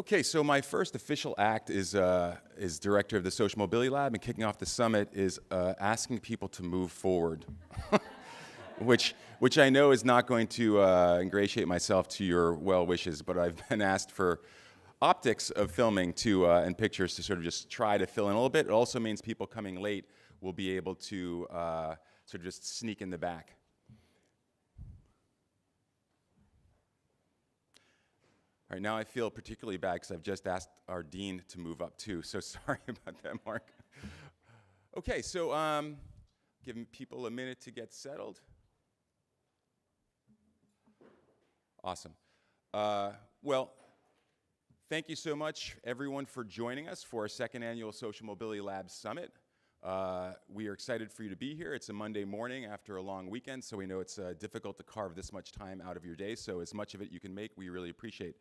Okay, so my first official act is director of the Social Mobility Lab, and kicking off the summit is asking people to move forward, which I know is not going to ingratiate myself to your well wishes, but I've been asked for optics of filming and pictures to sort of just try to fill in a little bit. It also means people coming late will be able to sort of just sneak in the back. All right, now I feel particularly bad because I've just asked our dean to move up too, so sorry about that, Mark. Okay, so giving people a minute to get settled. Awesome. Well, thank you so much, everyone, for joining us for our second annual Social Mobility Lab Summit. We are excited for you to be here. It's a Monday morning after a long weekend, so we know it's difficult to carve this much time out of your day, so as much of it you can make, we really appreciate.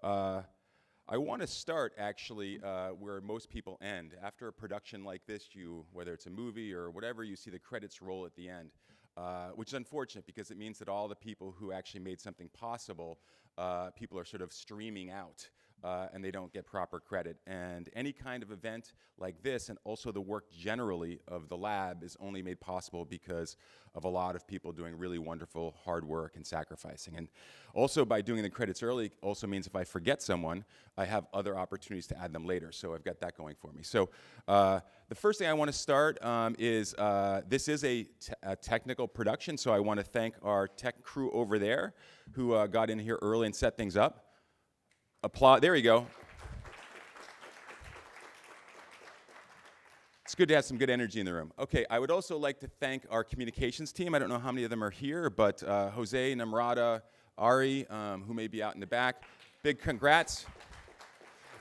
I want to start, actually, where most people end. After a production like this, whether it's a movie or whatever, you see the credits roll at the end, which is unfortunate because it means that all the people who actually made something possible, people are sort of streaming out. And they don't get proper credit. And any kind of event like this, and also the work generally of the lab, is only made possible because of a lot of people doing really wonderful hard work and sacrificing. And also by doing the credits early also means if I forget someone, I have other opportunities to add them later. So I've got that going for me. So the first thing I want to start is this is a technical production, so I want to thank our tech crew over there who got in here early and set things up. Applause, there you go. It's good to have some good energy in the room. Okay, I would also like to thank our communications team. I don't know how many of them are here, but Jose, Namrata, Ari, who may be out in the back, big congrats.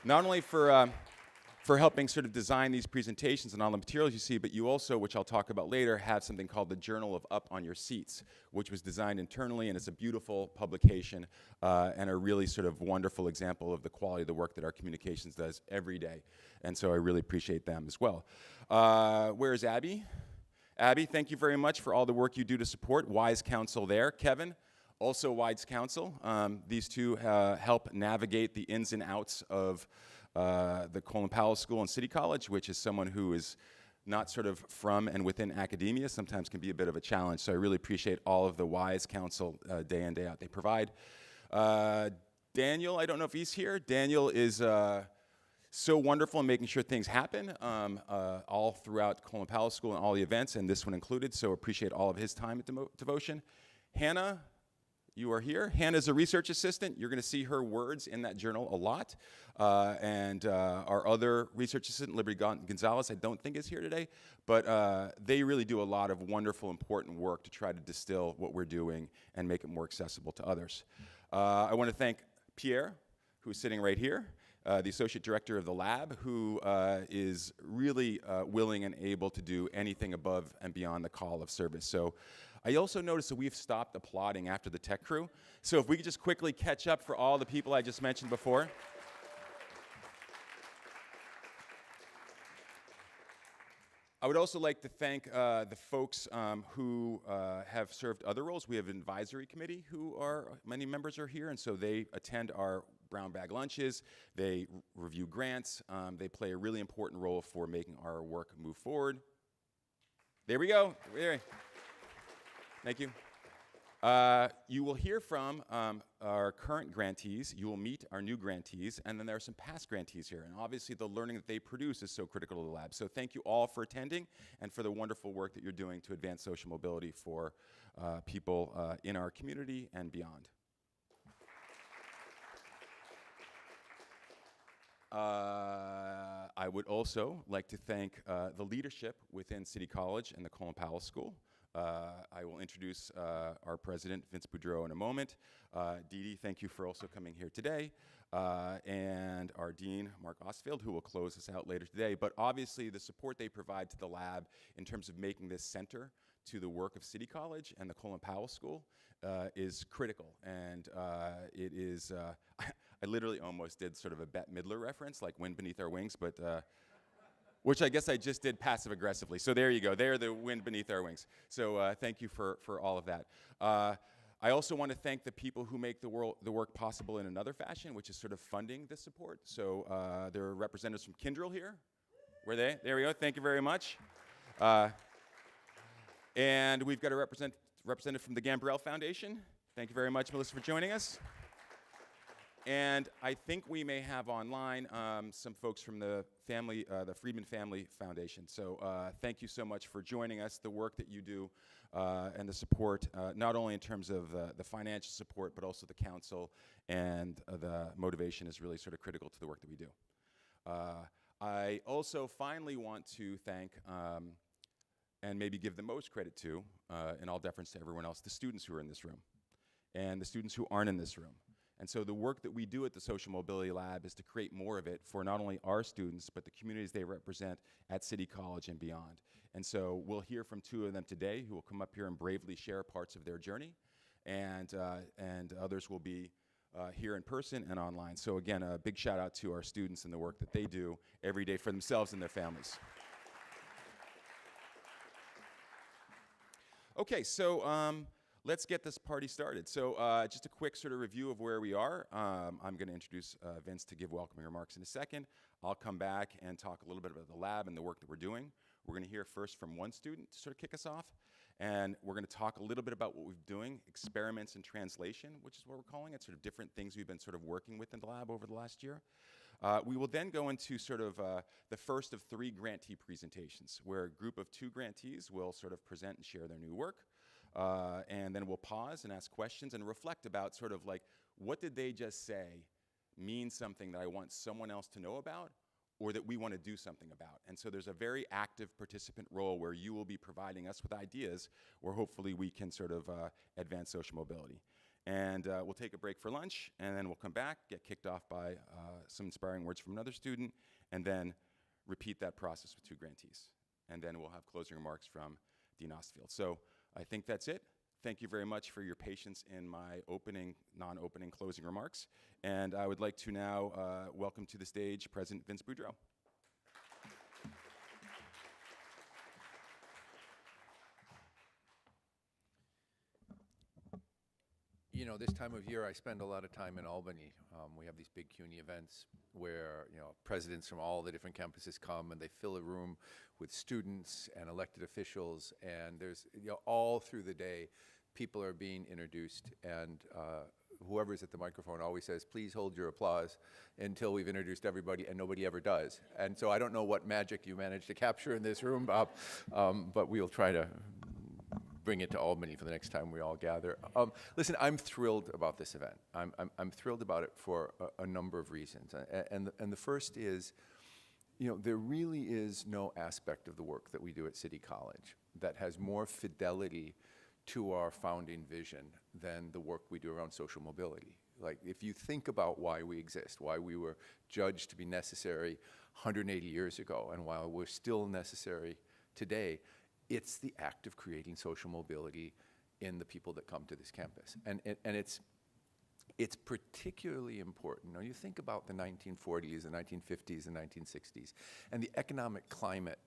Not only for helping sort of design these presentations and all the materials you see, but you also, which I'll talk about later, have something called the Journal of Up on Your Seats, which was designed internally, and it's a beautiful publication and a really sort of wonderful example of the quality of the work that our communications does every day. And so I really appreciate them as well. Where's Abby? Abby, thank you very much for all the work you do to support Wise Counsel there. Kevin, also Wise Counsel. These two help navigate the ins and outs of the Colin Powell School and City College, which is someone who is not sort of from and within academia, sometimes can be a bit of a challenge. So I really appreciate all of the wise counsel day in, day out they provide. Daniel, I don't know if he's here. Daniel is so wonderful in making sure things happen all throughout Colin Powell School and all the events, and this one included, so appreciate all of his time at devotion. Hannah, you are here. Hannah's a research assistant. You're going to see her words in that journal a lot. And our other research assistant, Liberty Gonzalez, I don't think is here today, but they really do a lot of wonderful, important work to try to distill what we're doing and make it more accessible to others. I want to thank Pierre, who's sitting right here, the associate director of the lab, who is really willing and able to do anything above and beyond the call of service. So I also noticed that we've stopped applauding after the tech crew. So if we could just quickly catch up for all the people I just mentioned before. I would also like to thank the folks who have served other roles. We have an advisory committee many members are here, and so they attend our brown bag lunches, they review grants, they play a really important role for making our work move forward. There we go. Thank you. You will hear from our current grantees, you will meet our new grantees, and then there are some past grantees here. And obviously the learning that they produce is so critical to the lab. So thank you all for attending and for the wonderful work that you're doing to advance social mobility for people in our community and beyond. I would also like to thank the leadership within City College and the Colin Powell School. I will introduce our president, Vince Boudreau, in a moment. Dee Dee, thank you for also coming here today. And our dean, Mark Ostfeld, who will close us out later today. But obviously, the support they provide to the lab in terms of making this center to the work of City College and the Colin Powell School is critical. And it is, I literally almost did sort of a Bette Midler reference, like Wind Beneath Our Wings, but which I guess I just did passive aggressively. So there you go. They're the wind beneath our wings. So thank you for all of that. I also want to thank the people who make the work possible in another fashion, which is sort of funding this support. So there are representatives from Kyndryl here. Were they? There we go. Thank you very much. And we've got a representative from the Gambrell Foundation. Thank you very much, Melissa, for joining us. And I think we may have online some folks from the Friedman Family Foundation. So thank you so much for joining us, the work that you do, and the support, not only in terms of the financial support, but also the counsel, and the motivation is really sort of critical to the work that we do. I also finally want to thank, and maybe give the most credit to, in all deference to everyone else, the students who are in this room, and the students who aren't in this room. And so the work that we do at the Social Mobility Lab is to create more of it for not only our students, but the communities they represent at City College and beyond. And so we'll hear from two of them today who will come up here and bravely share parts of their journey, and others will be here in person and online. So again, a big shout out to our students and the work that they do every day for themselves and their families. Okay, so let's get this party started. So just a quick sort of review of where we are. I'm going to introduce Vince to give welcoming remarks in a second. I'll come back and talk a little bit about the lab and the work that we're doing. We're going to hear first from one student to sort of kick us off. And we're going to talk a little bit about what we're doing, experiments in translation, which is what we're calling it, sort of different things we've been sort of working with in the lab over the last year. We will then go into sort of the first of 3 grantee presentations, where a group of 2 grantees will sort of present and share their new work. And then we'll pause and ask questions and reflect about sort of like, what did they just say mean something that I want someone else to know about, or that we want to do something about? And so there's a very active participant role where you will be providing us with ideas where hopefully we can sort of advance social mobility. And we'll take a break for lunch, and then we'll come back, get kicked off by some inspiring words from another student, and then repeat that process with 2 grantees. And then we'll have closing remarks from Dean Ostfeld. So I think that's it. Thank you very much for your patience in my opening, non-opening, closing remarks. And I would like to now welcome to the stage President Vince Boudreau. You know, this time of year, I spend a lot of time in Albany. We have these big CUNY events where, you know, presidents from all the different campuses come, and they fill a room with students and elected officials, and there's, you know, all through the day, people are being introduced, and whoever's at the microphone always says, please hold your applause until we've introduced everybody, and nobody ever does. And so I don't know what magic you managed to capture in this room, Bob, but we'll try to bring it to Albany for the next time we all gather. Listen, I'm thrilled about this event. I'm thrilled about it for a number of reasons. And the first is, you know, there really is no aspect of the work that we do at City College that has more fidelity to our founding vision than the work we do around social mobility. Like, if you think about why we exist, why we were judged to be necessary 180 years ago, and why we're still necessary today, it's the act of creating social mobility in the people that come to this campus. And it's particularly important. Now, you think about the 1940s, the 1950s, the 1960s, and the economic climate,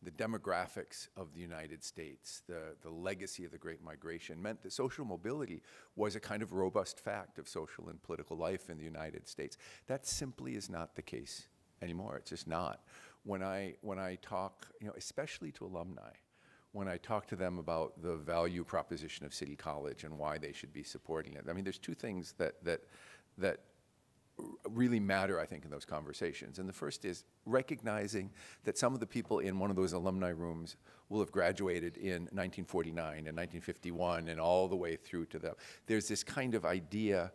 the demographics of the United States, the legacy of the Great Migration meant that social mobility was a kind of robust fact of social and political life in the United States. That simply is not the case anymore. It's just not. When I talk, you know, especially to alumni, when I talk to them about the value proposition of City College and why they should be supporting it, I mean, there's 2 things that really matter, I think, in those conversations. And the first is recognizing that some of the people in one of those alumni rooms will have graduated in 1949 and 1951 and all the way through to them. There's this kind of idea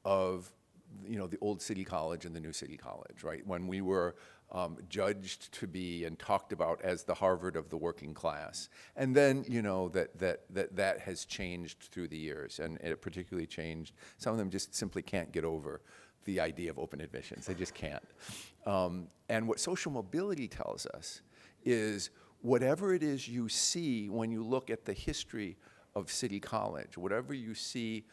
of, you know, the old City College and the new City College, right? When we were judged to be and talked about as the Harvard of the working class. And then, you know, that has changed through the years, and it particularly changed. Some of them just simply can't get over the idea of open admissions. They just can't. And what social mobility tells us is whatever it is you see when you look at the history of City College, whatever you see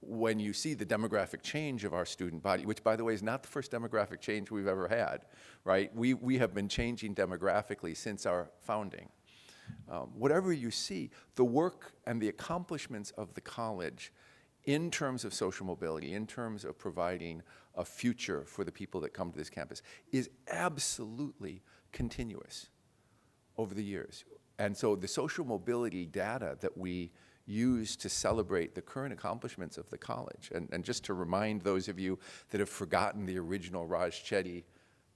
when you see the demographic change of our student body, which, by the way, is not the first demographic change we've ever had, right? We have been changing demographically since our founding. whatever you see, the work and the accomplishments of the college in terms of social mobility, in terms of providing a future for the people that come to this campus, is absolutely continuous over the years. And so the social mobility data that we use to celebrate the current accomplishments of the college, and just to remind those of you that have forgotten the original Raj Chetty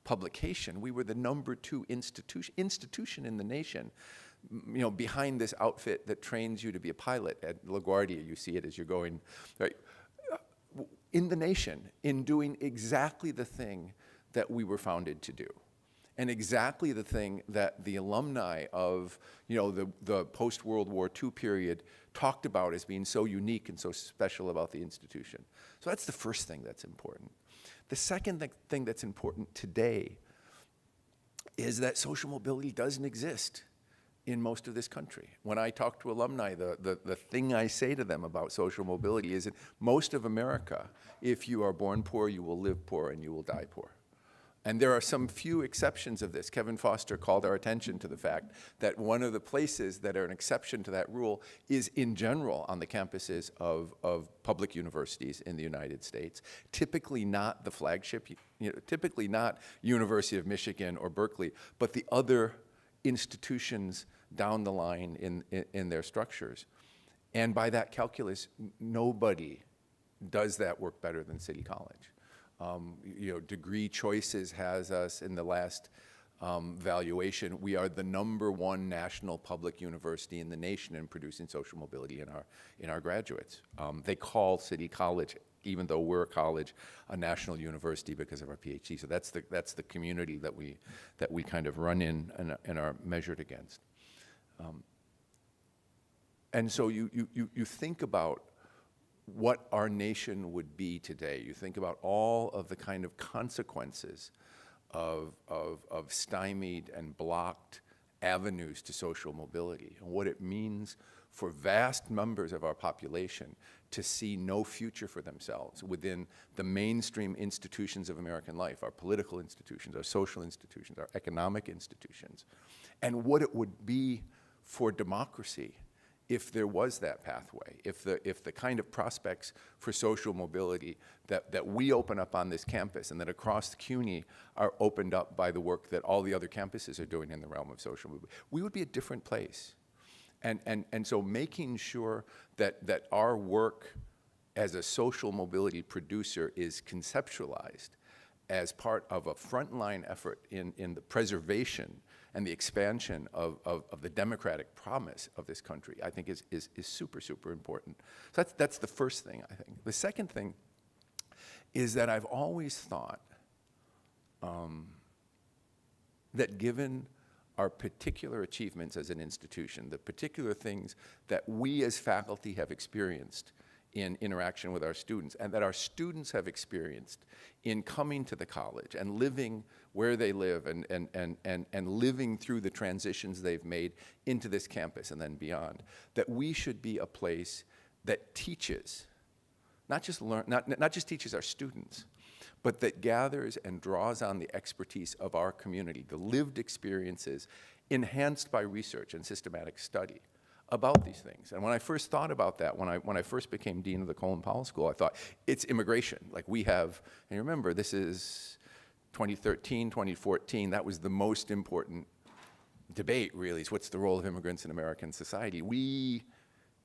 publication, we were the #2 institution in the nation, behind this outfit that trains you to be a pilot at LaGuardia. You see it as you're going, right? In the nation, in doing exactly the thing that we were founded to do. And exactly the thing that the alumni of the post-World War II period talked about as being so unique and so special about the institution. So that's the first thing that's important. The second thing that's important today is that social mobility doesn't exist in most of this country. When I talk to alumni, the thing I say to them about social mobility is that most of America, if you are born poor, you will live poor and you will die poor. And there are some few exceptions of this. Kevin Foster called our attention to the fact that one of the places that are an exception to that rule is in general on the campuses of public universities in the United States, typically not the flagship, typically not University of Michigan or Berkeley, but the other institutions down the line in their structures. And by that calculus, nobody does that work better than City College. Degree Choices has us in the last valuation. We are the #1 national public university in the nation in producing social mobility in our graduates. They call City College, even though we're a college, a national university because of our PhD. So that's the community that we kind of run in and are measured against. And so you think about what our nation would be today. You think about all of the kind of consequences of stymied and blocked avenues to social mobility and what it means for vast numbers of our population to see no future for themselves within the mainstream institutions of American life, our political institutions, our social institutions, our economic institutions, and what it would be for democracy if there was that pathway, if the kind of prospects for social mobility that we open up on this campus and that across the CUNY are opened up by the work that all the other campuses are doing in the realm of social mobility, we would be a different place. And so making sure that our work as a social mobility producer is conceptualized as part of a frontline effort in the preservation and the expansion of the democratic promise of this country, I think is super, super important. So that's the first thing, I think. The second thing is that I've always thought that given our particular achievements as an institution, the particular things that we as faculty have experienced in interaction with our students, and that our students have experienced in coming to the college and living where they live and living through the transitions they've made into this campus and then beyond, that we should be a place that teaches, not just teaches our students, but that gathers and draws on the expertise of our community, the lived experiences enhanced by research and systematic study about these things. And when I first thought about that, when I first became dean of the Colin Powell School, I thought, it's immigration. Like we have, and remember, this is 2013, 2014, that was the most important debate, really, is what's the role of immigrants in American society. We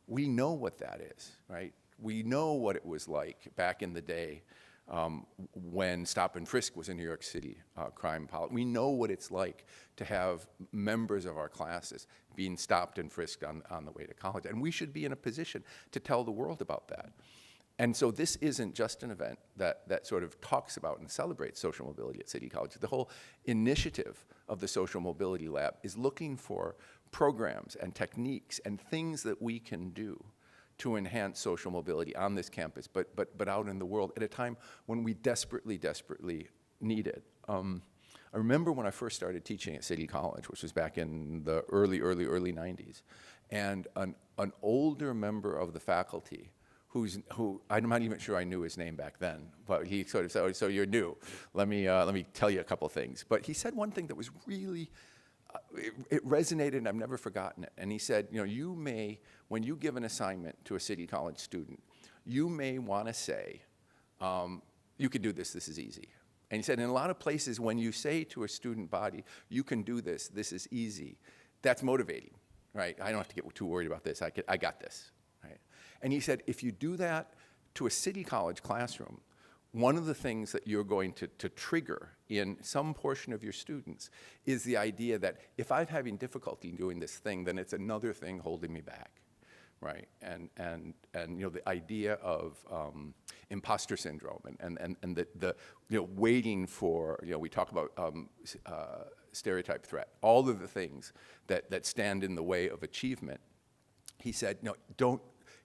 know what that is, right? We know what it was like back in the day when stop and frisk was a New York City crime policy. We know what it's like to have members of our classes being stopped and frisked on the way to college. And we should be in a position to tell the world about that. And so this isn't just an event that sort of talks about and celebrates social mobility at City College. The whole initiative of the Social Mobility Lab is looking for programs and techniques and things that we can do to enhance social mobility on this campus, but out in the world at a time when we desperately, desperately need it. I remember when I first started teaching at City College, which was back in the early 90s, and an older member of the faculty who I'm not even sure I knew his name back then, but he sort of said, "Oh, so you're new. Let me tell you a couple things." But he said one thing that was really it resonated, and I've never forgotten it. And he said, you may, when you give an assignment to a City College student, you may want to say, you can do this is easy. And he said, in a lot of places, when you say to a student body, you can do this is easy, that's motivating, right? I don't have to get too worried about this, I got this, right? And he said, if you do that to a City College classroom, one of the things that you're going to trigger in some portion of your students is the idea that if I'm having difficulty doing this thing, then it's another thing holding me back, right? And the idea of imposter syndrome and the waiting for, we talk about stereotype threat, all of the things that stand in the way of achievement. He said, no, don't.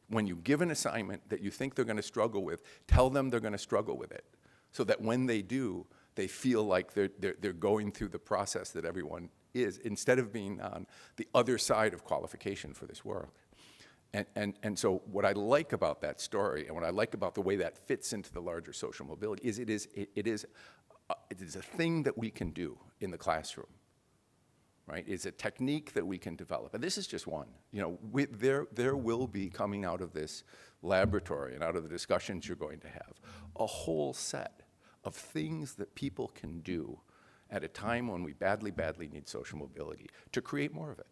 When you give an assignment that you think they're going to struggle with, tell them they're going to struggle with it, so that when they do, they feel like they're going through the process that everyone is, instead of being on the other side of qualification for this work. And so what I like about that story, and what I like about the way that fits into the larger social mobility, is it is a thing that we can do in the classroom. Right? It's a technique that we can develop. And this is just one. There will be, coming out of this laboratory and out of the discussions you're going to have, a whole set of things that people can do at a time when we badly, badly need social mobility to create more of it.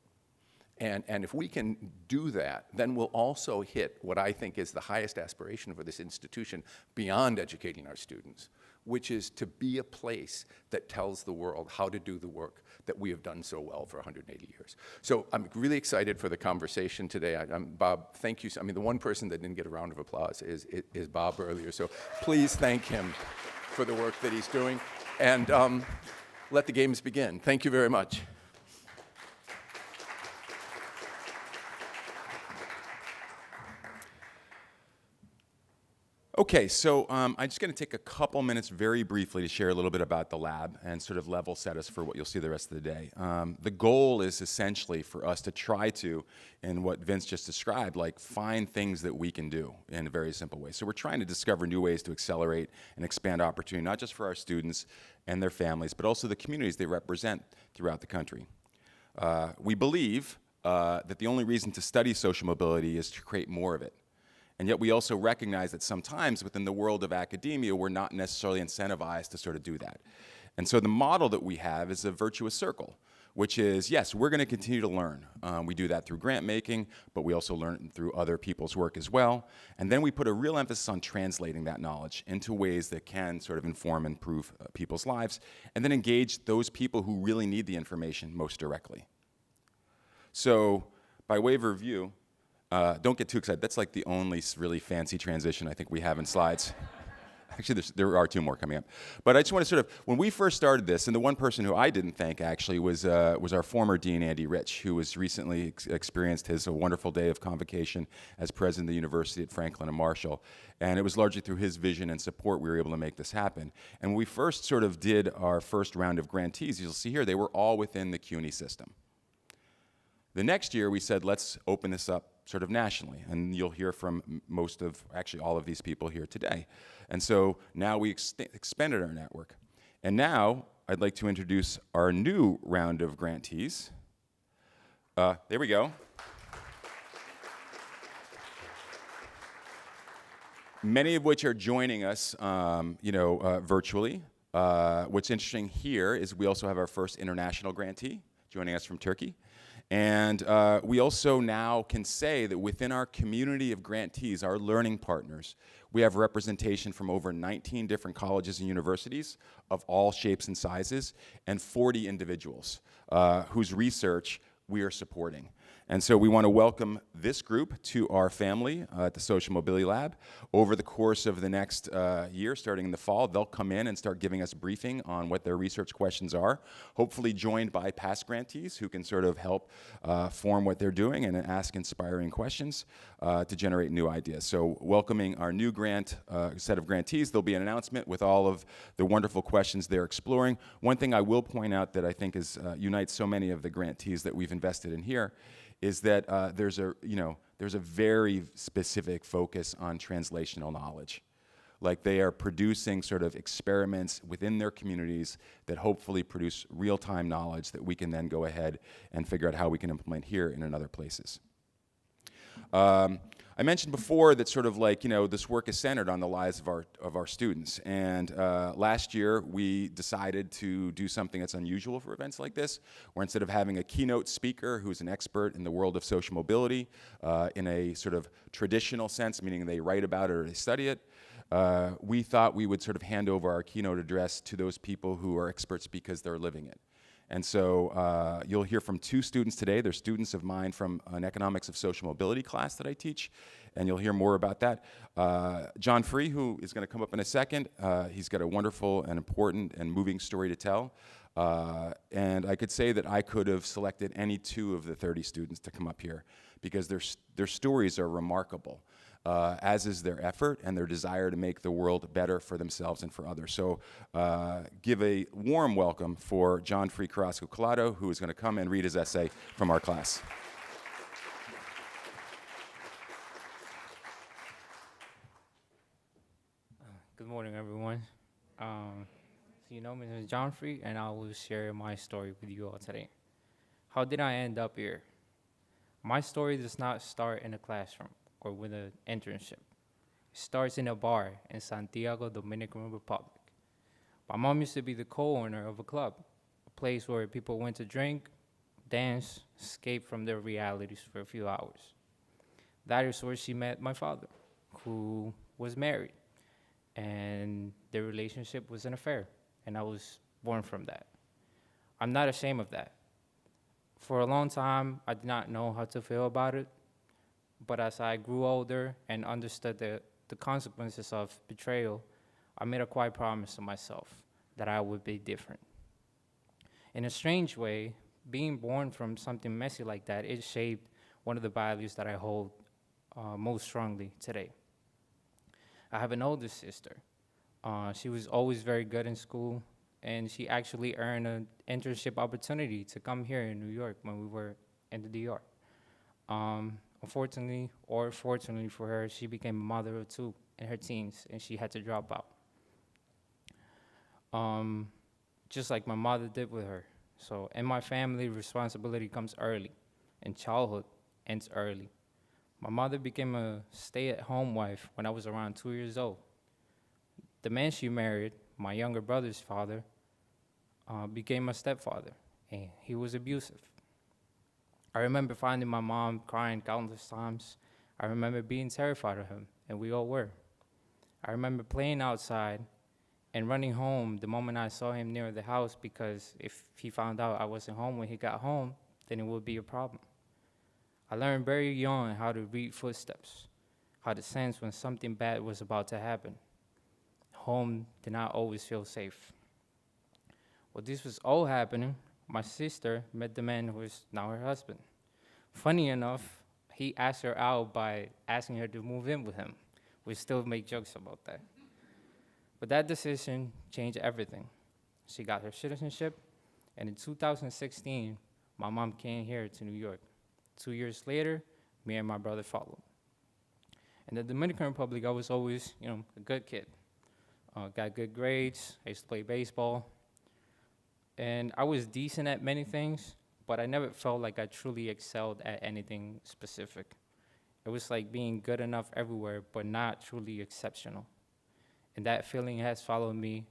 And if we can do that, then we'll also hit what I think is the highest aspiration for this institution beyond educating our students, which is to be a place that tells the world how to do the work that we have done so well for 180 years. So I'm really excited for the conversation today. Bob, thank you. I mean, the one person that didn't get a round of applause is Bob earlier, so please thank him for the work that he's doing. And let the games begin. Thank you very much. Okay, so I'm just going to take a couple minutes very briefly to share a little bit about the lab and sort of level set us for what you'll see the rest of the day. The goal is essentially for us to try to, in what Vince just described, like find things that we can do in a very simple way. So we're trying to discover new ways to accelerate and expand opportunity, not just for our students and their families, but also the communities they represent throughout the country. We believe that the only reason to study social mobility is to create more of it. And yet we also recognize that sometimes within the world of academia, we're not necessarily incentivized to sort of do that. And so the model that we have is a virtuous circle, which is, yes, we're going to continue to learn. We do that through grant making, but we also learn through other people's work as well. And then we put a real emphasis on translating that knowledge into ways that can sort of inform and improve people's lives, and then engage those people who really need the information most directly. So by way of review, don't get too excited. That's like the only really fancy transition I think we have in slides. Actually, there are two more coming up. But I just want to sort of, when we first started this, and the one person who I didn't thank actually was our former dean, Andy Rich, who was recently experienced his wonderful day of convocation as president of the university at Franklin and Marshall. And it was largely through his vision and support we were able to make this happen. And when we first sort of did our first round of grantees, you'll see here, they were all within the CUNY system. The next year, we said, let's open this up sort of nationally, and you'll hear from most of, actually all of these people here today. And so now we expanded our network. And now I'd like to introduce our new round of grantees. There we go. Many of which are joining us, virtually. What's interesting here is we also have our first international grantee joining us from Turkey. And we also now can say that within our community of grantees, our learning partners, we have representation from over 19 different colleges and universities of all shapes and sizes, and 40 individuals whose research we are supporting. And so we want to welcome this group to our family at the Social Mobility Lab. Over the course of the next year, starting in the fall, they'll come in and start giving us briefing on what their research questions are, hopefully joined by past grantees who can sort of help form what they're doing and ask inspiring questions to generate new ideas. So welcoming our new set of grantees, there'll be an announcement with all of the wonderful questions they're exploring. One thing I will point out that I think unites so many of the grantees that we've invested in here is that there's a very specific focus on translational knowledge. like they are producing sort of experiments within their communities that hopefully produce real-time knowledge that we can then go ahead and figure out how we can implement here and in other places. I mentioned before that sort of like, this work is centered on the lives of our students. And last year, we decided to do something that's unusual for events like this, where instead of having a keynote speaker who's an expert in the world of social mobility in a sort of traditional sense, meaning they write about it or they study it, we thought we would sort of hand over our keynote address to those people who are experts because they're living it. And so you'll hear from two students today. They're students of mine from an economics of social mobility class that I teach, and you'll hear more about that. John Free, who is going to come up in a second, he's got a wonderful and important and moving story to tell. And I could say that I could have selected any two of the 30 students to come up here because their stories are remarkable. As is their effort and their desire to make the world better for themselves and for others. So give a warm welcome for John Free Carrasco-Collado, who is going to come and read his essay from our class. Good morning, everyone. So you know, my name is John Free, and I will share my story with you all today. How did I end up here? My story does not start in a classroom or with an internship. It starts in a bar in Santiago, Dominican Republic. My mom used to be the co-owner of a club, a place where people went to drink, dance, escape from their realities for a few hours. That is where she met my father, who was married, and their relationship was an affair, and I was born from that. I'm not ashamed of that. For a long time, I did not know how to feel about it. But as I grew older and understood the consequences of betrayal, I made a quiet promise to myself that I would be different. In a strange way, being born from something messy like that, it shaped one of the values that I hold most strongly today. I have an older sister. She was always very good in school, and she actually earned an internship opportunity to come here in New York when we were in the DR. Unfortunately, or fortunately for her, she became a mother of two in her teens, and she had to drop out. Just like my mother did with her. So in my family, responsibility comes early, and childhood ends early. My mother became a stay-at-home wife when I was around 2 years old. The man she married, my younger brother's father, became my stepfather, and he was abusive. I remember finding my mom crying countless times. I remember being terrified of him, and we all were. I remember playing outside and running home the moment I saw him near the house, because if he found out I wasn't home when he got home, then it would be a problem. I learned very young how to read footsteps, how to sense when something bad was about to happen. Home did not always feel safe. While this was all happening, my sister met the man who is now her husband. Funny enough, he asked her out by asking her to move in with him. We still make jokes about that. But that decision changed everything. She got her citizenship, and in 2016, my mom came here to New York. 2 years later, me and my brother followed. In the Dominican Republic, I was always, a good kid. Got good grades, I used to play baseball. And I was decent at many things, but I never felt like I truly excelled at anything specific. It was like being good enough everywhere, but not truly exceptional. And that feeling has followed me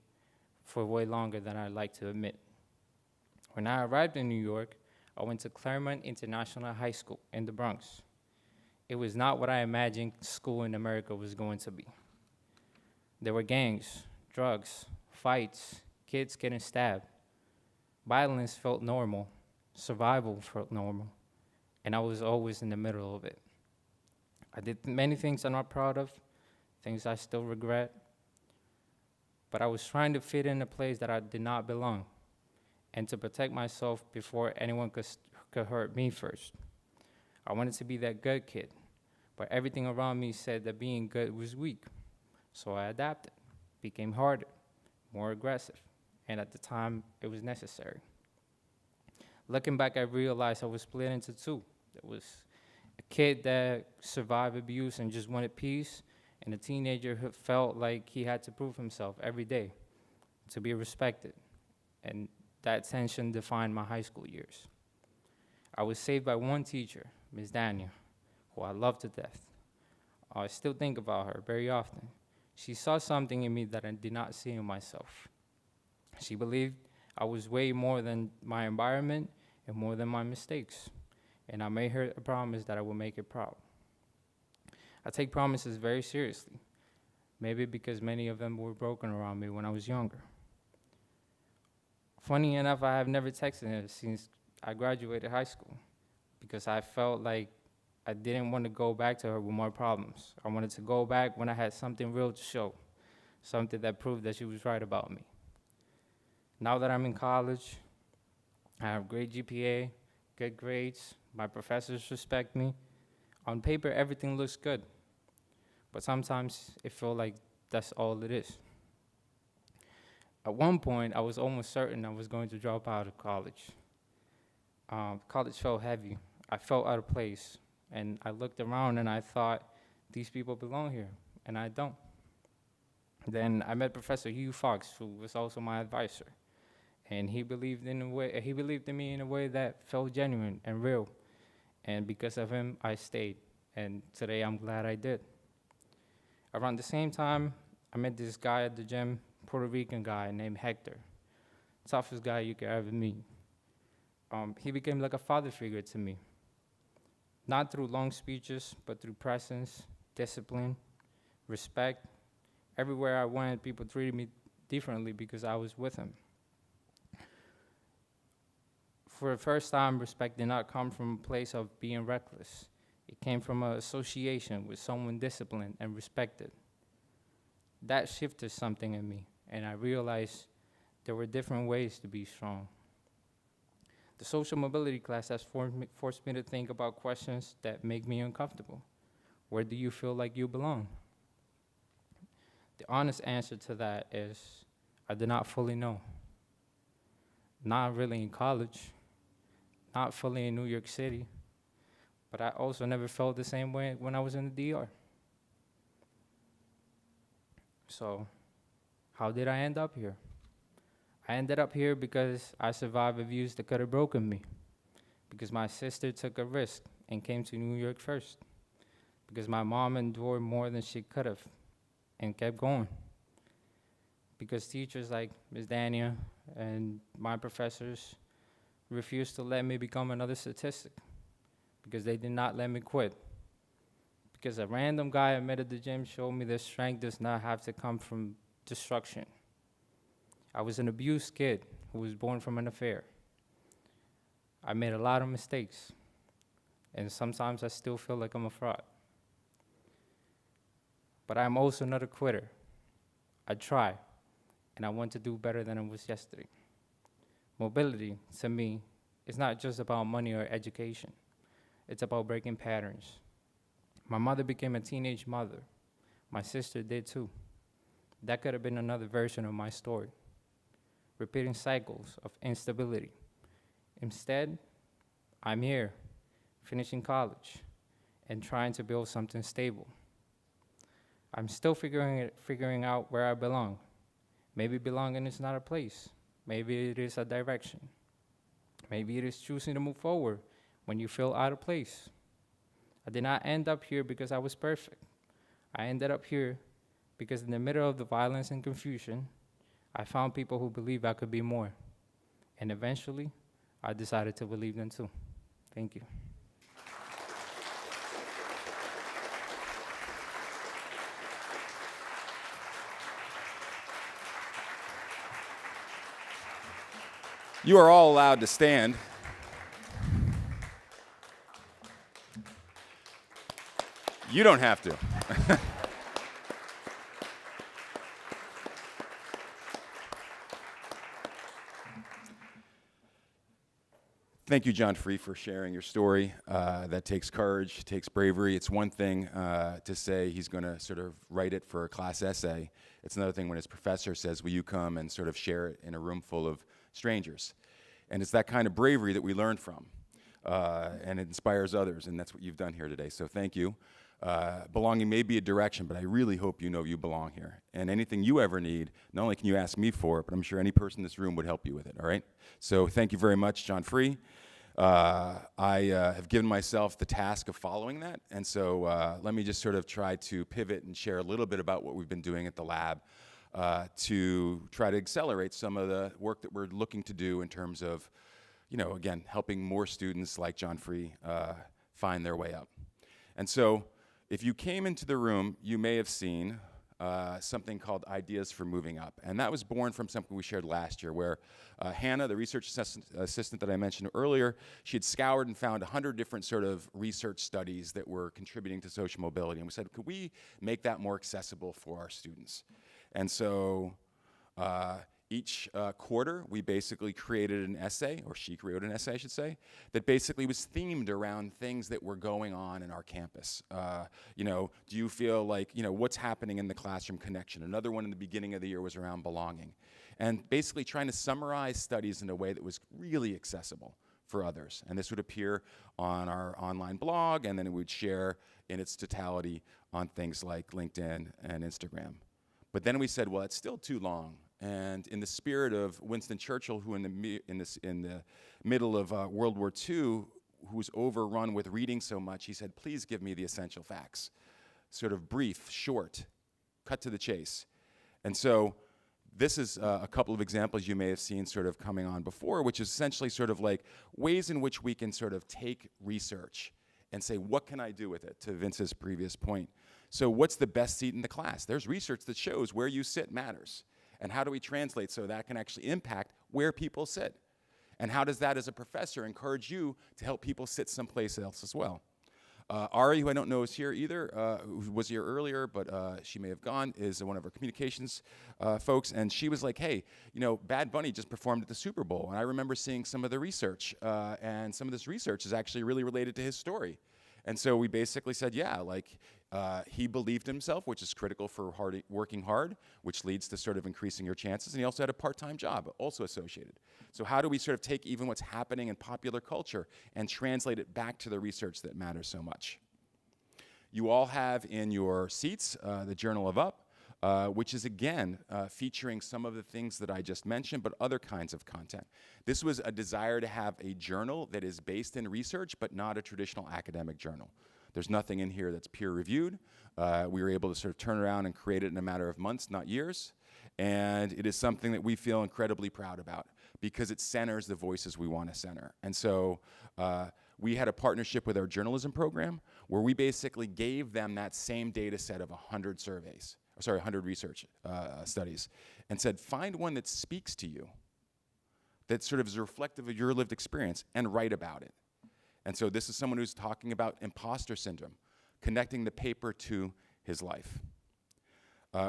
for way longer than I'd like to admit. When I arrived in New York, I went to Claremont International High School in the Bronx. It was not what I imagined school in America was going to be. There were gangs, drugs, fights, kids getting stabbed. Violence felt normal, survival felt normal, and I was always in the middle of it. I did many things I'm not proud of, things I still regret, but I was trying to fit in a place that I did not belong, and to protect myself before anyone could hurt me first. I wanted to be that good kid, but everything around me said that being good was weak, so I adapted, became harder, more aggressive. And at the time, it was necessary. Looking back, I realized I was split into two. There was a kid that survived abuse and just wanted peace, and a teenager who felt like he had to prove himself every day to be respected. And that tension defined my high school years. I was saved by one teacher, Ms. Daniel, who I love to death. I still think about her very often. She saw something in me that I did not see in myself. She believed I was way more than my environment and more than my mistakes. And I made her a promise that I would make it proud. I take promises very seriously, maybe because many of them were broken around me when I was younger. Funny enough, I have never texted her since I graduated high school because I felt like I didn't want to go back to her with more problems. I wanted to go back when I had something real to show, something that proved that she was right about me. Now that I'm in college, I have great GPA, good grades, my professors respect me. On paper, everything looks good, but sometimes it feels like that's all it is. At one point, I was almost certain I was going to drop out of college. College felt heavy. I felt out of place, and I looked around and I thought, these people belong here, and I don't. Then I met Professor Hugh Fox, who was also my advisor, and he believed in me in a way that felt genuine and real. And because of him, I stayed. And today, I'm glad I did. Around the same time, I met this guy at the gym, Puerto Rican guy named Hector. Toughest guy you could ever meet. He became like a father figure to me. Not through long speeches, but through presence, discipline, respect. Everywhere I went, people treated me differently because I was with him. For the first time, respect did not come from a place of being reckless. It came from an association with someone disciplined and respected. That shifted something in me, and I realized there were different ways to be strong. The social mobility class has forced me to think about questions that make me uncomfortable. Where do you feel like you belong? The honest answer to that is, I did not fully know. Not really in college, not fully in New York City, but I also never felt the same way when I was in the DR. So, how did I end up here? I ended up here because I survived abuse that could have broken me, because my sister took a risk and came to New York first, because my mom endured more than she could have and kept going, because teachers like Ms. Dania and my professors refused to let me become another statistic, because they did not let me quit, because a random guy I met at the gym showed me that strength does not have to come from destruction. I was an abused kid who was born from an affair. I made a lot of mistakes, and sometimes I still feel like I'm a fraud. But I'm also not a quitter. I try, and I want to do better than I was yesterday. Mobility, to me, is not just about money or education. It's about breaking patterns. My mother became a teenage mother. My sister did too. That could have been another version of my story, repeating cycles of instability. Instead, I'm here, finishing college, and trying to build something stable. I'm still figuring out where I belong. Maybe belonging is not a place. Maybe it is a direction. Maybe it is choosing to move forward when you feel out of place. I did not end up here because I was perfect. I ended up here because in the middle of the violence and confusion, I found people who believed I could be more. And eventually, I decided to believe them too. Thank you. You are all allowed to stand. You don't have to. Thank you, John Free, for sharing your story. That takes courage, takes bravery. It's one thing to say he's going to sort of write it for a class essay. It's another thing when his professor says, will you come and sort of share it in a room full of strangers? And it's that kind of bravery that we learn from, and it inspires others, and that's what you've done here today. So thank you. belonging may be a direction, but I really hope you know you belong here. And anything you ever need, not only can you ask me for it, but I'm sure any person in this room would help you with it, all right? So thank you very much, John Free. I have given myself the task of following that, and so let me just sort of try to pivot and share a little bit about what we've been doing at the lab to try to accelerate some of the work that we're looking to do in terms of, again, helping more students like John Free find their way up. And so if you came into the room, you may have seen something called Ideas for Moving Up. And that was born from something we shared last year where Hannah, the research assistant that I mentioned earlier, she had scoured and found 100 different sort of research studies that were contributing to social mobility. And we said, could we make that more accessible for our students? And so each quarter, we basically created an essay, or she created an essay, I should say, that basically was themed around things that were going on in our campus. Do you feel like, what's happening in the classroom connection? Another one in the beginning of the year was around belonging. And basically trying to summarize studies in a way that was really accessible for others. And this would appear on our online blog, and then it would share in its totality on things like LinkedIn and Instagram. But then we said, well, it's still too long. And in the spirit of Winston Churchill, who in the middle of World War II, who was overrun with reading so much, he said, please give me the essential facts. Sort of brief, short, cut to the chase. And so this is a couple of examples you may have seen sort of coming on before, which is essentially sort of like ways in which we can sort of take research and say, what can I do with it, to Vince's previous point. So what's the best seat in the class? There's research that shows where you sit matters. And how do we translate so that can actually impact where people sit? And how does that, as a professor, encourage you to help people sit someplace else as well? Ari, who I don't know is here either, who was here earlier, but she may have gone, is one of our communications folks. And she was like, hey, Bad Bunny just performed at the Super Bowl. And I remember seeing some of the research. And some of this research is actually really related to his story. And so we basically said, yeah, he believed in himself, which is critical for working hard, which leads to sort of increasing your chances. And he also had a part-time job, also associated. So how do we sort of take even what's happening in popular culture and translate it back to the research that matters so much? You all have in your seats the Journal of Up, which is, again, featuring some of the things that I just mentioned, but other kinds of content. This was a desire to have a journal that is based in research, but not a traditional academic journal. There's nothing in here that's peer-reviewed. We were able to sort of turn around and create it in a matter of months, not years. And it is something that we feel incredibly proud about because it centers the voices we want to center. And so we had a partnership with our journalism program where we basically gave them that same data set of 100 surveys. 100 research studies, and said, find one that speaks to you, that sort of is reflective of your lived experience, and write about it. And so this is someone who's talking about imposter syndrome, connecting the paper to his life.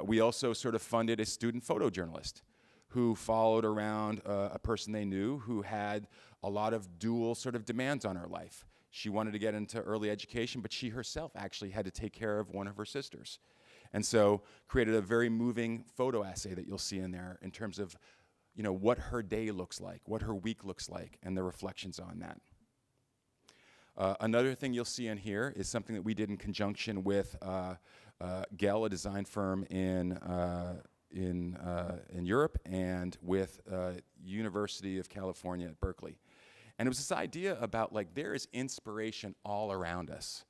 We also sort of funded a student photojournalist who followed around a person they knew who had a lot of dual sort of demands on her life. She wanted to get into early education, but she herself actually had to take care of one of her sisters. And so created a very moving photo essay that you'll see in there in terms of, what her day looks like, what her week looks like, and the reflections on that. Another thing you'll see in here is something that we did in conjunction with Gell, a design firm in Europe, and with University of California at Berkeley. And it was this idea about there is inspiration all around us.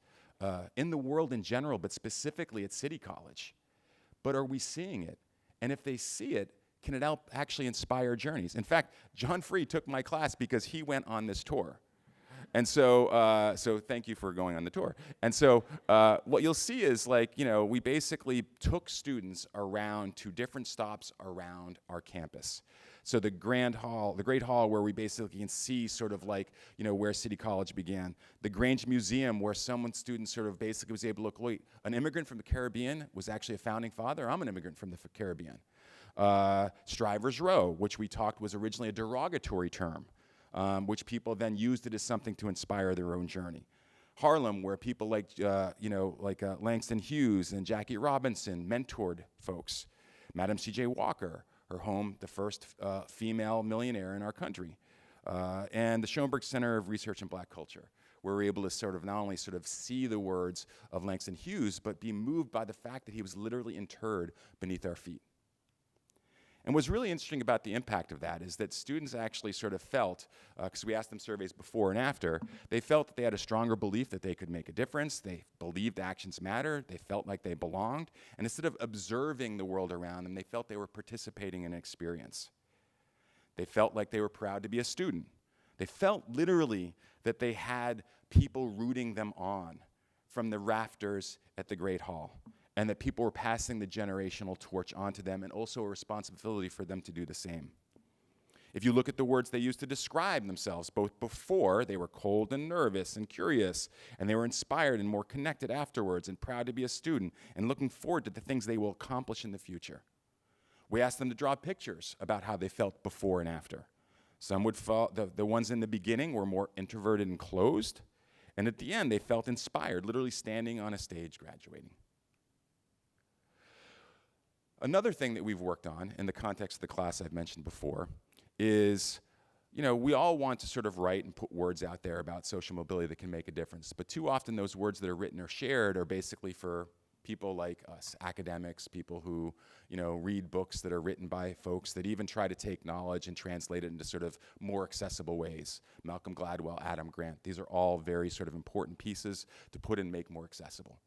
In the world in general, but specifically at City College. But are we seeing it? And if they see it, can it help actually inspire journeys? In fact, John Free took my class because he went on this tour. And so, so thank you for going on the tour. And so what you'll see is we basically took students around to different stops around our campus. So the Great Hall, where we basically can see sort of where City College began. The Grange Museum, where student sort of basically was able to look, wait, an immigrant from the Caribbean was actually a founding father? I'm an immigrant from the Caribbean. Strivers Row, which we talked was originally a derogatory term, which people then used it as something to inspire their own journey. Harlem, where people like Langston Hughes and Jackie Robinson mentored folks. Madam C.J. Walker, her home, the first female millionaire in our country. And the Schoenberg Center of Research in Black Culture, where we're able to sort of not only sort of see the words of Langston Hughes, but be moved by the fact that he was literally interred beneath our feet. And what's really interesting about the impact of that is that students actually sort of felt, because we asked them surveys before and after, they felt that they had a stronger belief that they could make a difference. They believed actions mattered. They felt like they belonged. And instead of observing the world around them, they felt they were participating in an experience. They felt like they were proud to be a student. They felt literally that they had people rooting them on from the rafters at the Great Hall, and that people were passing the generational torch onto them, and also a responsibility for them to do the same. If you look at the words they used to describe themselves, both before, they were cold and nervous and curious, and they were inspired and more connected afterwards, and proud to be a student, and looking forward to the things they will accomplish in the future. We asked them to draw pictures about how they felt before and after. Some would fall, the ones in the beginning were more introverted and closed, and at the end they felt inspired, literally standing on a stage graduating. Another thing that we've worked on in the context of the class I've mentioned before is, we all want to sort of write and put words out there about social mobility that can make a difference, but too often those words that are written or shared are basically for people like us, academics, people who, read books that are written by folks that even try to take knowledge and translate it into sort of more accessible ways. Malcolm Gladwell, Adam Grant, these are all very sort of important pieces to put and make more accessible.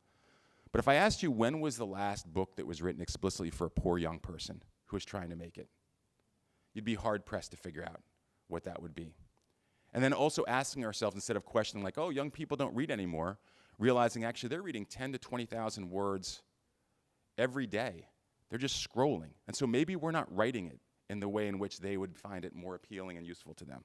But if I asked you, when was the last book that was written explicitly for a poor young person who was trying to make it, you'd be hard-pressed to figure out what that would be. And then also asking ourselves, instead of questioning like, oh, young people don't read anymore, realizing actually they're reading 10 to 20,000 words every day. They're just scrolling. And so maybe we're not writing it in the way in which they would find it more appealing and useful to them.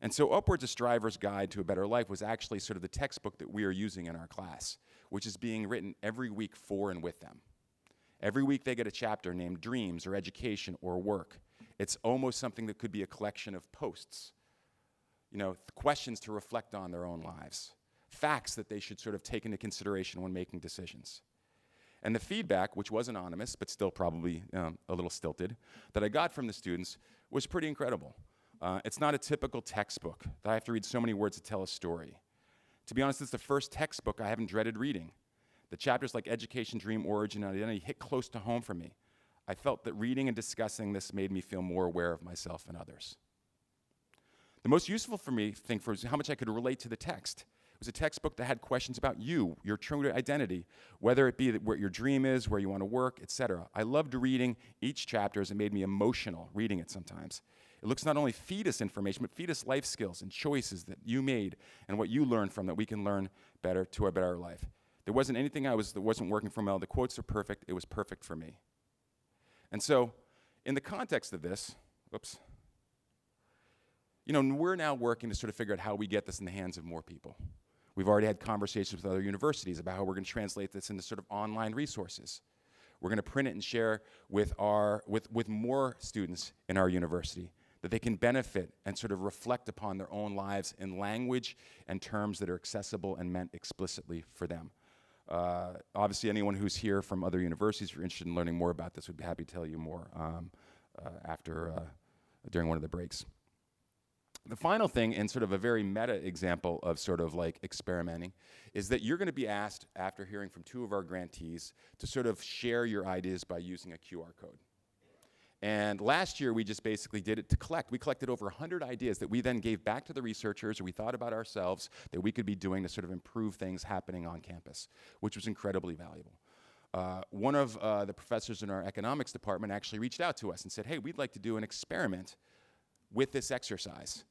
And so Upwards, a Striver's Guide to a Better Life was actually sort of the textbook that we are using in our class, which is being written every week for and with them. Every week they get a chapter named Dreams or Education or Work. It's almost something that could be a collection of posts, questions to reflect on their own lives, facts that they should sort of take into consideration when making decisions. And the feedback, which was anonymous, but still probably a little stilted, that I got from the students was pretty incredible. It's not a typical textbook that I have to read so many words to tell a story. To be honest, it's the first textbook I haven't dreaded reading. The chapters like Education, Dream, Origin, and Identity hit close to home for me. I felt that reading and discussing this made me feel more aware of myself and others. The most useful thing for me was how much I could relate to the text. It was a textbook that had questions about you, your true identity, whether it be what your dream is, where you want to work, etc. I loved reading each chapter as it made me emotional reading it sometimes. It looks not only feed us information, but feed us life skills and choices that you made and what you learned from that we can learn better to a better life. There wasn't anything that wasn't working for Mel. The quotes are perfect. It was perfect for me. And so, in the context of this, we're now working to sort of figure out how we get this in the hands of more people. We've already had conversations with other universities about how we're going to translate this into sort of online resources. We're going to print it and share with more students in our university that they can benefit and sort of reflect upon their own lives in language and terms that are accessible and meant explicitly for them. Obviously, anyone who's here from other universities, if you're interested in learning more about this, would be happy to tell you more during one of the breaks. The final thing, and sort of a very meta example of sort of like experimenting, is that you're going to be asked, after hearing from two of our grantees, to sort of share your ideas by using a QR code. And last year, we just basically did it to collect. We collected over 100 ideas that we then gave back to the researchers, or we thought about ourselves, that we could be doing to sort of improve things happening on campus, which was incredibly valuable. One of the professors in our economics department actually reached out to us and said, hey, we'd like to do an experiment with this exercise.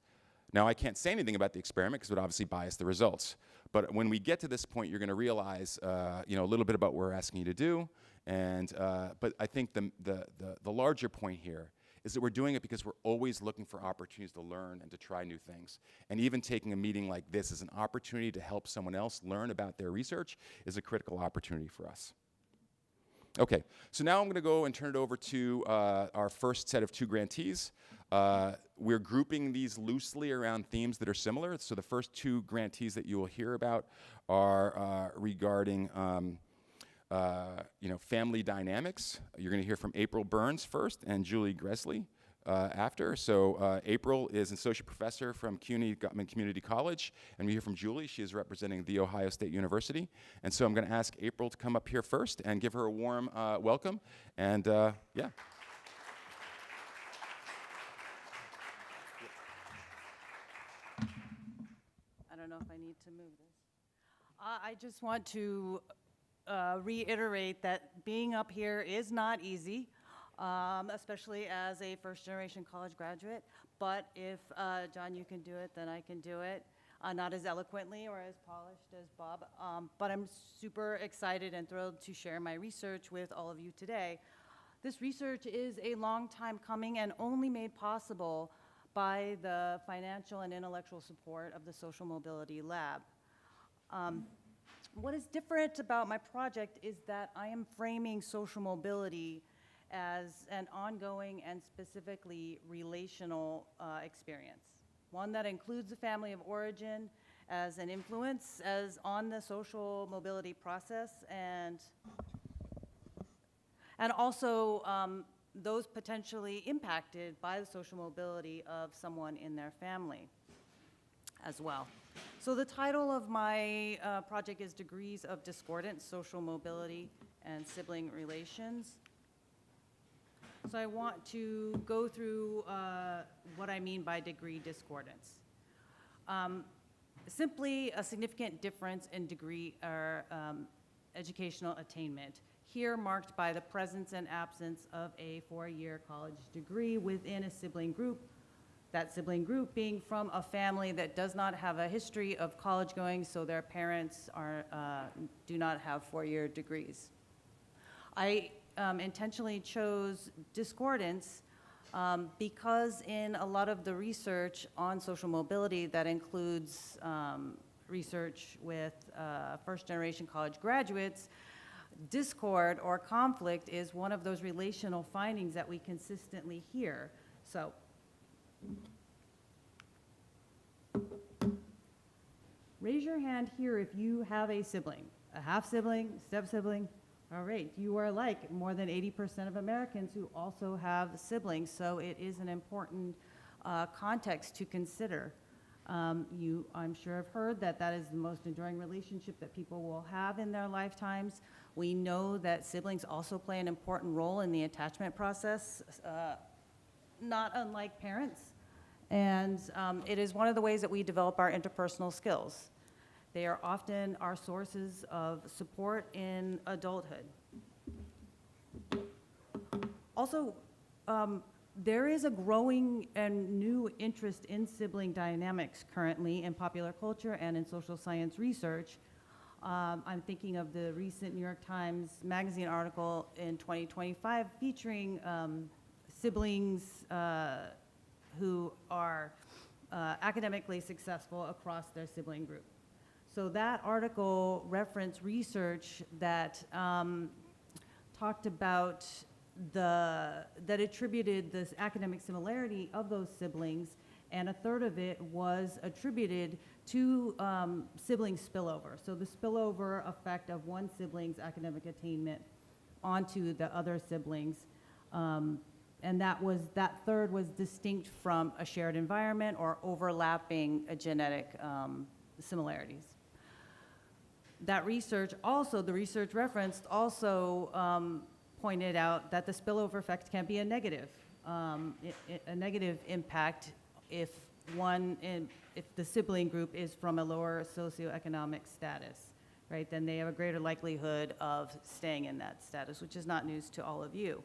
Now, I can't say anything about the experiment because it would obviously bias the results. But when we get to this point, you're going to realize a little bit about what we're asking you to do. But I think the larger point here is that we're doing it because we're always looking for opportunities to learn and to try new things. And even taking a meeting like this as an opportunity to help someone else learn about their research is a critical opportunity for us. Okay, so now I'm going to go and turn it over to our first set of two grantees. We're grouping these loosely around themes that are similar. So the first two grantees that you will hear about are regarding family dynamics. You're going to hear from April Burns first and Julie Gresley, after. So April is an associate professor from CUNY Guttman Community College, and we hear from Julie. She is representing the Ohio State University. And so I'm going to ask April to come up here first and give her a warm welcome. And yeah. I don't know if I need to move this. I just want to reiterate that being up here is not easy, especially as a first-generation college graduate. But if, John, you can do it, then I can do it. Not as eloquently or as polished as Bob, but I'm super excited and thrilled to share my research with all of you today. This research is a long time coming and only made possible by the financial and intellectual support of the Social Mobility Lab. What is different about my project is that I am framing social mobility as an ongoing and specifically relational experience, one that includes the family of origin as an influence as on the social mobility process, and also those potentially impacted by the social mobility of someone in their family as well. So the title of my project is Degrees of Discordant Social Mobility and Sibling Relations. So I want to go through what I mean by degree discordance. Simply a significant difference in degree or educational attainment, here marked by the presence and absence of a four-year college degree within a sibling group, that sibling group being from a family that does not have a history of college going, so their parents do not have four-year degrees. I intentionally chose discordance because in a lot of the research on social mobility that includes research with first-generation college graduates, discord or conflict is one of those relational findings that we consistently hear. So, raise your hand here if you have a sibling, a half-sibling, step-sibling. All right, you are like more than 80% of Americans who also have siblings, so it is an important context to consider. You, I'm sure, have heard that that is the most enduring relationship that people will have in their lifetimes. We know that siblings also play an important role in the attachment process, not unlike parents. And it is one of the ways that we develop our interpersonal skills. They are often our sources of support in adulthood. Also, there is a growing and new interest in sibling dynamics currently in popular culture and in social science research. I'm thinking of the recent New York Times Magazine article in 2025 featuring siblings who are academically successful across their sibling group. So that article referenced research that talked about that attributed this academic similarity of those siblings, and a third of it was attributed to sibling spillover. So the spillover effect of one sibling's academic attainment onto the other siblings. And that third was distinct from a shared environment or overlapping genetic similarities. That research also, the research referenced also pointed out that the spillover effect can be a negative impact if the sibling group is from a lower socioeconomic status, right? Then they have a greater likelihood of staying in that status, which is not news to all of you.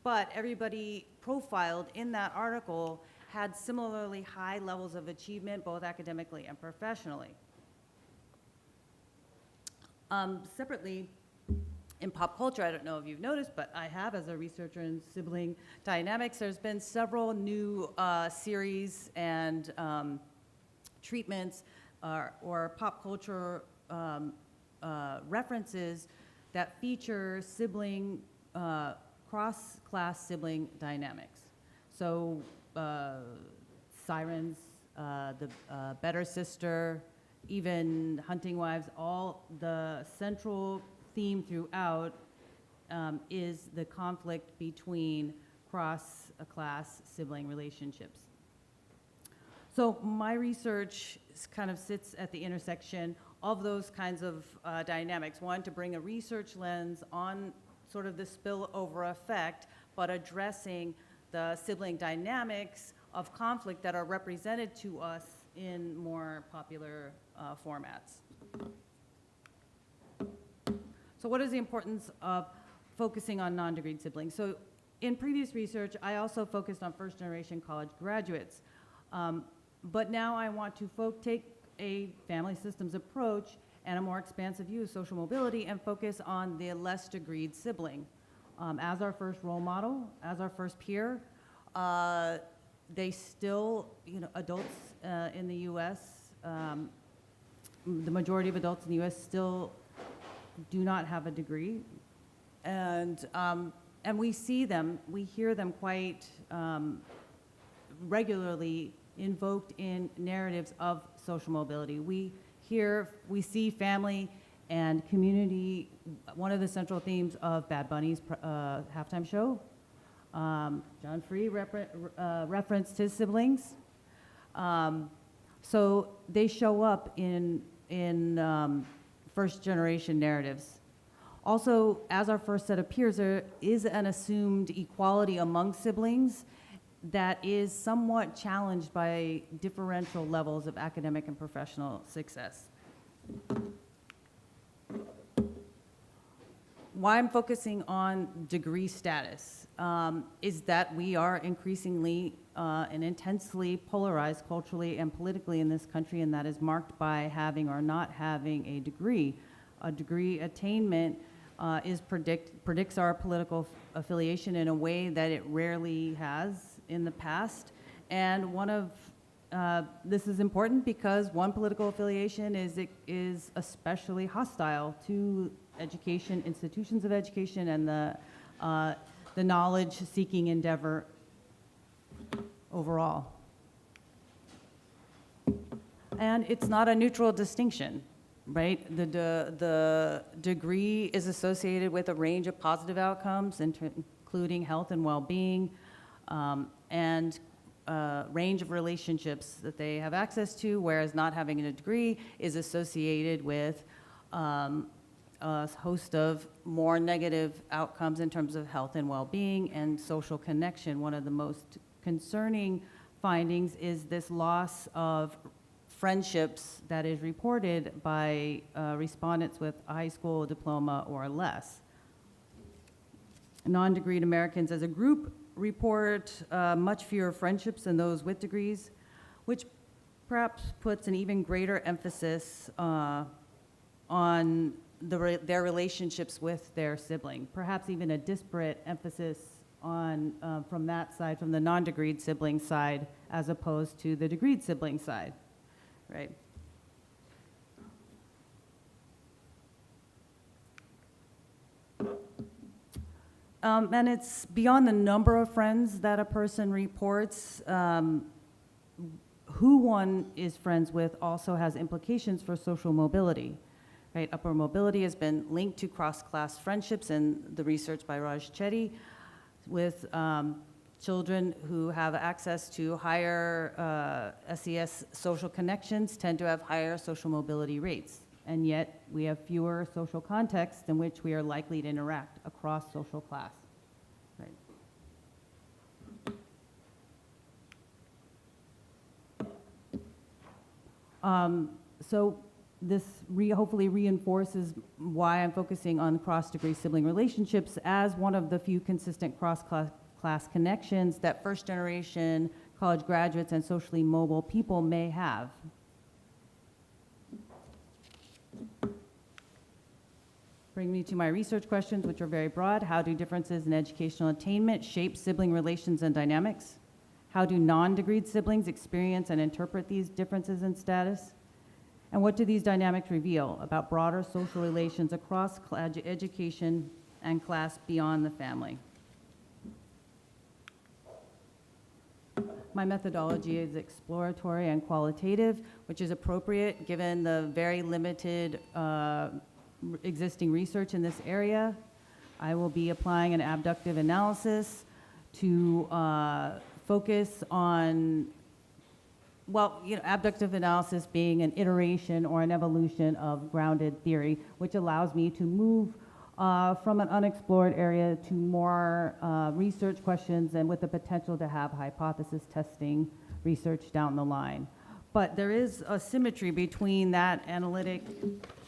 But everybody profiled in that article had similarly high levels of achievement, both academically and professionally. Separately, in pop culture, I don't know if you've noticed, but I have as a researcher in sibling dynamics, there's been several new series and treatments or pop culture references that feature sibling cross-class sibling dynamics. So Sirens, the Better Sister, even Hunting Wives, all the central theme throughout is the conflict between cross-class sibling relationships. So my research kind of sits at the intersection of those kinds of dynamics. One, to bring a research lens on sort of the spillover effect, but addressing the sibling dynamics of conflict that are represented to us in more popular formats. So what is the importance of focusing on non-degreed siblings? So in previous research, I also focused on first-generation college graduates. But now I want to take a family systems approach and a more expansive view of social mobility and focus on the less degreed sibling. As our first role model, as our first peer, they still, adults in the US, the majority of adults in the US still do not have a degree. And we see them, we hear them quite regularly invoked in narratives of social mobility. We see family and community, one of the central themes of Bad Bunny's halftime show. John Free referenced his siblings. So they show up in first generation narratives. Also, as our first set of peers, there is an assumed equality among siblings that is somewhat challenged by differential levels of academic and professional success. Why I'm focusing on degree status is that we are increasingly and intensely polarized culturally and politically in this country, and that is marked by having or not having a degree. A degree attainment predicts our political affiliation in a way that it rarely has in the past. And this is important because one political affiliation is especially hostile to education, institutions of education, and the knowledge-seeking endeavor overall. And it's not a neutral distinction, right? The degree is associated with a range of positive outcomes, including health and well-being, and range of relationships that they have access to, whereas not having a degree is associated with a host of more negative outcomes in terms of health and well-being and social connection. One of the most concerning findings is this loss of friendships that is reported by respondents with a high school diploma or less. Non-degreed Americans as a group report much fewer friendships than those with degrees, which perhaps puts an even greater emphasis on their relationships with their sibling, perhaps even a disparate emphasis on from that side, from the non-degreed sibling side, as opposed to the degreed sibling side, right? And it's beyond the number of friends that a person reports. Who one is friends with also has implications for social mobility. Right? Upward mobility has been linked to cross-class friendships in the research by Raj Chetty with children who have access to higher SES social connections tend to have higher social mobility rates. And yet we have fewer social contexts in which we are likely to interact across social class. Right. So this hopefully reinforces why I'm focusing on cross-degree sibling relationships as one of the few consistent cross-class connections that first-generation college graduates and socially mobile people may have. Bring me to my research questions, which are very broad. How do differences in educational attainment shape sibling relations and dynamics? How do non-degreed siblings experience and interpret these differences in status? And what do these dynamics reveal about broader social relations across education and class beyond the family? My methodology is exploratory and qualitative, which is appropriate given the very limited existing research in this area. I will be applying an abductive analysis to focus on, well, abductive analysis being an iteration or an evolution of grounded theory, which allows me to move from an unexplored area to more research questions and with the potential to have hypothesis testing research down the line. But there is a symmetry between that analytic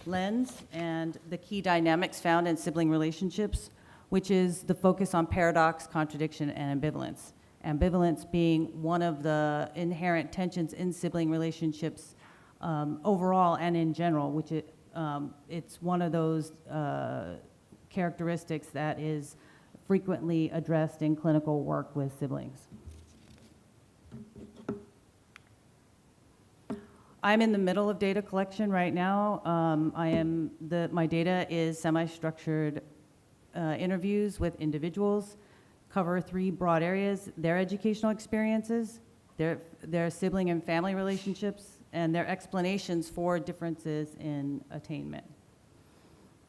lens and the key dynamics found in sibling relationships, which is the focus on paradox, contradiction, and ambivalence. Ambivalence being one of the inherent tensions in sibling relationships overall and in general, which it's one of those characteristics that is frequently addressed in clinical work with siblings. I'm in the middle of data collection right now. My data is semi-structured interviews with individuals, cover 3 broad areas: their educational experiences, their sibling and family relationships, and their explanations for differences in attainment.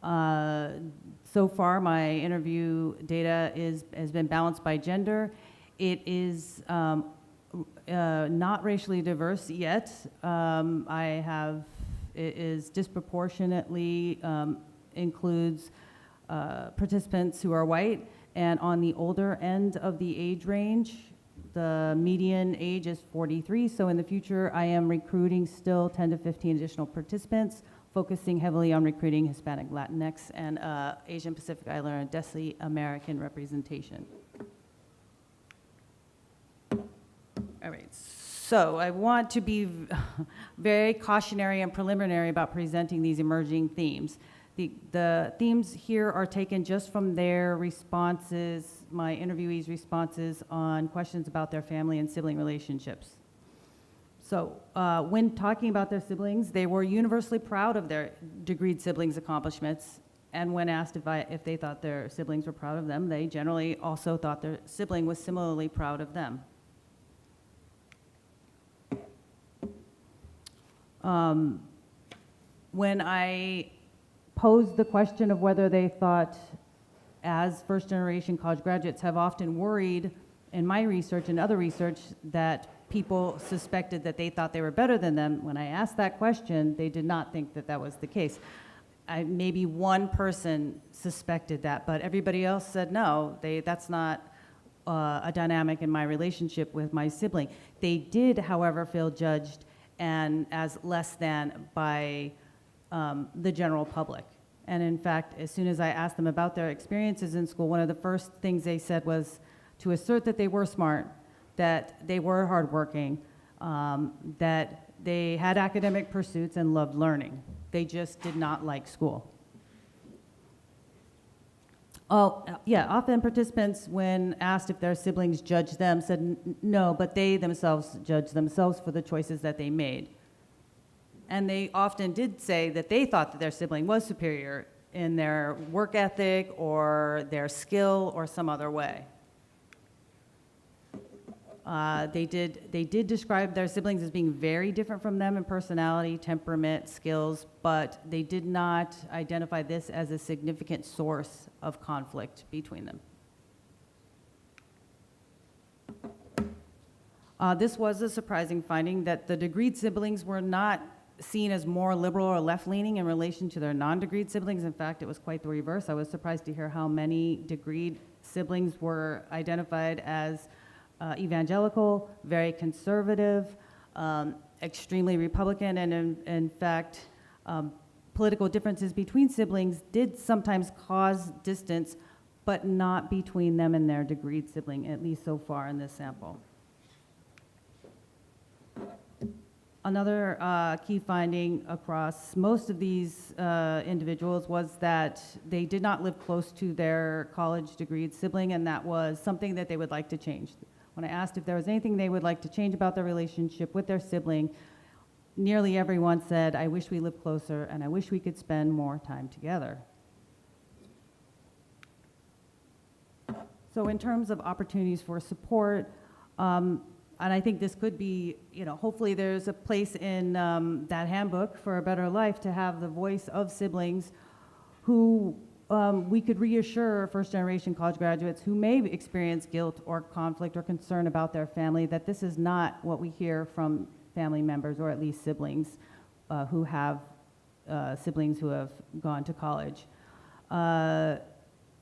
So far, my interview data has been balanced by gender. It is not racially diverse yet. It is disproportionately includes participants who are white, and on the older end of the age range, the median age is 43. So in the future, I am recruiting still 10 to 15 additional participants, focusing heavily on recruiting Hispanic, Latinx, and Asian Pacific Islander and Desi American representation. All right, so I want to be very cautionary and preliminary about presenting these emerging themes. The themes here are taken just from their responses, my interviewees' responses on questions about their family and sibling relationships. So when talking about their siblings, they were universally proud of their degreed siblings' accomplishments. And when asked if they thought their siblings were proud of them, they generally also thought their sibling was similarly proud of them. When I posed the question of whether they thought, as first-generation college graduates have often worried in my research and other research, that people suspected that they thought they were better than them, when I asked that question, they did not think that that was the case. Maybe one person suspected that, but everybody else said, no, that's not a dynamic in my relationship with my sibling. They did, however, feel judged and as less than by the general public. And in fact, as soon as I asked them about their experiences in school, one of the first things they said was to assert that they were smart, that they were hardworking, that they had academic pursuits and loved learning. They just did not like school. Often participants, when asked if their siblings judged them, said no, but they themselves judged themselves for the choices that they made. And they often did say that they thought that their sibling was superior in their work ethic or their skill or some other way. They did describe their siblings as being very different from them in personality, temperament, skills, but they did not identify this as a significant source of conflict between them. This was a surprising finding that the degreed siblings were not seen as more liberal or left-leaning in relation to their non-degreed siblings. In fact, it was quite the reverse. I was surprised to hear how many degreed siblings were identified as evangelical, very conservative, extremely Republican, and in fact, political differences between siblings did sometimes cause distance, but not between them and their degreed sibling, at least so far in this sample. Another key finding across most of these individuals was that they did not live close to their college degreed sibling, and that was something that they would like to change. When I asked if there was anything they would like to change about their relationship with their sibling, nearly everyone said, I wish we lived closer and I wish we could spend more time together. So in terms of opportunities for support, and I think this could be, hopefully there's a place in that handbook for a better life to have the voice of siblings who we could reassure first-generation college graduates who may experience guilt or conflict or concern about their family that this is not what we hear from family members, or at least siblings who have siblings who have gone to college.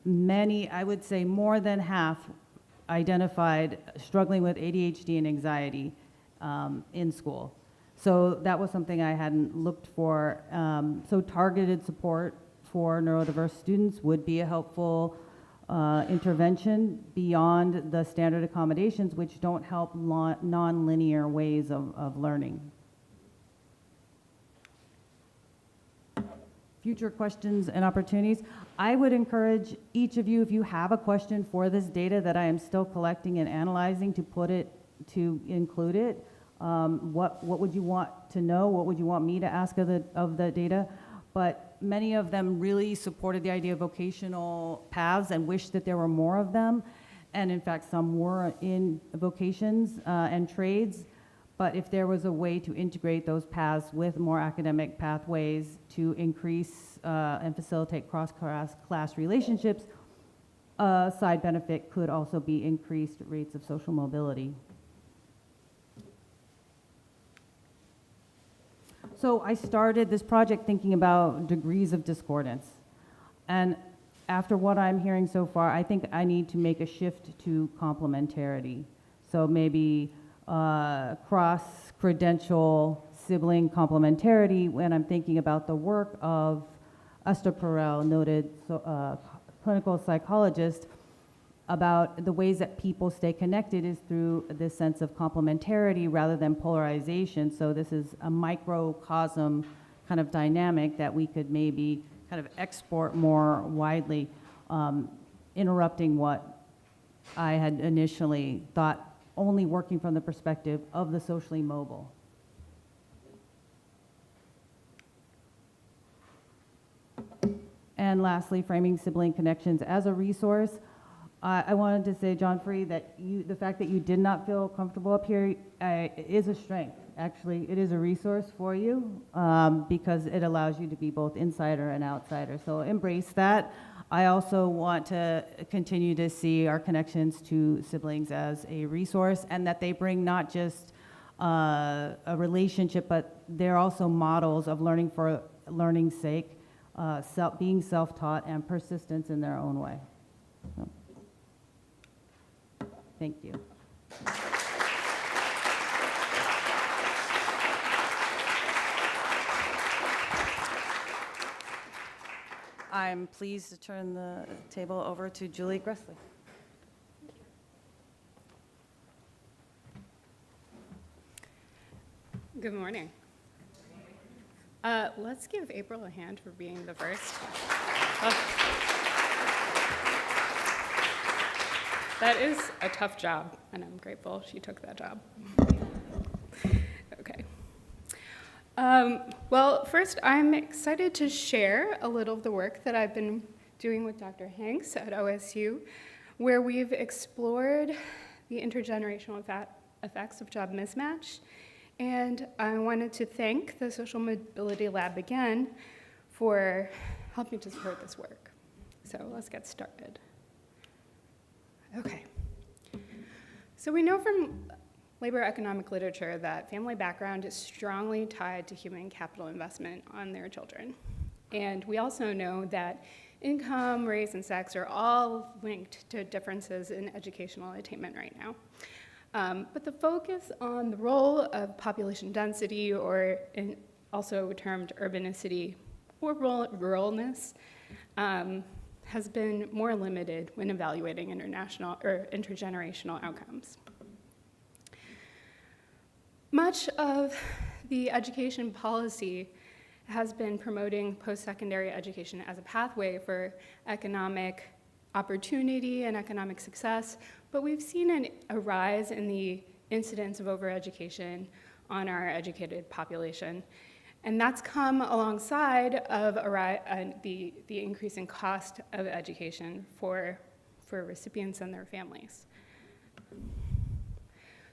Many, I would say more than half, identified struggling with ADHD and anxiety in school. So that was something I hadn't looked for. So targeted support for neurodiverse students would be a helpful intervention beyond the standard accommodations, which don't help non-linear ways of learning. Future questions and opportunities. I would encourage each of you, if you have a question for this data that I am still collecting and analyzing, to include it. What would you want to know? What would you want me to ask of the data? But many of them really supported the idea of vocational paths and wished that there were more of them. And in fact, some were in vocations and trades. But if there was a way to integrate those paths with more academic pathways to increase and facilitate cross-class relationships, a side benefit could also be increased rates of social mobility. So I started this project thinking about degrees of discordance. And after what I'm hearing so far, I think I need to make a shift to complementarity. So maybe cross-credential sibling complementarity when I'm thinking about the work of Esther Perel, noted clinical psychologist, about the ways that people stay connected is through this sense of complementarity rather than polarization. So this is a microcosm kind of dynamic that we could maybe kind of export more widely, interrupting what I had initially thought only working from the perspective of the socially mobile. And lastly, framing sibling connections as a resource. I wanted to say, John Free, that the fact that you did not feel comfortable up here is a strength. Actually, it is a resource for you because it allows you to be both insider and outsider. So embrace that. I also want to continue to see our connections to siblings as a resource, and that they bring not just a relationship, but they're also models of learning for learning's sake, being self-taught, and persistence in their own way. So. Thank you. I'm pleased to turn the table over to Julie Gressley. Good morning. Let's give April a hand for being the first. That is a tough job, and I'm grateful she took that job. Okay. Well, first, I'm excited to share a little of the work that I've been doing with Dr. Hanks at OSU, where we've explored the intergenerational effects of job mismatch. And I wanted to thank the Social Mobility Lab again for helping to support this work. So let's get started. Okay. So we know from labor economic literature that family background is strongly tied to human capital investment on their children. And we also know that income, race, and sex are all linked to differences in educational attainment right now. But the focus on the role of population density, or also termed urbanicity or ruralness, has been more limited when evaluating international or intergenerational outcomes. Much of the education policy has been promoting post-secondary education as a pathway for economic opportunity and economic success, but we've seen a rise in the incidence of overeducation on our educated population. And that's come alongside of the increasing cost of education for recipients and their families.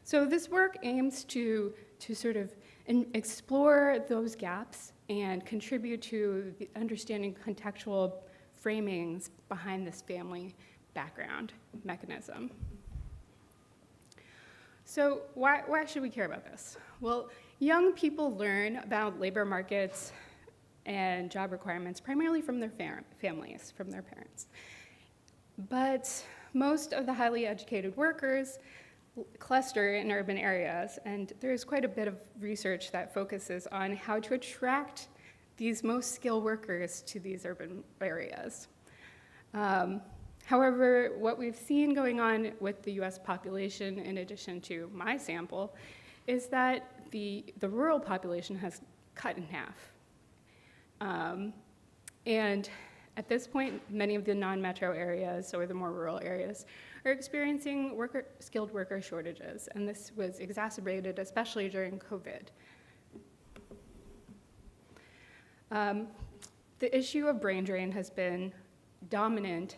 So this work aims to sort of explore those gaps and contribute to the understanding contextual framings behind this family background mechanism. So why should we care about this? Well, young people learn about labor markets and job requirements primarily from their families, from their parents. But most of the highly educated workers cluster in urban areas, and there's quite a bit of research that focuses on how to attract these most skilled workers to these urban areas. However, what we've seen going on with the US population, in addition to my sample, is that the rural population has cut in half. And at this point, many of the non-metro areas or the more rural areas are experiencing skilled worker shortages, and this was exacerbated especially during COVID. The issue of brain drain has been dominant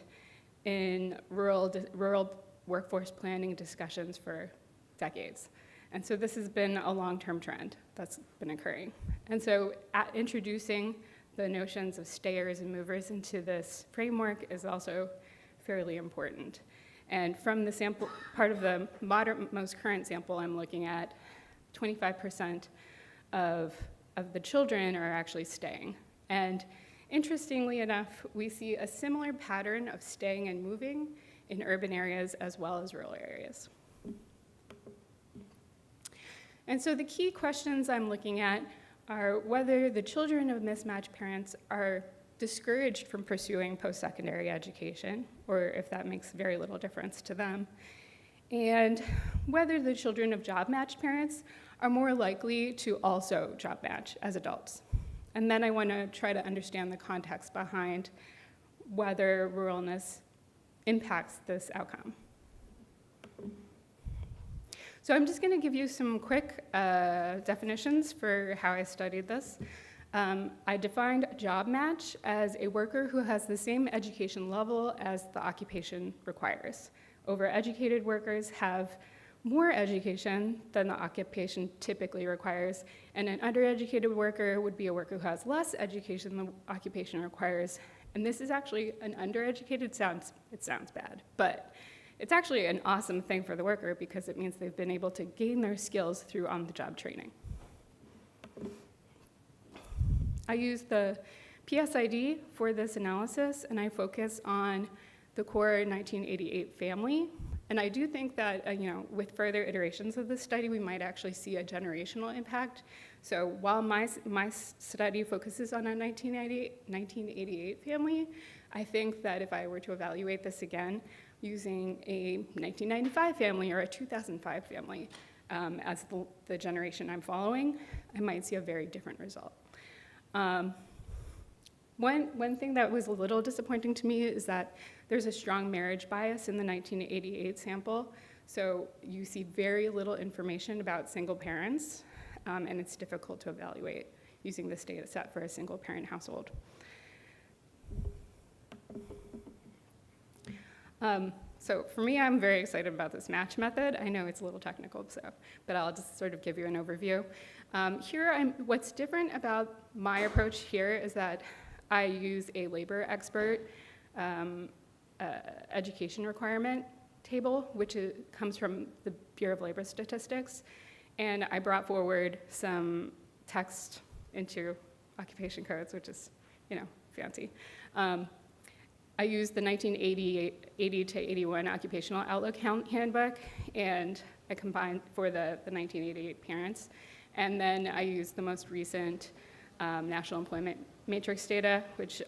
in rural workforce planning discussions for decades. And so this has been a long-term trend that's been occurring. And so introducing the notions of stayers and movers into this framework is also fairly important. And from the sample, part of the most current sample I'm looking at, 25% of the children are actually staying. And interestingly enough, we see a similar pattern of staying and moving in urban areas as well as rural areas. And so the key questions I'm looking at are whether the children of mismatched parents are discouraged from pursuing post-secondary education, or if that makes very little difference to them, and whether the children of job-matched parents are more likely to also job match as adults. And then I want to try to understand the context behind whether ruralness impacts this outcome. So I'm just going to give you some quick definitions for how I studied this. I defined job match as a worker who has the same education level as the occupation requires. Overeducated workers have more education than the occupation typically requires, and an undereducated worker would be a worker who has less education than the occupation requires. And this is actually an undereducated, it sounds bad, but it's actually an awesome thing for the worker because it means they've been able to gain their skills through on-the-job training. I use the PSID for this analysis, and I focus on the core 1988 family. And I do think that with further iterations of this study, we might actually see a generational impact. So while my study focuses on a 1988 family, I think that if I were to evaluate this again using a 1995 family or a 2005 family as the generation I'm following, I might see a very different result. One thing that was a little disappointing to me is that there's a strong marriage bias in the 1988 sample. So you see very little information about single parents, and it's difficult to evaluate using this data set for a single parent household. So for me, I'm very excited about this match method. I know it's a little technical, but I'll just sort of give you an overview. What's different about my approach here is that I use a labor expert education requirement table, which comes from the Bureau of Labor Statistics, and I brought forward some text into occupation codes, which is, fancy. I used the 1980 to 81 Occupational Outlook Handbook, and I combined for the 1988 parents. And then I used the most recent National Employment Matrix data, which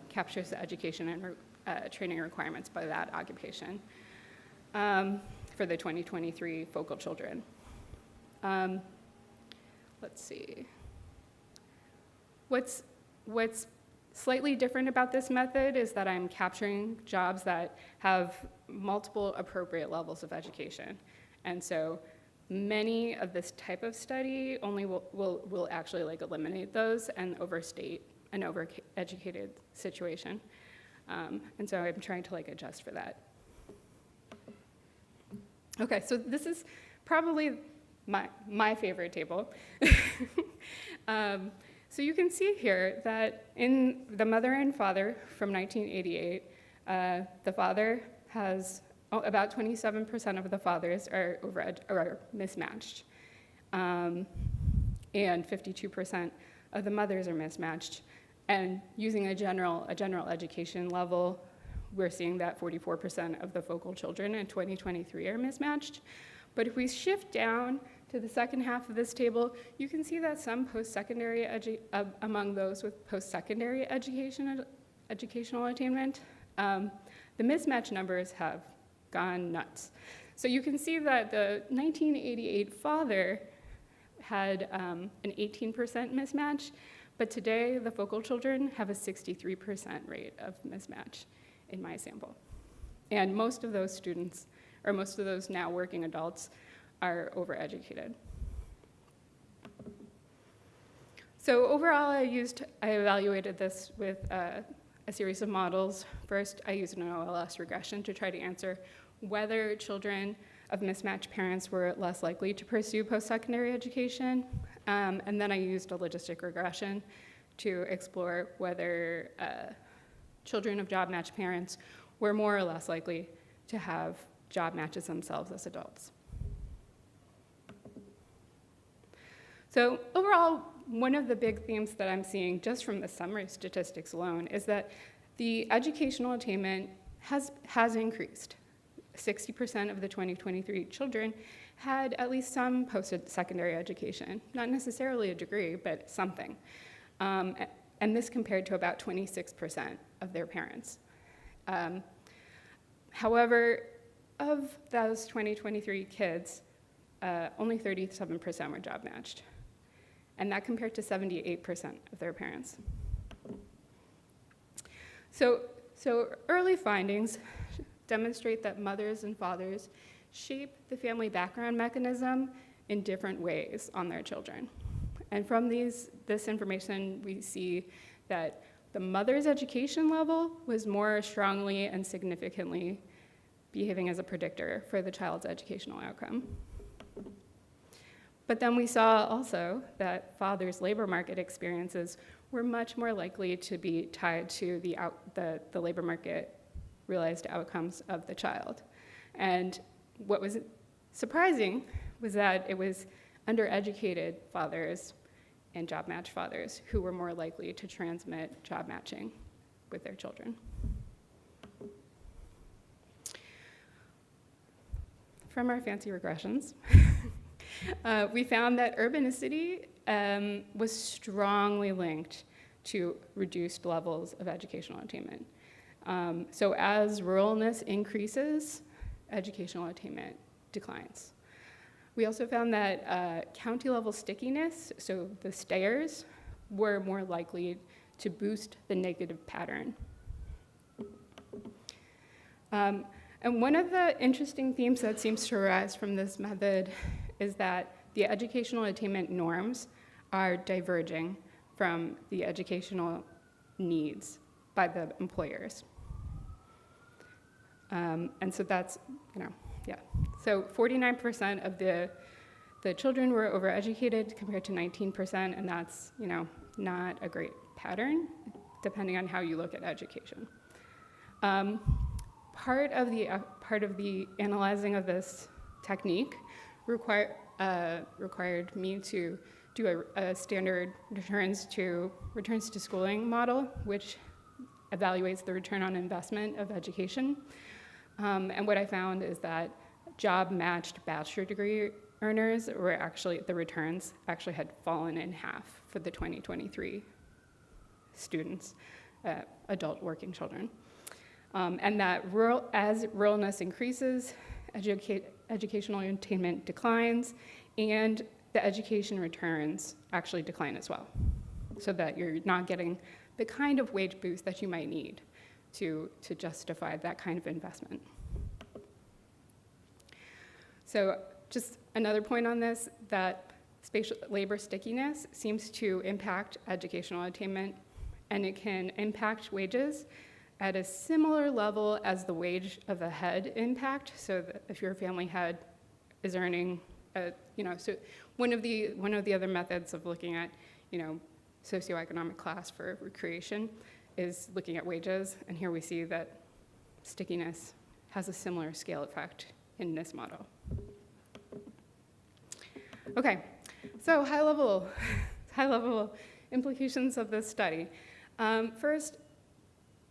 captures the education and training requirements by that occupation for the 2023 focal children. Let's see. What's slightly different about this method is that I'm capturing jobs that have multiple appropriate levels of education. And so many of this type of study only will actually eliminate those and overstate an overeducated situation. And so I'm trying to adjust for that. Okay, so this is probably my favorite table. So you can see here that in the mother and father from 1988, the father has about 27% of the fathers are mismatched, and 52% of the mothers are mismatched. And using a general education level, we're seeing that 44% of the focal children in 2023 are mismatched. But if we shift down to the second half of this table, you can see that some post-secondary among those with post-secondary educational attainment, the mismatch numbers have gone nuts. So you can see that the 1988 father had an 18% mismatch, but today the focal children have a 63% rate of mismatch in my sample. And most of those students, or most of those now working adults, are overeducated. So overall, I evaluated this with a series of models. First, I used an OLS regression to try to answer whether children of mismatched parents were less likely to pursue post-secondary education. And then I used a logistic regression to explore whether children of job-matched parents were more or less likely to have job matches themselves as adults. So overall, one of the big themes that I'm seeing just from the summary statistics alone is that the educational attainment has increased. 60% of the 2023 children had at least some post-secondary education, not necessarily a degree, but something. And this compared to about 26% of their parents. However, of those 2023 kids, only 37% were job matched. And that compared to 78% of their parents. So early findings demonstrate that mothers and fathers shape the family background mechanism in different ways on their children. And from this information, we see that the mother's education level was more strongly and significantly behaving as a predictor for the child's educational outcome. But then we saw also that fathers' labor market experiences were much more likely to be tied to the labor market realized outcomes of the child. And what was surprising was that it was undereducated fathers and job-matched fathers who were more likely to transmit job matching with their children. From our fancy regressions, we found that urbanicity was strongly linked to reduced levels of educational attainment. So as ruralness increases, educational attainment declines. We also found that county-level stickiness, so the stayers, were more likely to boost the negative pattern. And one of the interesting themes that seems to arise from this method is that the educational attainment norms are diverging from the educational needs by the employers. And so that's, yeah. So 49% of the children were overeducated compared to 19%, and that's, not a great pattern, depending on how you look at education. Part of the analyzing of this technique required me to do a standard returns to schooling model, which evaluates the return on investment of education. And what I found is that job-matched bachelor degree earners were actually, the returns actually had fallen in half for the 2023 students, adult working children. And that as ruralness increases, educational attainment declines, and the education returns actually decline as well, so that you're not getting the kind of wage boost that you might need to justify that kind of investment. So just another point on this, that spatial labor stickiness seems to impact educational attainment, and it can impact wages at a similar level as the wage of the head impact. So that if your family head is earning, so one of the other methods of looking at, socioeconomic class for recreation is looking at wages, and here we see that stickiness has a similar scale effect in this model. Okay, so high level implications of this study. First,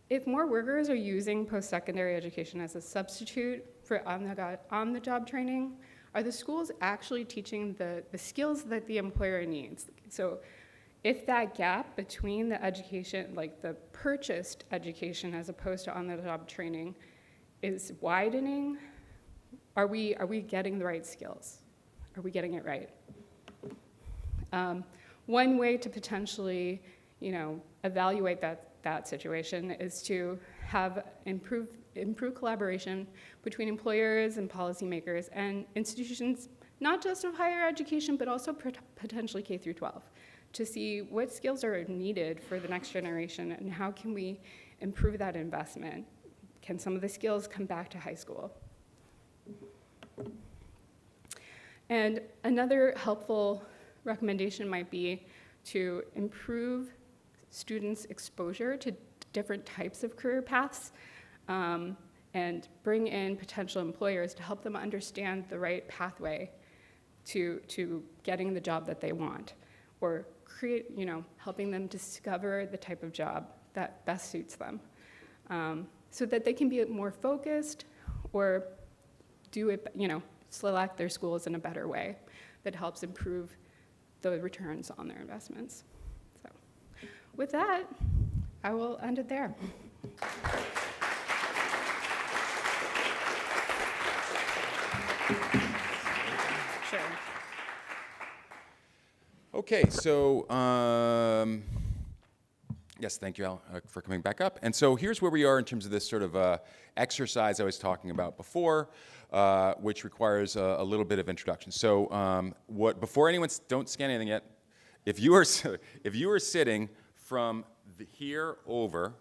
if more workers are using post-secondary education as a substitute for on-the-job training, are the schools actually teaching the skills that the employer needs? So if that gap between the education, like the purchased education as opposed to on-the-job training, is widening, are we getting the right skills? Are we getting it right? One way to potentially, evaluate that situation is to have improved collaboration between employers and policymakers and institutions, not just of higher education, but also potentially K through 12, to see what skills are needed for the next generation and how can we improve that investment. Can some of the skills come back to high school? And another helpful recommendation might be to improve students' exposure to different types of career paths and bring in potential employers to help them understand the right pathway to getting the job that they want, or create, helping them discover the type of job that best suits them, so that they can be more focused or do it, select their schools in a better way that helps improve the returns on their investments. So with that, I will end it there. Sure. Okay, so yes, thank you, Al, for coming back up. And so here's where we are in terms of this sort of exercise I was talking about before, which requires a little bit of introduction. So before anyone, don't scan anything yet. If you are sitting from here over,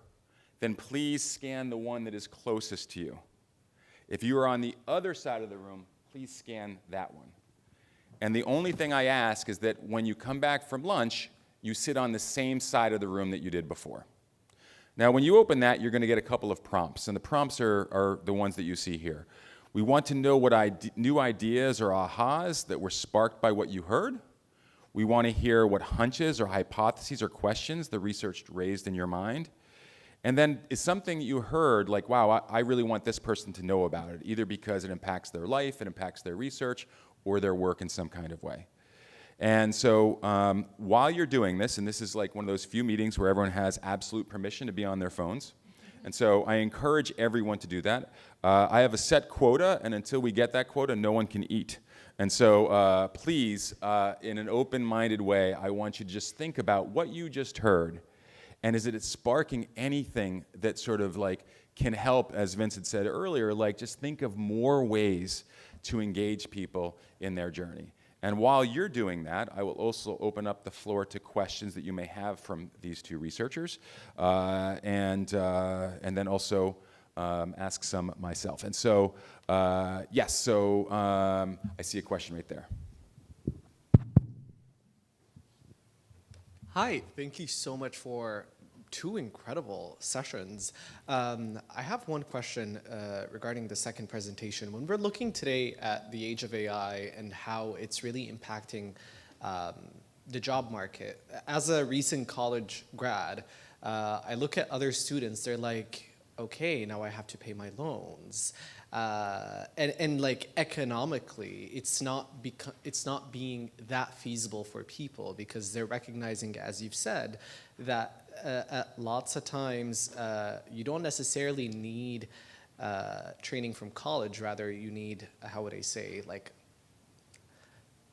then please scan the one that is closest to you. If you are on the other side of the room, please scan that one. And the only thing I ask is that when you come back from lunch, you sit on the same side of the room that you did before. Now, when you open that, you're going to get a couple of prompts, and the prompts are the ones that you see here. We want to know what new ideas or ahas that were sparked by what you heard. We want to hear what hunches or hypotheses or questions the research raised in your mind. And then is something you heard like, wow, I really want this person to know about it, either because it impacts their life, it impacts their research, or their work in some kind of way. And so while you're doing this, and this is like one of those few meetings where everyone has absolute permission to be on their phones, and so I encourage everyone to do that. I have a set quota, and until we get that quota, no one can eat. And so please, in an open-minded way, I want you to just think about what you just heard, and is it sparking anything that sort of like can help, as Vince had said earlier, like just think of more ways to engage people in their journey. And while you're doing that, I will also open up the floor to questions that you may have from these two researchers, and then also ask some myself. And so, yes, so I see a question right there. Hi, thank you so much for two incredible sessions. I have one question regarding the second presentation. When we're looking today at the age of AI and how it's really impacting the job market, as a recent college grad, I look at other students, they're like, okay, now I have to pay my loans. And like economically, it's not being that feasible for people because they're recognizing, as you've said, that lots of times you don't necessarily need training from college. Rather, you need, how would I say, like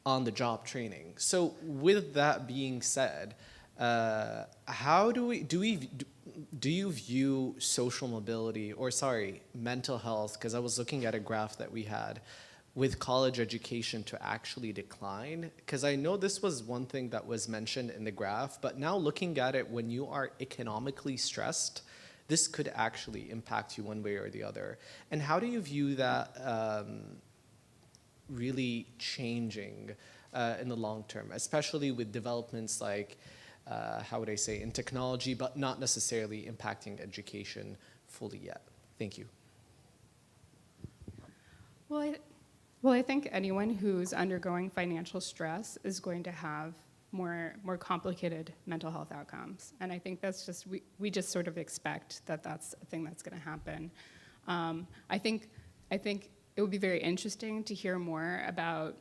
on-the-job training. So with that being said, how do you view social mobility, or sorry, mental health? Because I was looking at a graph that we had with college education to actually decline. Because I know this was one thing that was mentioned in the graph, but now looking at it, when you are economically stressed, this could actually impact you one way or the other. And how do you view that really changing in the long term, especially with developments like how would I say, in technology, but not necessarily impacting education fully yet? Thank you. Well, I think anyone who's undergoing financial stress is going to have more complicated mental health outcomes. And I think that's just, we just sort of expect that that's a thing that's going to happen. I think it would be very interesting to hear more about,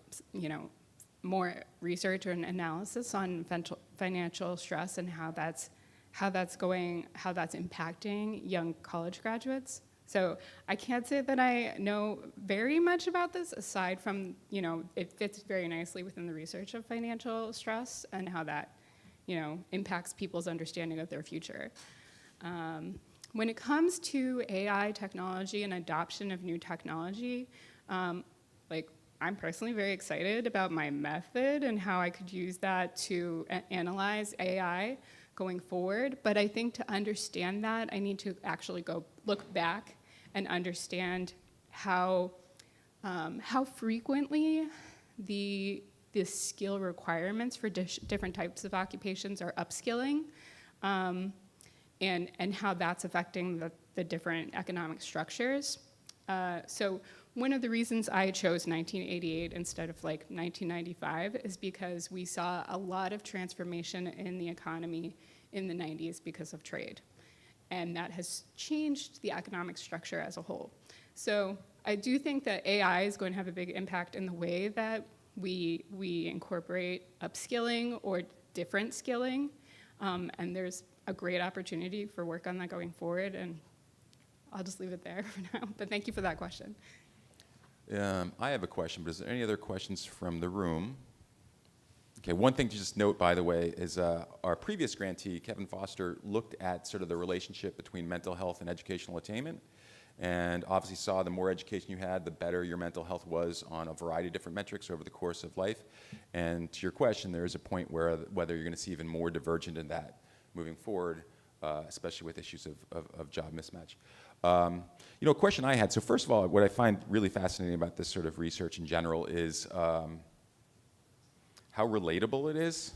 more research or analysis on financial stress and how that's impacting young college graduates. So I can't say that I know very much about this, aside from, it fits very nicely within the research of financial stress and how that, impacts people's understanding of their future. When it comes to AI technology and adoption of new technology, I'm personally very excited about my method and how I could use that to analyze AI going forward. But I think to understand that, I need to actually go look back and understand how frequently the skill requirements for different types of occupations are upskilling, and how that's affecting the different economic structures. So one of the reasons I chose 1988 instead of 1995 is because we saw a lot of transformation in the economy in the 90s because of trade. And that has changed the economic structure as a whole. So I do think that AI is going to have a big impact in the way that we incorporate upskilling or different skilling. And there's a great opportunity for work on that going forward. And I'll just leave it there for now. But thank you for that question. I have a question, but is there any other questions from the room? Okay, one thing to just note, by the way, is our previous grantee, Kevin Foster, looked at sort of the relationship between mental health and educational attainment, and obviously saw the more education you had, the better your mental health was on a variety of different metrics over the course of life. And to your question, there is a point where whether you're going to see even more divergent in that moving forward, especially with issues of job mismatch. A question I had, so first of all, what I find really fascinating about this sort of research in general is how relatable it is,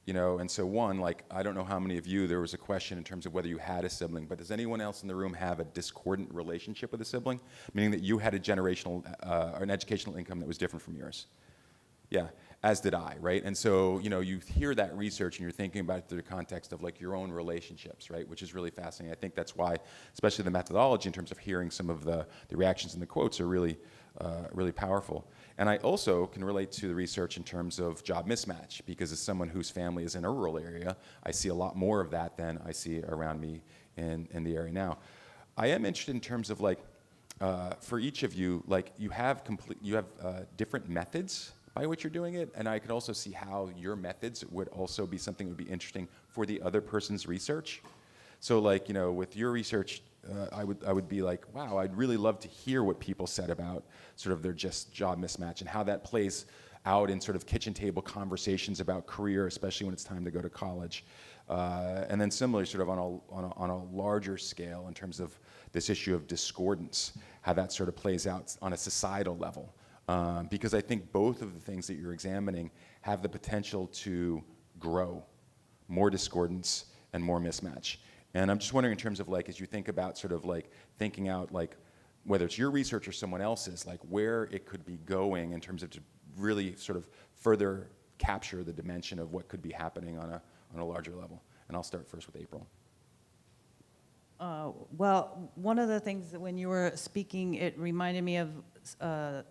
and so one, I don't know how many of you, there was a question in terms of whether you had a sibling, but does anyone else in the room have a discordant relationship with a sibling? Meaning that you had a generational, or an educational income that was different from yours. Yeah, as did I, right? And so, you hear that research and you're thinking about it through the context of your own relationships, right? Which is really fascinating. I think that's why, especially the methodology in terms of hearing some of the reactions and the quotes are really, really powerful. And I also can relate to the research in terms of job mismatch, because as someone whose family is in a rural area, I see a lot more of that than I see around me in the area now. I am interested in terms of for each of you, you have different methods by which you're doing it, and I could also see how your methods would also be something that would be interesting for the other person's research. So with your research, I would be wow, I'd really love to hear what people said about sort of their just job mismatch and how that plays out in sort of kitchen table conversations about career, especially when it's time to go to college. And then similarly, sort of on a larger scale in terms of this issue of discordance, how that sort of plays out on a societal level. Because I think both of the things that you're examining have the potential to grow more discordance and more mismatch. And I'm just wondering in terms of as you think about sort of thinking out whether it's your research or someone else's, where it could be going in terms of to really sort of further capture the dimension of what could be happening on a larger level. And I'll start first with April. Well, one of the things that when you were speaking, it reminded me of a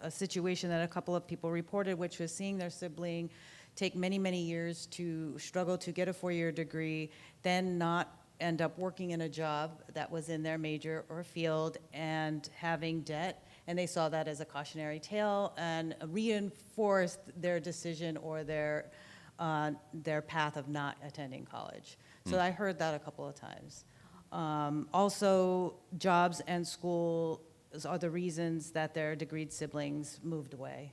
situation that a couple of people reported, which was seeing their sibling take many, many years to struggle to get a 4-year degree, then not end up working in a job that was in their major or field and having debt. And they saw that as a cautionary tale and reinforced their decision or their path of not attending college. So I heard that a couple of times. Also, jobs and school are the reasons that their degreed siblings moved away.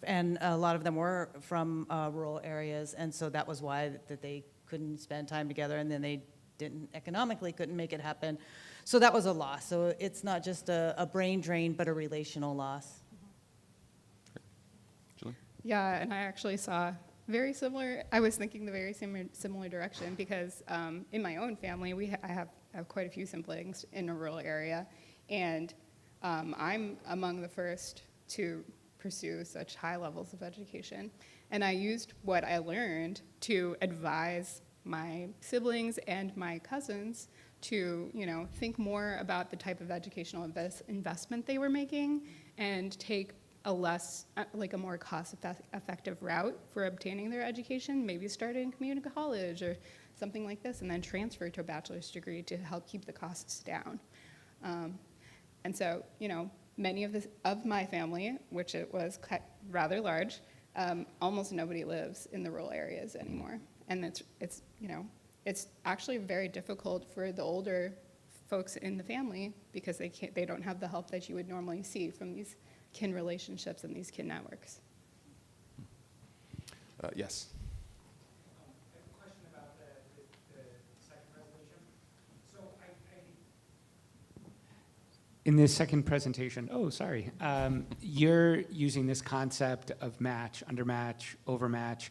And a lot of them were from rural areas, and so that was why that they couldn't spend time together, and then they couldn't make it happen. So that was a loss. So it's not just a brain drain, but a relational loss. Julie? Yeah, and I actually saw very similar. I was thinking the very similar direction because in my own family, I have quite a few siblings in a rural area, and I'm among the first to pursue such high levels of education. And I used what I learned to advise my siblings and my cousins to, think more about the type of educational investment they were making and take a more cost-effective route for obtaining their education, maybe starting community college or something like this, and then transfer to a bachelor's degree to help keep the costs down. And so, many of my family, which it was rather large, almost nobody lives in the rural areas anymore. And it's actually very difficult for the older folks in the family because they don't have the help that you would normally see from these kin relationships and these kin networks. Yes. I have a question about the second presentation. So in this second presentation, you're using this concept of match, undermatch, overmatch,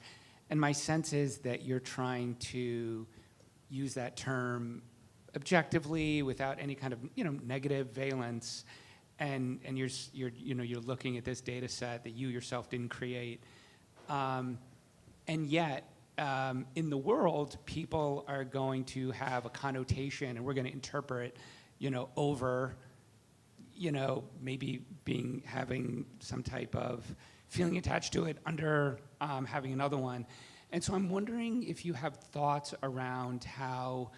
and my sense is that you're trying to use that term objectively without any kind of negative valence, and you're looking at this data set that you yourself didn't create, and yet in the world people are going to have a connotation, and we're going to interpret over maybe having some type of feeling attached to it, under having another one. And so I'm wondering if you have thoughts around how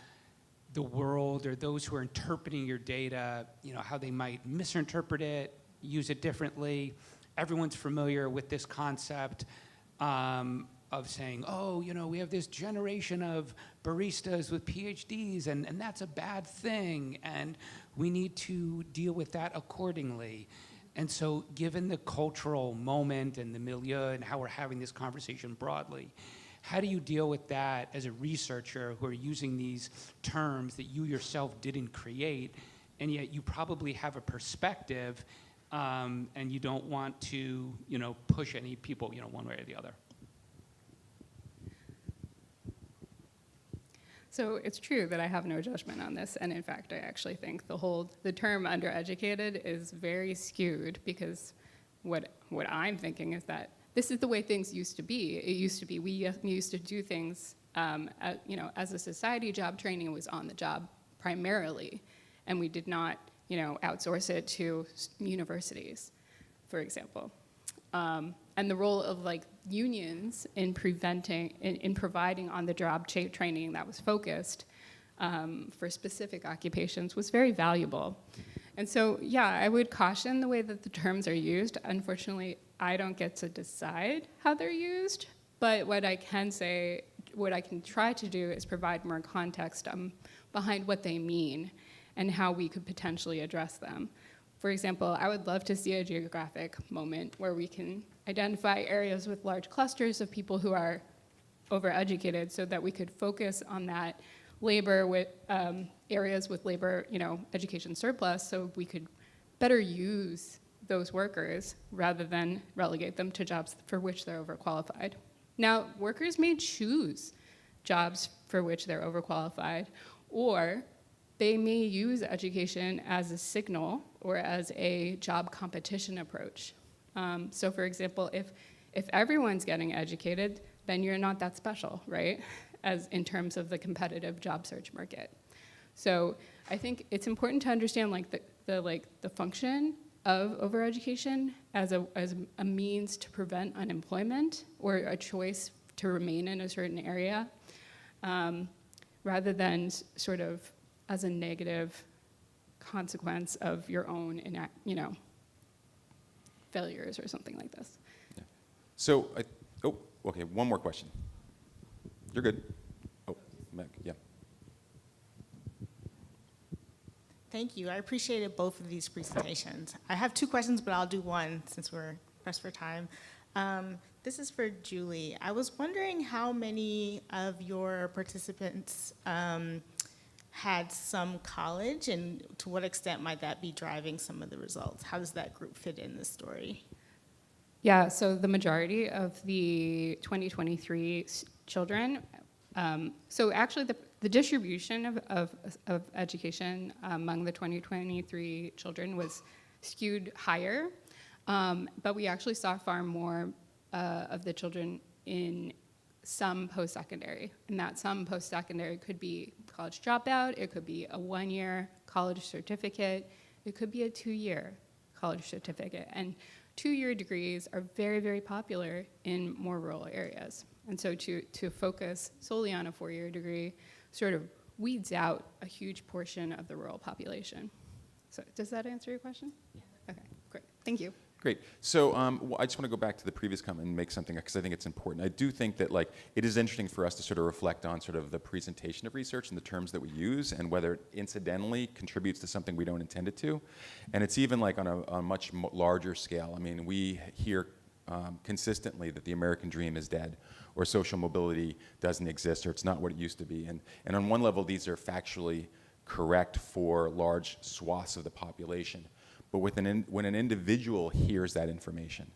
the world or those who are interpreting your data, how they might misinterpret it, use it differently. Everyone's familiar with this concept of saying, we have this generation of baristas with PhDs, and that's a bad thing, and we need to deal with that accordingly. And so given the cultural moment and the milieu and how we're having this conversation broadly, how do you deal with that as a researcher who are using these terms that you yourself didn't create, and yet you probably have a perspective and you don't want to push any people one way or the other? So it's true that I have no judgment on this, and in fact, I actually think the term undereducated is very skewed, because what I'm thinking is that this is the way things used to be. It used to be we used to do things, as a society. Job training was on the job primarily, and we did not, outsource it to universities, for example. And the role of unions in providing on-the-job training that was focused for specific occupations was very valuable. And so, yeah, I would caution the way that the terms are used. Unfortunately, I don't get to decide how they're used, but what I can try to do is provide more context behind what they mean and how we could potentially address them. For example, I would love to see a geographic moment where we can identify areas with large clusters of people who are overeducated, so that we could focus on that labor with areas with labor, education surplus, so we could better use those workers rather than relegate them to jobs for which they're overqualified. Now, workers may choose jobs for which they're overqualified, or they may use education as a signal or as a job competition approach. So for example, if everyone's getting educated, then you're not that special, right? As in terms of the competitive job search market. So I think it's important to understand the function of overeducation as a means to prevent unemployment or a choice to remain in a certain area, rather than sort of as a negative consequence of your own failures or something like this. Yeah. So, okay, one more question. You're good. Oh, Meg, yeah. Thank you. I appreciated both of these presentations. I have two questions, but I'll do one since we're pressed for time. This is for Julie. I was wondering how many of your participants had some college, and to what extent might that be driving some of the results? How does that group fit in the story? Yeah, so the majority of the 2023 children, so actually the distribution of education among the 2023 children was skewed higher, but we actually saw far more of the children in some post-secondary, and that some post-secondary could be college dropout, it could be a 1-year college certificate, it could be a 2-year college certificate, and 2-year degrees are very, very popular in more rural areas. And so to focus solely on a 4-year degree sort of weeds out a huge portion of the rural population. So does that answer your question? Yeah. Okay, great, thank you. Great. So I just want to go back to the previous comment and make something, because I think it's important. I do think that it is interesting for us to sort of reflect on sort of the presentation of research and the terms that we use and whether it incidentally contributes to something we don't intend it to. And it's even on a much larger scale. I mean, we hear consistently that the American dream is dead, or social mobility doesn't exist, or it's not what it used to be. And on one level, these are factually correct for large swaths of the population. But when an individual hears that information,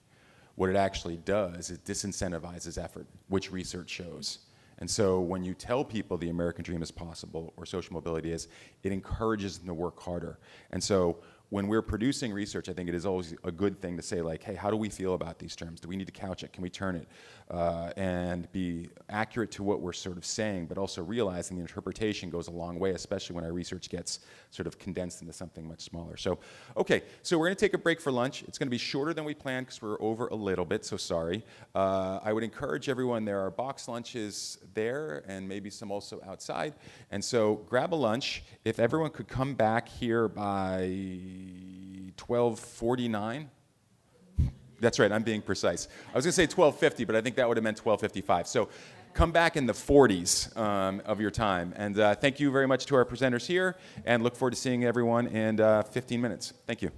what it actually does is disincentivizes effort, which research shows. And so when you tell people the American dream is possible, or social mobility is, it encourages them to work harder. And so when we're producing research, I think it is always a good thing to say, hey, how do we feel about these terms? Do we need to couch it? Can we turn it? And be accurate to what we're sort of saying, but also realizing the interpretation goes a long way, especially when our research gets sort of condensed into something much smaller. So, okay, so we're going to take a break for lunch. It's going to be shorter than we planned because we're over a little bit, so sorry. I would encourage everyone, there are box lunches there and maybe some also outside. And so grab a lunch. If everyone could come back here by 12:49. That's right, I'm being precise. I was going to say 12:50, but I think that would have meant 12:55. So come back in the 40s of your time. And thank you very much to our presenters here, and look forward to seeing everyone in 15 minutes. Thank you.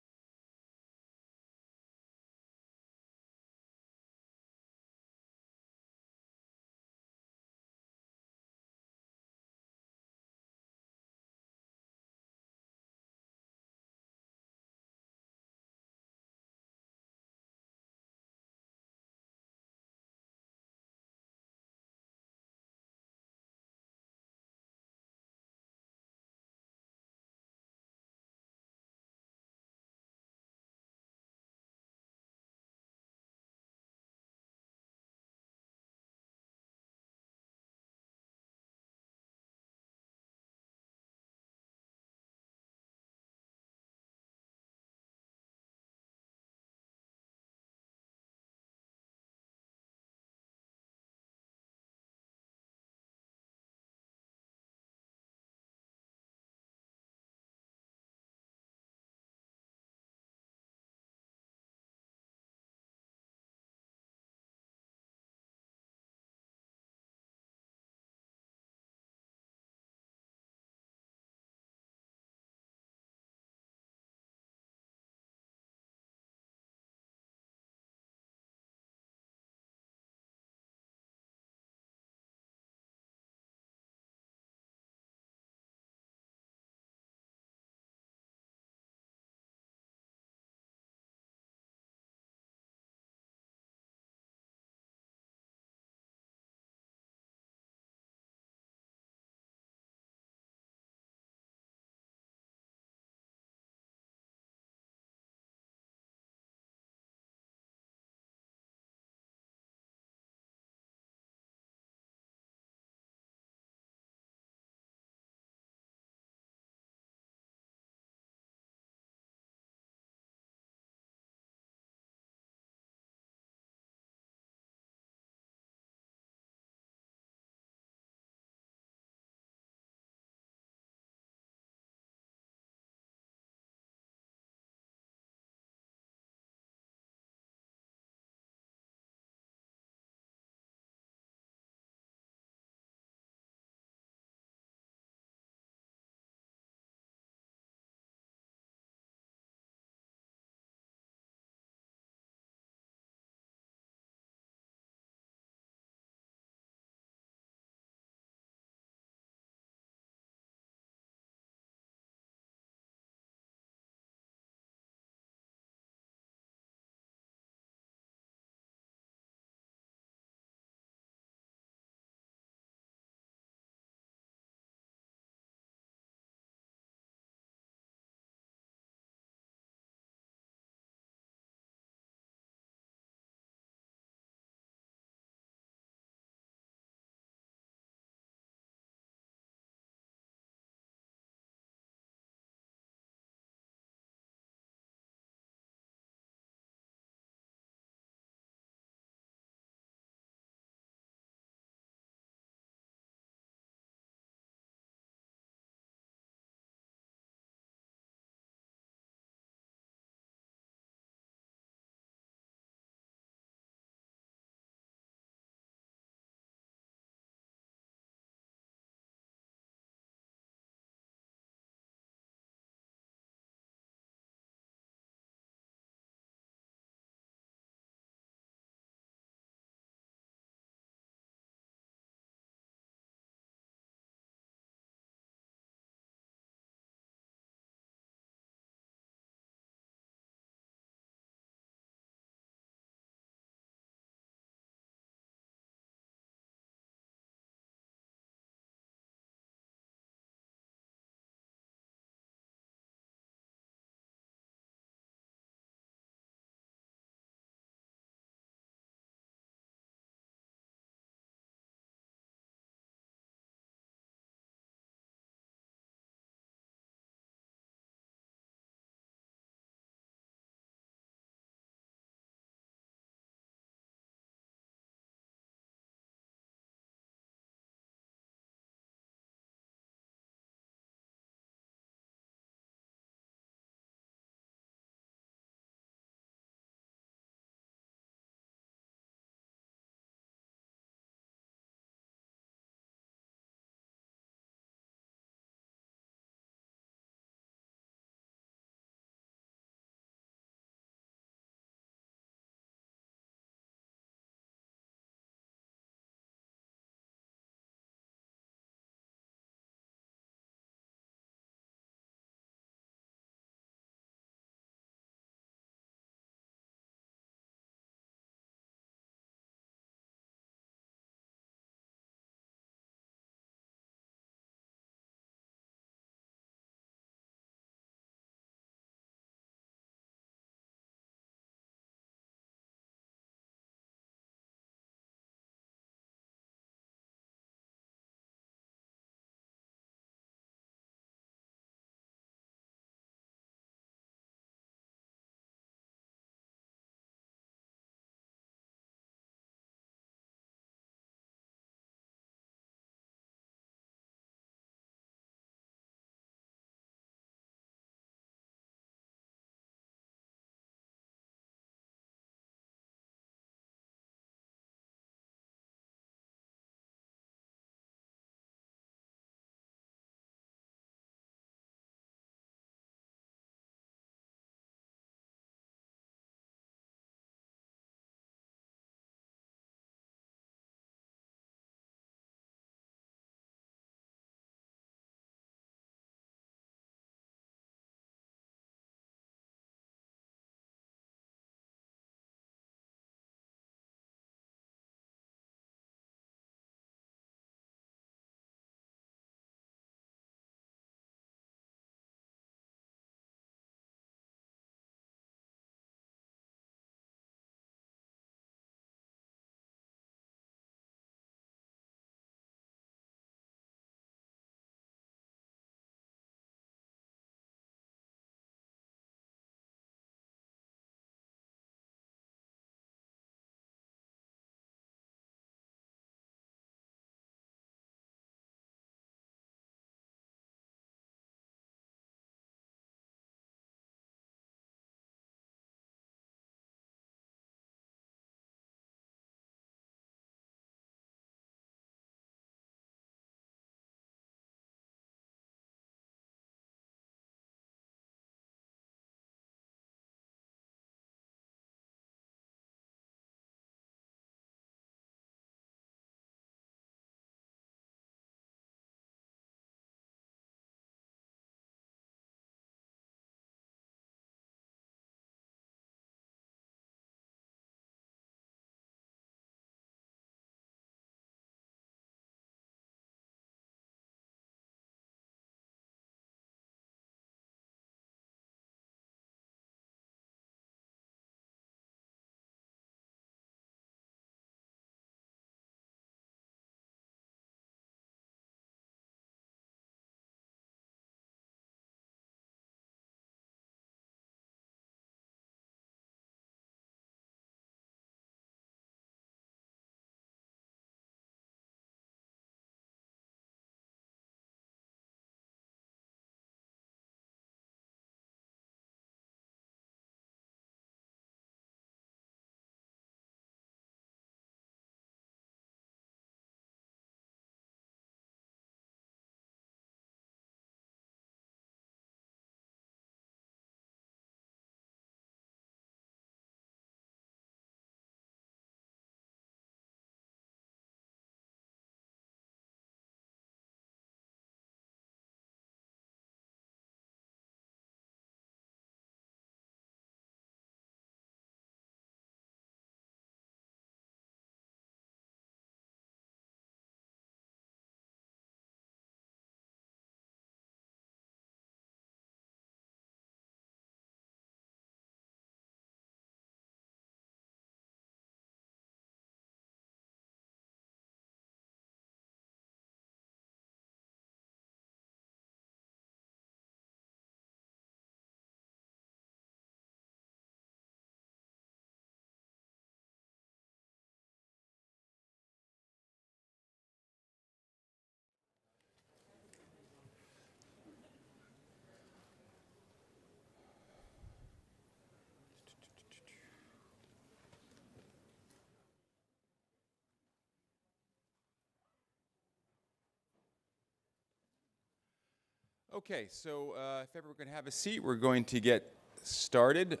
Okay, so if everyone can have a seat, we're going to get started.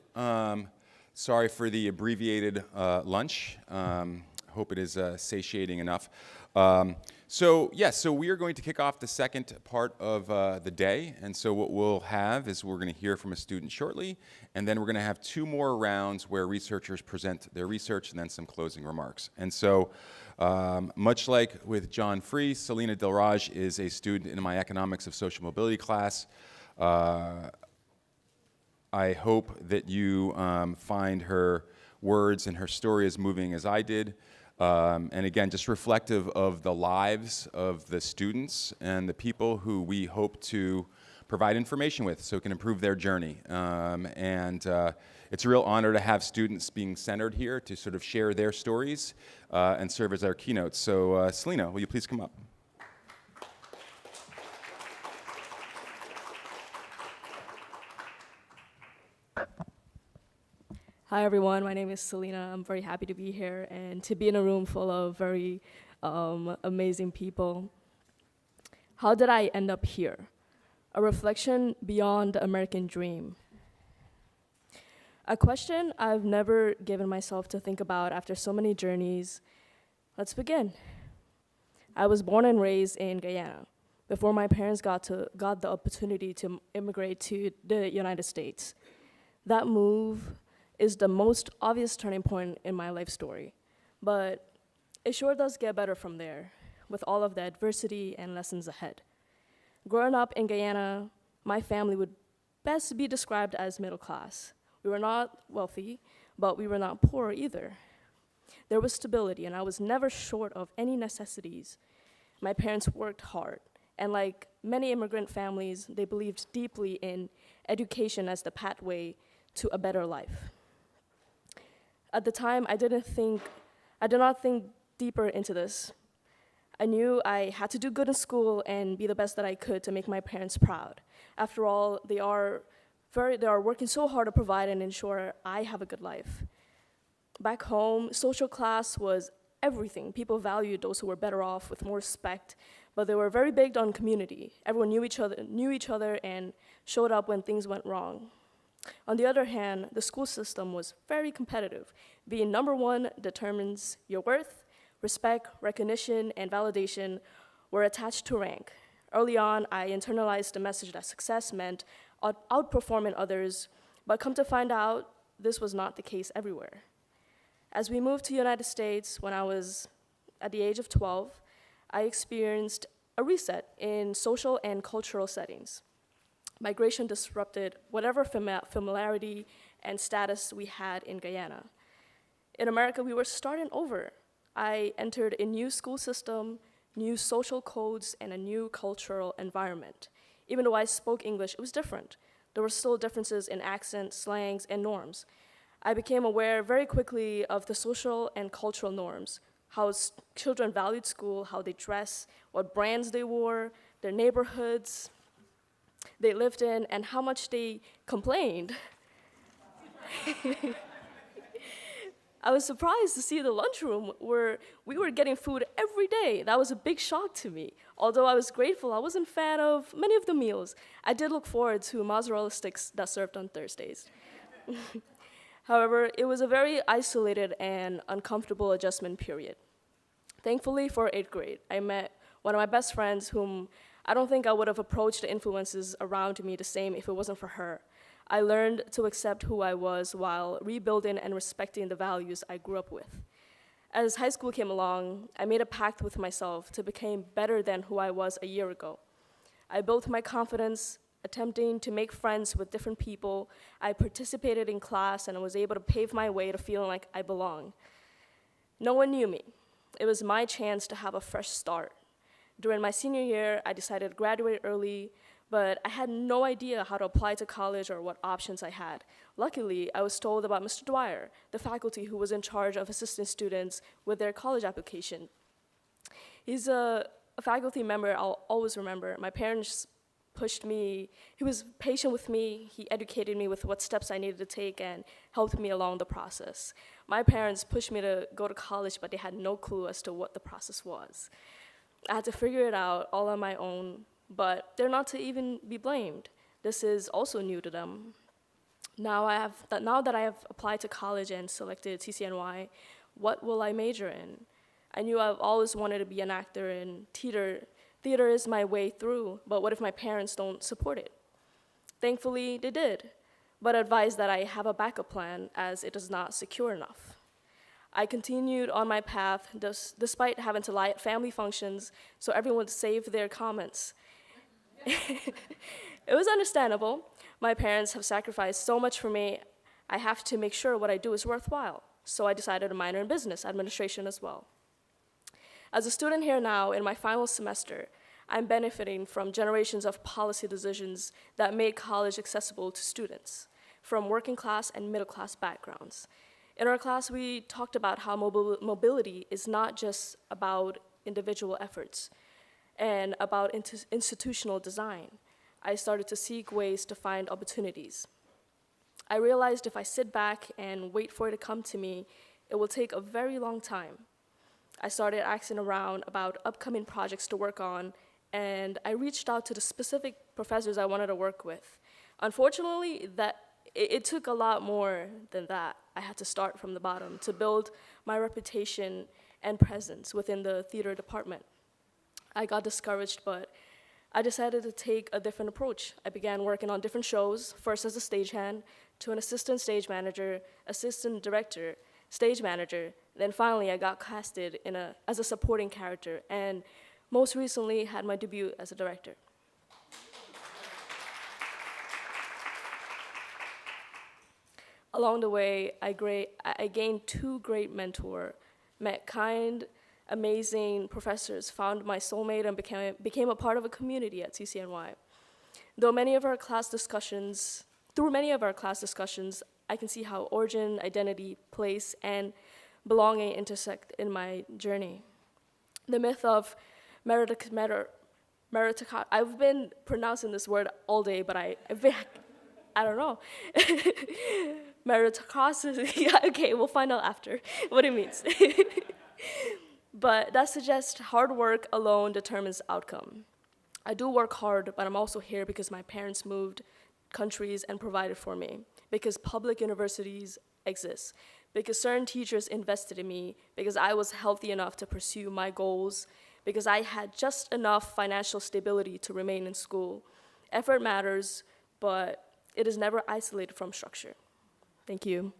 Sorry for the abbreviated lunch. Hope it is satiating enough. So we are going to kick off the second part of the day. And so what we'll have is we're going to hear from a student shortly, and then we're going to have 2 more rounds where researchers present their research and then some closing remarks. And so much like with John Free, Selena Dilraj is a student in my Economics of Social Mobility class. I hope that you find her words and her story as moving as I did. And again, just reflective of the lives of the students and the people who we hope to provide information with so it can improve their journey. It's a real honor to have students being centered here to sort of share their stories and serve as our keynotes. So Selena, will you please come up? Hi everyone, my name is Selena. I'm very happy to be here and to be in a room full of very amazing people. How did I end up here? A reflection beyond the American dream. A question I've never given myself to think about after so many journeys. Let's begin. I was born and raised in Guyana before my parents got the opportunity to immigrate to the United States. That move is the most obvious turning point in my life story, but it sure does get better from there, with all of the adversity and lessons ahead. Growing up in Guyana, my family would best be described as middle class. We were not wealthy, but we were not poor either. There was stability, and I was never short of any necessities. My parents worked hard, and like many immigrant families, they believed deeply in education as the pathway to a better life. At the time, I did not think deeper into this. I knew I had to do good in school and be the best that I could to make my parents proud. After all, they are working so hard to provide and ensure I have a good life. Back home, social class was everything. People valued those who were better off with more respect, but they were very big on community. Everyone knew each other and showed up when things went wrong. On the other hand, the school system was very competitive. Being number 1 determines your worth. Respect, recognition, and validation were attached to rank. Early on, I internalized the message that success meant outperforming others, but come to find out, this was not the case everywhere. As we moved to the United States, when I was at the age of 12, I experienced a reset in social and cultural settings. Migration disrupted whatever familiarity and status we had in Guyana. In America, we were starting over. I entered a new school system, new social codes, and a new cultural environment. Even though I spoke English, it was different. There were still differences in accent, slangs, and norms. I became aware very quickly of the social and cultural norms, how children valued school, how they dress, what brands they wore, their neighborhoods they lived in, and how much they complained. I was surprised to see the lunchroom where we were getting food every day. That was a big shock to me. Although I was grateful, I wasn't a fan of many of the meals. I did look forward to mozzarella sticks that served on Thursdays. However, it was a very isolated and uncomfortable adjustment period. Thankfully, for 8th grade, I met one of my best friends whom I don't think I would have approached the influences around me the same if it wasn't for her. I learned to accept who I was while rebuilding and respecting the values I grew up with. As high school came along, I made a pact with myself to become better than who I was a year ago. I built my confidence, attempting to make friends with different people. I participated in class, and I was able to pave my way to feeling like I belong. No one knew me. It was my chance to have a fresh start. During my senior year, I decided to graduate early, but I had no idea how to apply to college or what options I had. Luckily, I was told about Mr. Dwyer, the faculty who was in charge of assisting students with their college application. He's a faculty member I'll always remember. My parents pushed me. He was patient with me. He educated me with what steps I needed to take and helped me along the process. My parents pushed me to go to college, but they had no clue as to what the process was. I had to figure it out all on my own, but they're not to even be blamed. This is also new to them. Now that I have applied to college and selected CCNY, what will I major in? I knew I've always wanted to be an actor, and theater is my way through, but what if my parents don't support it? Thankfully, they did, but advised that I have a backup plan as it is not secure enough. I continued on my path despite having to lie at family functions so everyone saved their comments. It was understandable. My parents have sacrificed so much for me. I have to make sure what I do is worthwhile. So I decided to minor in business administration as well. As a student here now in my final semester, I'm benefiting from generations of policy decisions that made college accessible to students from working class and middle class backgrounds. In our class, we talked about how mobility is not just about individual efforts and about institutional design. I started to seek ways to find opportunities. I realized if I sit back and wait for it to come to me, it will take a very long time. I started asking around about upcoming projects to work on, and I reached out to the specific professors I wanted to work with. Unfortunately, it took a lot more than that. I had to start from the bottom to build my reputation and presence within the theater department. I got discouraged, but I decided to take a different approach. I began working on different shows, first as a stagehand, to an assistant stage manager, assistant director, stage manager, then finally I got casted as a supporting character, and most recently had my debut as a director. Along the way, I gained two great mentors, met kind, amazing professors, found my soulmate, and became a part of a community at CCNY. Through many of our class discussions, I can see how origin, identity, place, and belonging intersect in my journey. The myth of meritocracy, I've been pronouncing this word all day, but I don't know. Meritocracy, okay, we'll find out after what it means. But that suggests hard work alone determines outcome. I do work hard, but I'm also here because my parents moved countries and provided for me, because public universities exist, because certain teachers invested in me, because I was healthy enough to pursue my goals, because I had just enough financial stability to remain in school. Effort matters, but it is never isolated from structure. Thank you.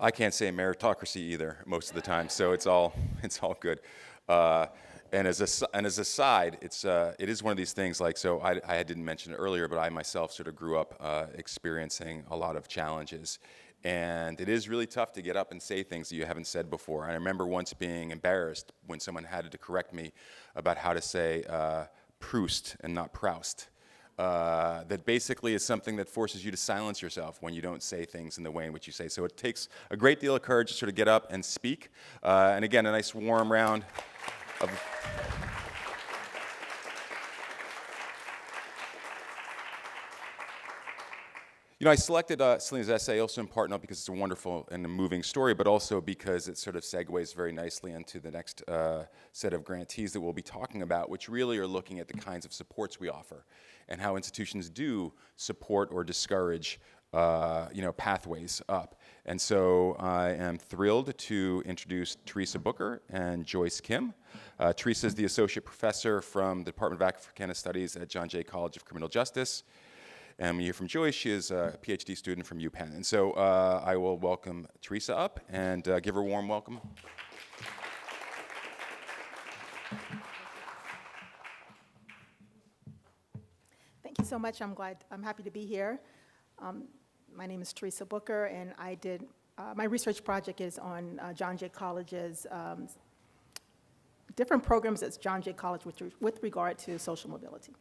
I can't say meritocracy either most of the time, so it's all good. And as a side, it is one of these things like, so I didn't mention it earlier, but I myself sort of grew up experiencing a lot of challenges. And it is really tough to get up and say things that you haven't said before. And I remember once being embarrassed when someone had to correct me about how to say Proust and not Proust. That basically is something that forces you to silence yourself when you don't say things in the way in which you say. So it takes a great deal of courage to sort of get up and speak. And again, a nice warm round of... You know, I selected Selena's essay also in part not because it's a wonderful and a moving story, but also because it sort of segues very nicely into the next set of grantees that we'll be talking about, which really are looking at the kinds of supports we offer and how institutions do support or discourage pathways up. And so I am thrilled to introduce Teresa Booker and Joyce Kim. Teresa is the associate professor from the Department of Africana Studies at John Jay College of Criminal Justice. And we hear from Joyce, she is a PhD student from UPenn. And so I will welcome Teresa up and give her a warm welcome. Thank you so much. I'm happy to be here. My name is Teresa Booker, and I did, my research project is on John Jay College's different programs at John Jay College with regard to social mobility.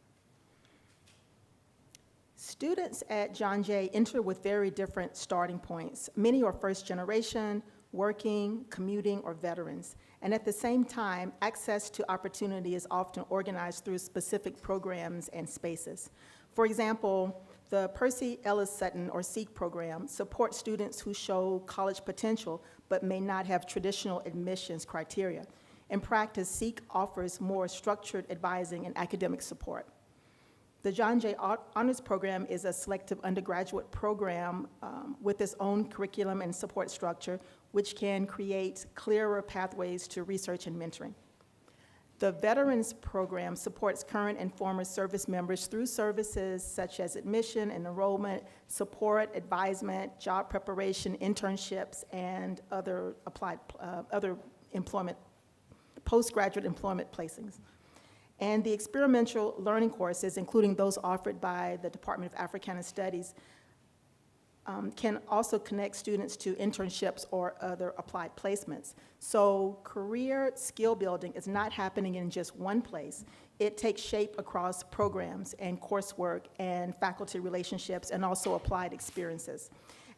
Students at John Jay enter with very different starting points. Many are first generation, working, commuting, or veterans. And at the same time, access to opportunity is often organized through specific programs and spaces. For example, The Percy Ellis Sutton, or SEEK program, supports students who show college potential but may not have traditional admissions criteria. In practice, SEEK offers more structured advising and academic support. The John Jay Honors Program is a selective undergraduate program with its own curriculum and support structure, which can create clearer pathways to research and mentoring. The Veterans Program supports current and former service members through services such as admission and enrollment, support, advisement, job preparation, internships, and other employment, postgraduate employment placings. And the experiential learning courses, including those offered by the Department of Africana Studies, can also connect students to internships or other applied placements. So career skill building is not happening in just one place. It takes shape across programs and coursework and faculty relationships and also applied experiences.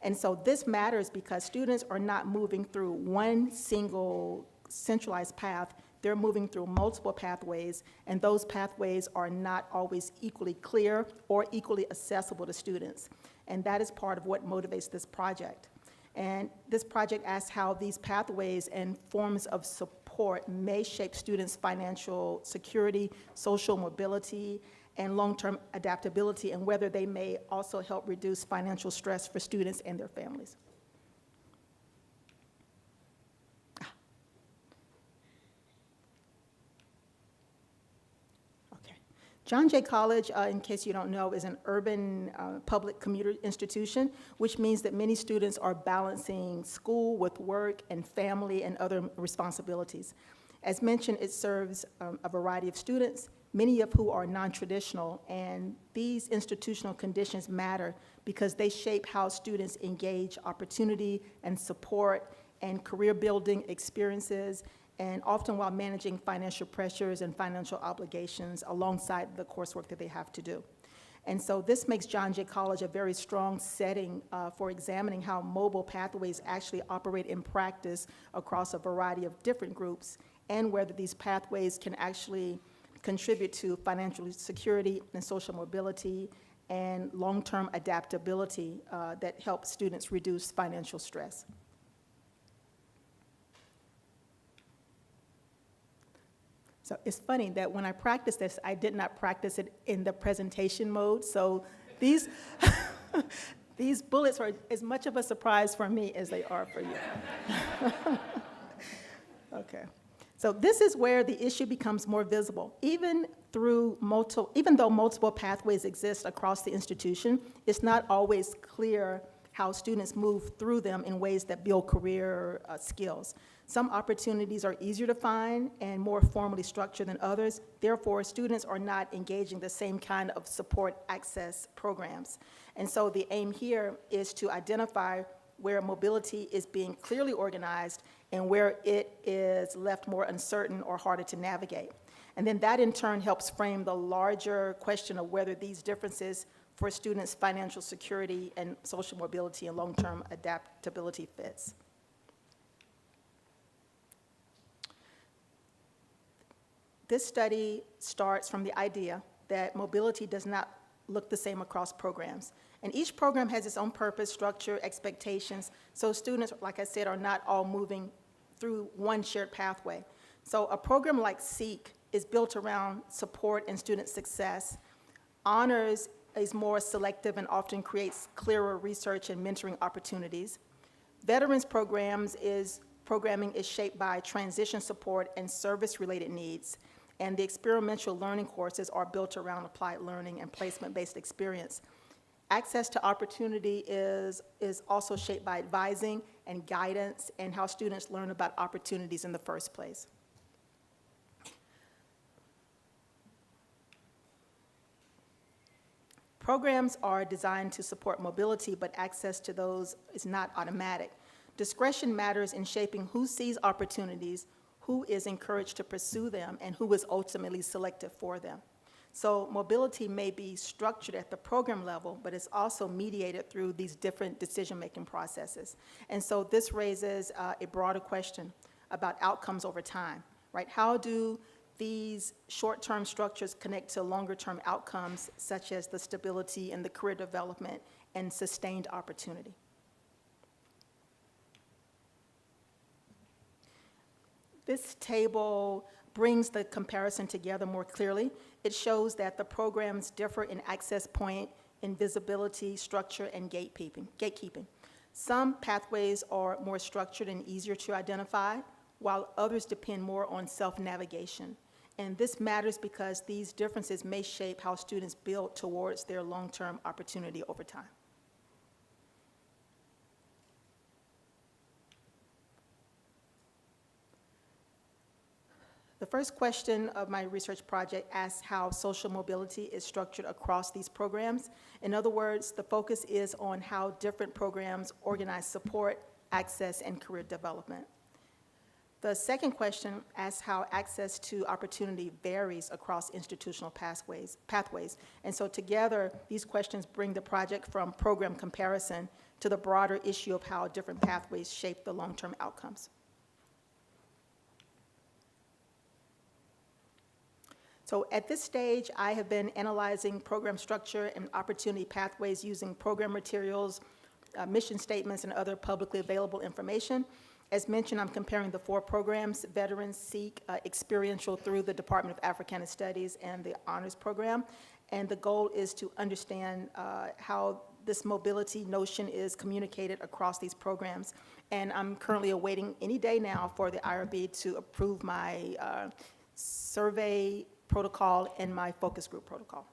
And so this matters because students are not moving through one single centralized path. They're moving through multiple pathways, and those pathways are not always equally clear or equally accessible to students. And that is part of what motivates this project. And this project asks how these pathways and forms of support may shape students' financial security, social mobility, and long-term adaptability, and whether they may also help reduce financial stress for students and their families. John Jay College, in case you don't know, is an urban public commuter institution, which means that many students are balancing school with work and family and other responsibilities. As mentioned, it serves a variety of students, many of who are non-traditional, and these institutional conditions matter because they shape how students engage opportunity and support and career building experiences, and often while managing financial pressures and financial obligations alongside the coursework that they have to do. And so this makes John Jay College a very strong setting for examining how mobile pathways actually operate in practice across a variety of different groups, and whether these pathways can actually contribute to financial security and social mobility and long-term adaptability that helps students reduce financial stress. So it's funny that when I practiced this, I did not practice it in the presentation mode. So these, these bullets are as much of a surprise for me as they are for you. Okay. So this is where the issue becomes more visible. Even though multiple pathways exist across the institution, it's not always clear how students move through them in ways that build career skills. Some opportunities are easier to find and more formally structured than others. Therefore, students are not engaging the same kind of support access programs. And so the aim here is to identify where mobility is being clearly organized and where it is left more uncertain or harder to navigate. And then that in turn helps frame the larger question of whether these differences for students' financial security and social mobility and long-term adaptability fits. This study starts from the idea that mobility does not look the same across programs. And each program has its own purpose, structure, expectations, so students, like I said, are not all moving through one shared pathway. So a program like SEEK is built around support and student success. Honors is more selective and often creates clearer research and mentoring opportunities. Veterans programming is shaped by transition support and service-related needs. And the experiential learning courses are built around applied learning and placement-based experience. Access to opportunity is also shaped by advising and guidance and how students learn about opportunities in the first place. Programs are designed to support mobility, but access to those is not automatic. Discretion matters in shaping who sees opportunities, who is encouraged to pursue them, and who is ultimately selected for them. So mobility may be structured at the program level, but it's also mediated through these different decision-making processes. And so this raises a broader question about outcomes over time, right? How do These short-term structures connect to longer-term outcomes, such as the stability and the career development and sustained opportunity. This table brings the comparison together more clearly. It shows that the programs differ in access point, in visibility, structure, and gatekeeping. Some pathways are more structured and easier to identify, while others depend more on self-navigation. And this matters because these differences may shape how students build towards their long-term opportunity over time. The first question of my research project asks how social mobility is structured across these programs. In other words, the focus is on how different programs organize support, access, and career development. The second question asks how access to opportunity varies across institutional pathways. And so together, these questions bring the project from program comparison to the broader issue of how different pathways shape the long-term outcomes. So at this stage, I have been analyzing program structure and opportunity pathways using program materials, mission statements, and other publicly available information. As mentioned, I'm comparing the 4 programs: Veterans, Seek, Experiential through the Department of Africana Studies, and the Honors Program. And the goal is to understand how this mobility notion is communicated across these programs. And I'm currently awaiting any day now for the IRB to approve my survey protocol and my focus group protocol.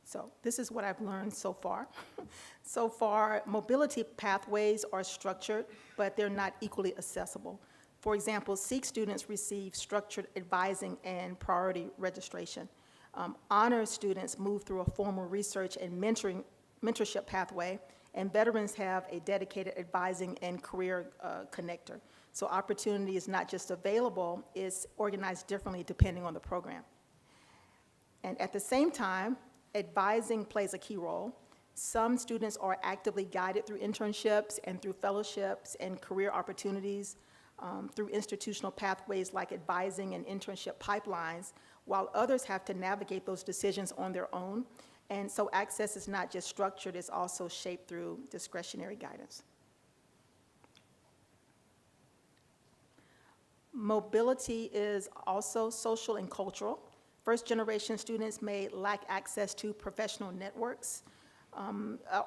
So this is what I've learned so far. So far, mobility pathways are structured, but they're not equally accessible. For example, Seek students receive structured advising and priority registration. Honor students move through a formal research and mentorship pathway, and veterans have a dedicated advising and career connector. So opportunity is not just available, it's organized differently depending on the program. And at the same time, advising plays a key role. Some students are actively guided through internships and through fellowships and career opportunities, through institutional pathways like advising and internship pipelines, while others have to navigate those decisions on their own. And so access is not just structured, it's also shaped through discretionary guidance. Mobility is also social and cultural. First-generation students may lack access to professional networks,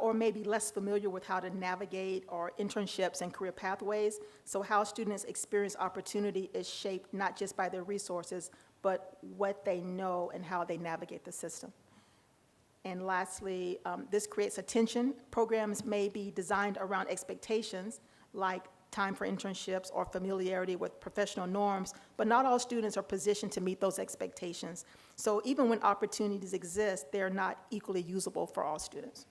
or may be less familiar with how to navigate or internships and career pathways. So how students experience opportunity is shaped not just by their resources, but what they know and how they navigate the system. And lastly, this creates a tension. Programs may be designed around expectations, like time for internships or familiarity with professional norms, but not all students are positioned to meet those expectations. So even when opportunities exist, they're not equally usable for all students.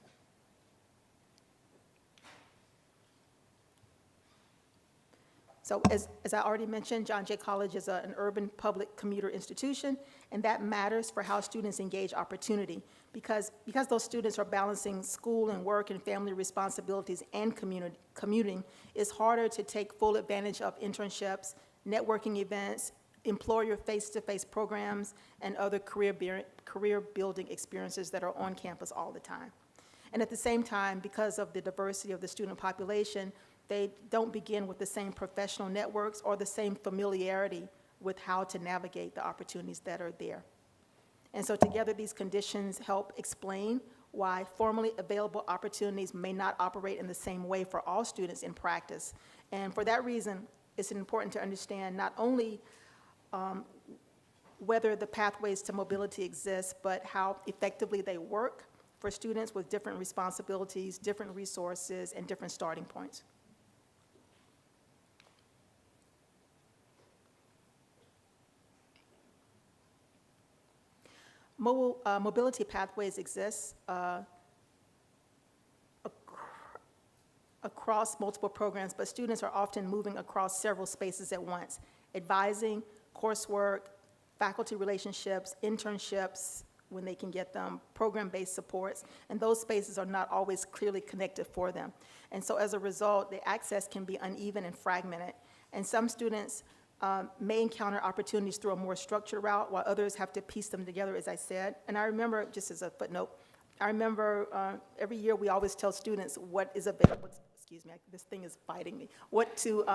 So as I already mentioned, John Jay College is an urban public commuter institution, and that matters for how students engage opportunity, because those students are balancing school and work and family responsibilities and commuting, it's harder to take full advantage of internships, networking events, employer face-to-face programs, and other career-building experiences that are on campus all the time. And at the same time, because of the diversity of the student population, they don't begin with the same professional networks or the same familiarity with how to navigate the opportunities that are there. And so together, these conditions help explain why formally available opportunities may not operate in the same way for all students in practice. And for that reason, it's important to understand not only whether the pathways to mobility exist, but how effectively they work for students with different responsibilities, different resources, and different starting points. Mobility pathways exist across multiple programs, but students are often moving across several spaces at once: advising, coursework, faculty relationships, internships, when they can get them, program-based supports, and those spaces are not always clearly connected for them. And so as a result, the access can be uneven and fragmented. And some students may encounter opportunities through a more structured route, while others have to piece them together, as I said. And I remember, just as a footnote, I remember every year we always tell students what is available. Excuse me, this thing is biting me. What to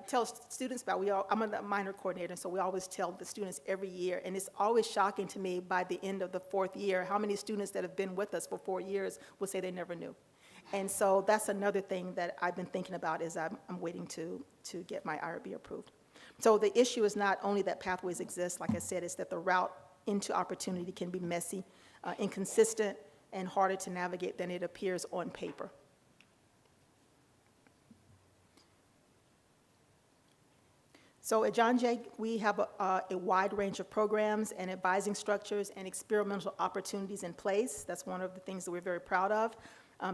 tell students about. I'm a minor coordinator, so we always tell the students every year, and it's always shocking to me by the end of the 4th year how many students that have been with us for 4 years will say they never knew. And so that's another thing that I've been thinking about as I'm waiting to get my IRB approved. So the issue is not only that pathways exist, like I said, it's that the route into opportunity can be messy, inconsistent, and harder to navigate than it appears on paper. So at John Jay, we have a wide range of programs and advising structures and experimental opportunities in place. That's one of the things that we're very proud of.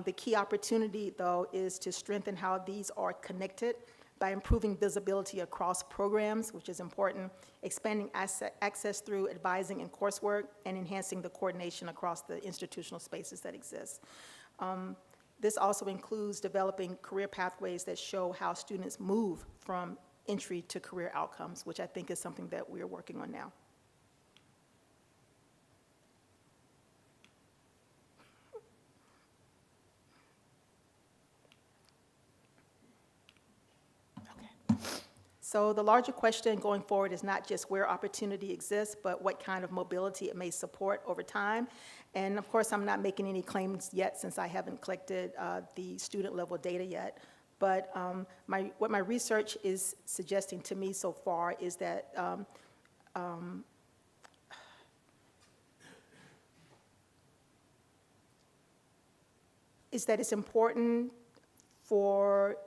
The key opportunity, though, is to strengthen how these are connected by improving visibility across programs, which is important, expanding access through advising and coursework, and enhancing the coordination across the institutional spaces that exist. This also includes developing career pathways that show how students move from entry to career outcomes, which I think is something that we're working on now. Okay. So the larger question going forward is not just where opportunity exists, but what kind of mobility it may support over time. And of course, I'm not making any claims yet since I haven't collected the student level data yet. But what my research is suggesting to me so far is that it's important for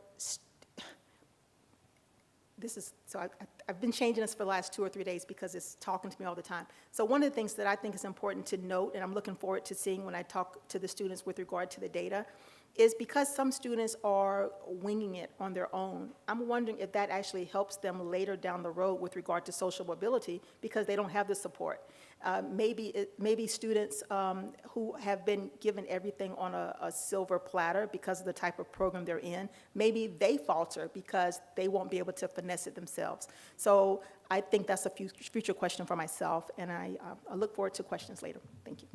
I've been changing this for the last 2 or 3 days because it's talking to me all the time. So one of the things that I think is important to note, and I'm looking forward to seeing when I talk to the students with regard to the data, is because some students are winging it on their own, I'm wondering if that actually helps them later down the road with regard to social mobility because they don't have the support. Maybe students who have been given everything on a silver platter because of the type of program they're in, maybe they falter because they won't be able to finesse it themselves. So I think that's a future question for myself, and I look forward to questions later. Thank you.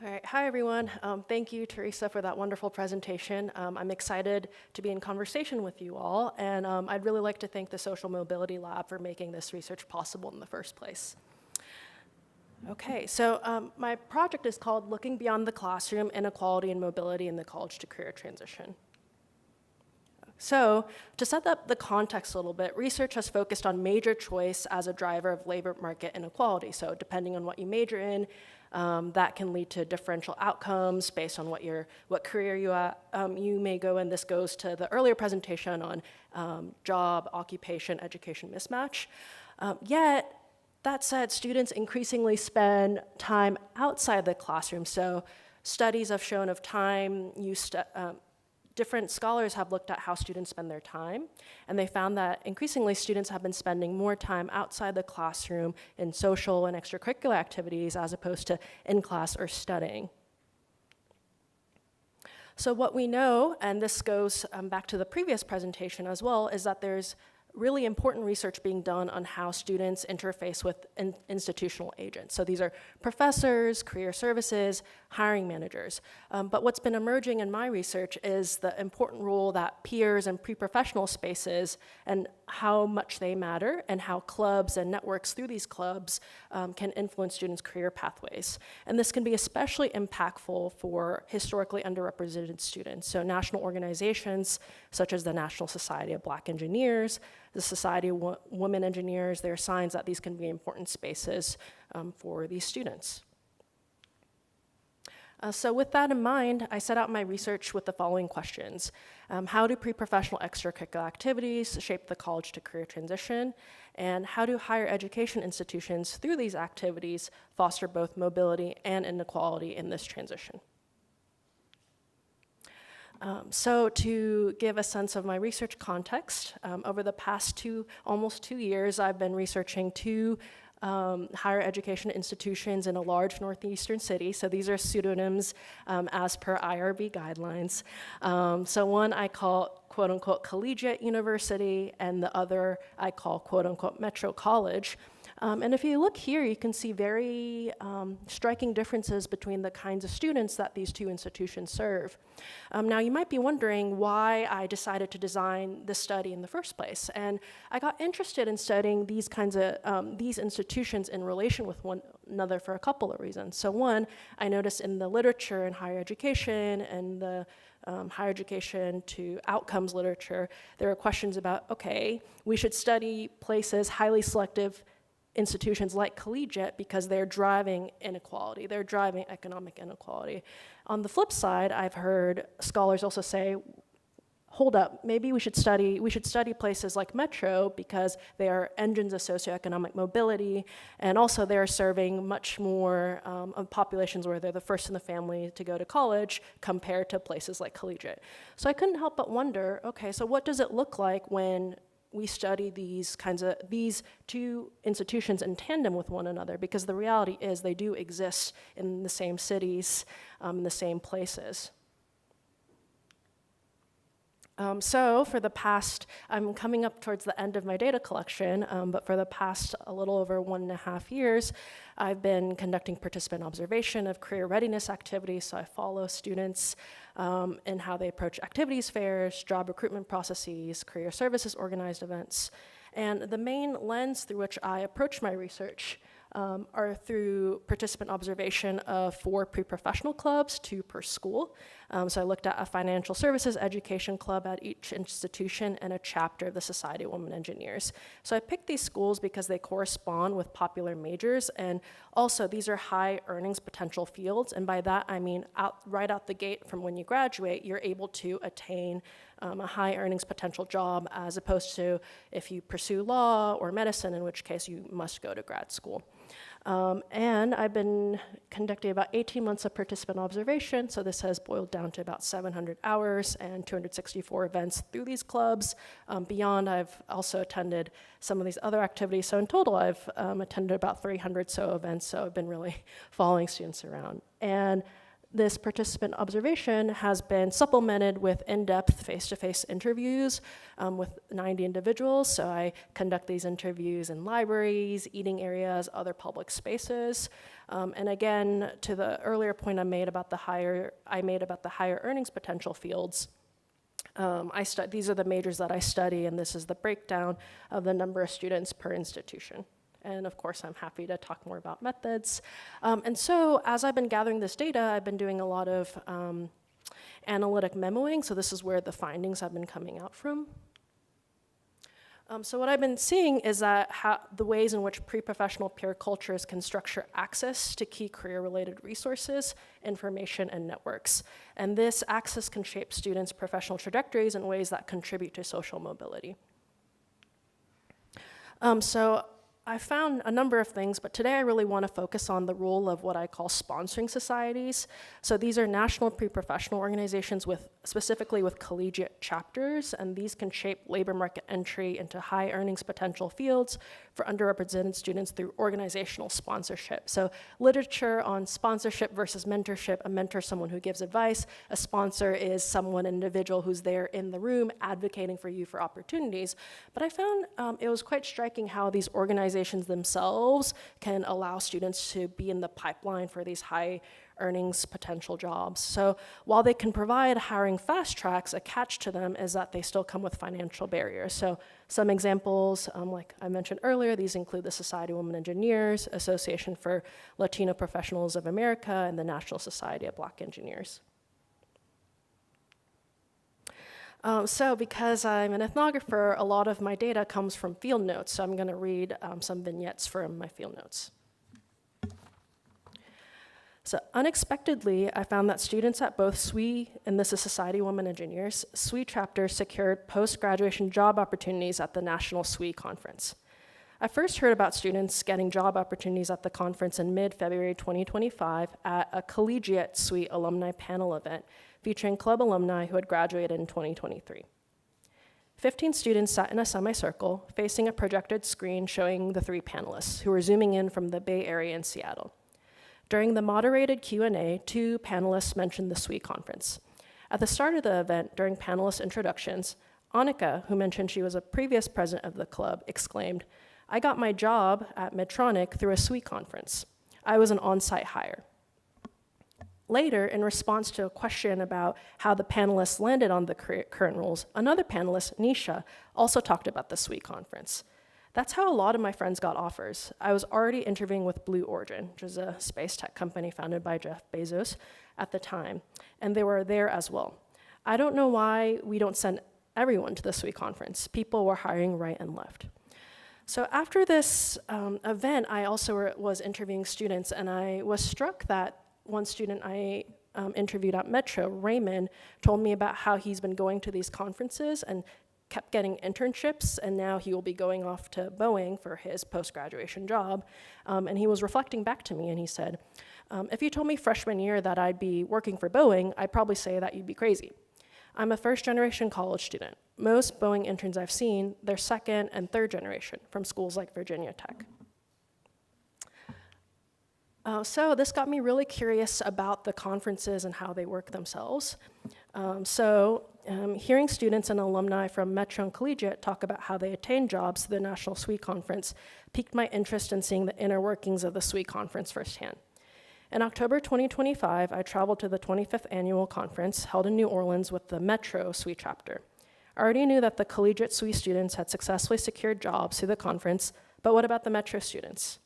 All right, hi everyone. Thank you, Teresa, for that wonderful presentation. I'm excited to be in conversation with you all, and I'd really like to thank the Social Mobility Lab for making this research possible in the first place. Okay, so my project is called Looking Beyond the Classroom, Inequality and Mobility in the College to Career Transition. So to set up the context a little bit, research has focused on major choice as a driver of labor market inequality. So depending on what you major in, that can lead to differential outcomes based on what career you may go in. This goes to the earlier presentation on job, occupation, education mismatch. Yet, that said, students increasingly spend time outside the classroom. So studies have shown of time used different scholars have looked at how students spend their time, and they found that increasingly students have been spending more time outside the classroom in social and extracurricular activities as opposed to in class or studying. So what we know, and this goes back to the previous presentation as well, is that there's really important research being done on how students interface with institutional agents. So these are professors, career services, hiring managers. But what's been emerging in my research is the important role that peers and pre-professional spaces and how much they matter, and how clubs and networks through these clubs can influence students' career pathways. And this can be especially impactful for historically underrepresented students. So national organizations such as the National Society of Black Engineers, the Society of Women Engineers, there are signs that these can be important spaces for these students. So with that in mind, I set out my research with the following questions. How do pre-professional extracurricular activities shape the college to career transition? And how do higher education institutions, through these activities, foster both mobility and inequality in this transition? So to give a sense of my research context, over the past almost 2 years, I've been researching two higher education institutions in a large northeastern city. So these are pseudonyms as per IRB guidelines. So one I call quote unquote collegiate university, and the other I call quote unquote metro college. And if you look here, you can see very striking differences between the kinds of students that these two institutions serve. Now, you might be wondering why I decided to design this study in the first place. And I got interested in studying these kinds of these institutions in relation with one another for a couple of reasons. So one, I noticed in the literature in higher education and the higher education to outcomes literature, there are questions about, okay, we should study places highly selective institutions like collegiate because they're driving inequality, they're driving economic inequality. On the flip side, I've heard scholars also say, hold up, maybe we should study places like metro because they are engines of socioeconomic mobility, and also they're serving much more of populations where they're the first in the family to go to college compared to places like collegiate. So I couldn't help but wonder, okay, so what does it look like when we study these two institutions in tandem with one another, because the reality is they do exist in the same cities, in the same places. So for the past, I'm coming up towards the end of my data collection, but for the past a little over 1.5 years, I've been conducting participant observation of career readiness activities. So I follow students in how they approach activities fairs, job recruitment processes, career services organized events. And the main lens through which I approach my research are through participant observation of 4 pre-professional clubs, 2 per school. So I looked at a financial services education club at each institution and a chapter of the Society of Women Engineers. So I picked these schools because they correspond with popular majors, and also these are high earnings potential fields, and by that I mean right out the gate from when you graduate, you're able to attain a high earnings potential job, as opposed to if you pursue law or medicine, in which case you must go to grad school. And I've been conducting about 18 months of participant observation, so this has boiled down to about 700 hours and 264 events through these clubs. Beyond, I've also attended some of these other activities, so in total I've attended about 300 so events, so I've been really following students around. And this participant observation has been supplemented with in-depth face-to-face interviews with 90 individuals. So I conduct these interviews in libraries, eating areas, other public spaces. And again, to the earlier point I made about the higher earnings potential fields, these are the majors that I study, and this is the breakdown of the number of students per institution. And of course, I'm happy to talk more about methods. And so as I've been gathering this data, I've been doing a lot of analytic memoing. So this is where the findings have been coming out from. So what I've been seeing is that the ways in which pre-professional peer cultures can structure access to key career-related resources, information, and networks. And this access can shape students' professional trajectories in ways that contribute to social mobility. So I found a number of things, but today I really want to focus on the role of what I call sponsoring societies. So these are national pre-professional organizations specifically with collegiate chapters, and these can shape labor market entry into high earnings potential fields for underrepresented students through organizational sponsorship. So literature on sponsorship versus mentorship: a mentor is someone who gives advice, a sponsor is an individual who's there in the room advocating for you for opportunities. But I found it was quite striking how these organizations themselves can allow students to be in the pipeline for these high earnings potential jobs. So while they can provide hiring fast tracks, a catch to them is that they still come with financial barriers. So some examples, like I mentioned earlier, these include the Society of Women Engineers, Association for Latino Professionals of America, and the National Society of Black Engineers. So because I'm an ethnographer, a lot of my data comes from field notes, so I'm going to read some vignettes from my field notes. So unexpectedly, I found that students at both SWE, and this is Society of Women Engineers, SWE chapters secured post-graduation job opportunities at the National SWE Conference. I first heard about students getting job opportunities at the conference in mid-February 2025 at a collegiate SWE alumni panel event featuring club alumni who had graduated in 2023. 15 students sat in a semicircle facing a projected screen showing the 3 panelists who were zooming in from the Bay Area in Seattle. During the moderated Q&A, 2 panelists mentioned the SWE conference. At the start of the event, during panelist introductions, Annika, who mentioned she was a previous president of the club, exclaimed, "I got my job at Medtronic through a SWE conference. I was an on-site hire." Later, in response to a question about how the panelists landed on the current roles, another panelist, Nisha, also talked about the SWE conference. That's how a lot of my friends got offers. I was already interviewing with Blue Origin, which is a space tech company founded by Jeff Bezos at the time, and they were there as well. I don't know why we don't send everyone to the SWE conference. People were hiring right and left. So after this event, I also was interviewing students, and I was struck that one student I interviewed at Metro, Raymond, told me about how he's been going to these conferences and kept getting internships, and now he will be going off to Boeing for his post-graduation job. And he was reflecting back to me, and he said, if you told me freshman year that I'd be working for Boeing, I'd probably say that you'd be crazy. I'm a first-generation college student. Most Boeing interns I've seen, they're second and third generation from schools like Virginia Tech. So this got me really curious about the conferences and how they work themselves. Hearing students and alumni from Metro and Collegiate talk about how they attain jobs through the National SWE Conference piqued my interest in seeing the inner workings of the SWE Conference firsthand. In October 2025, I traveled to the 25th annual conference held in New Orleans with the Metro SWE chapter. I already knew that the collegiate SWE students had successfully secured jobs through the conference, but what about the Metro students?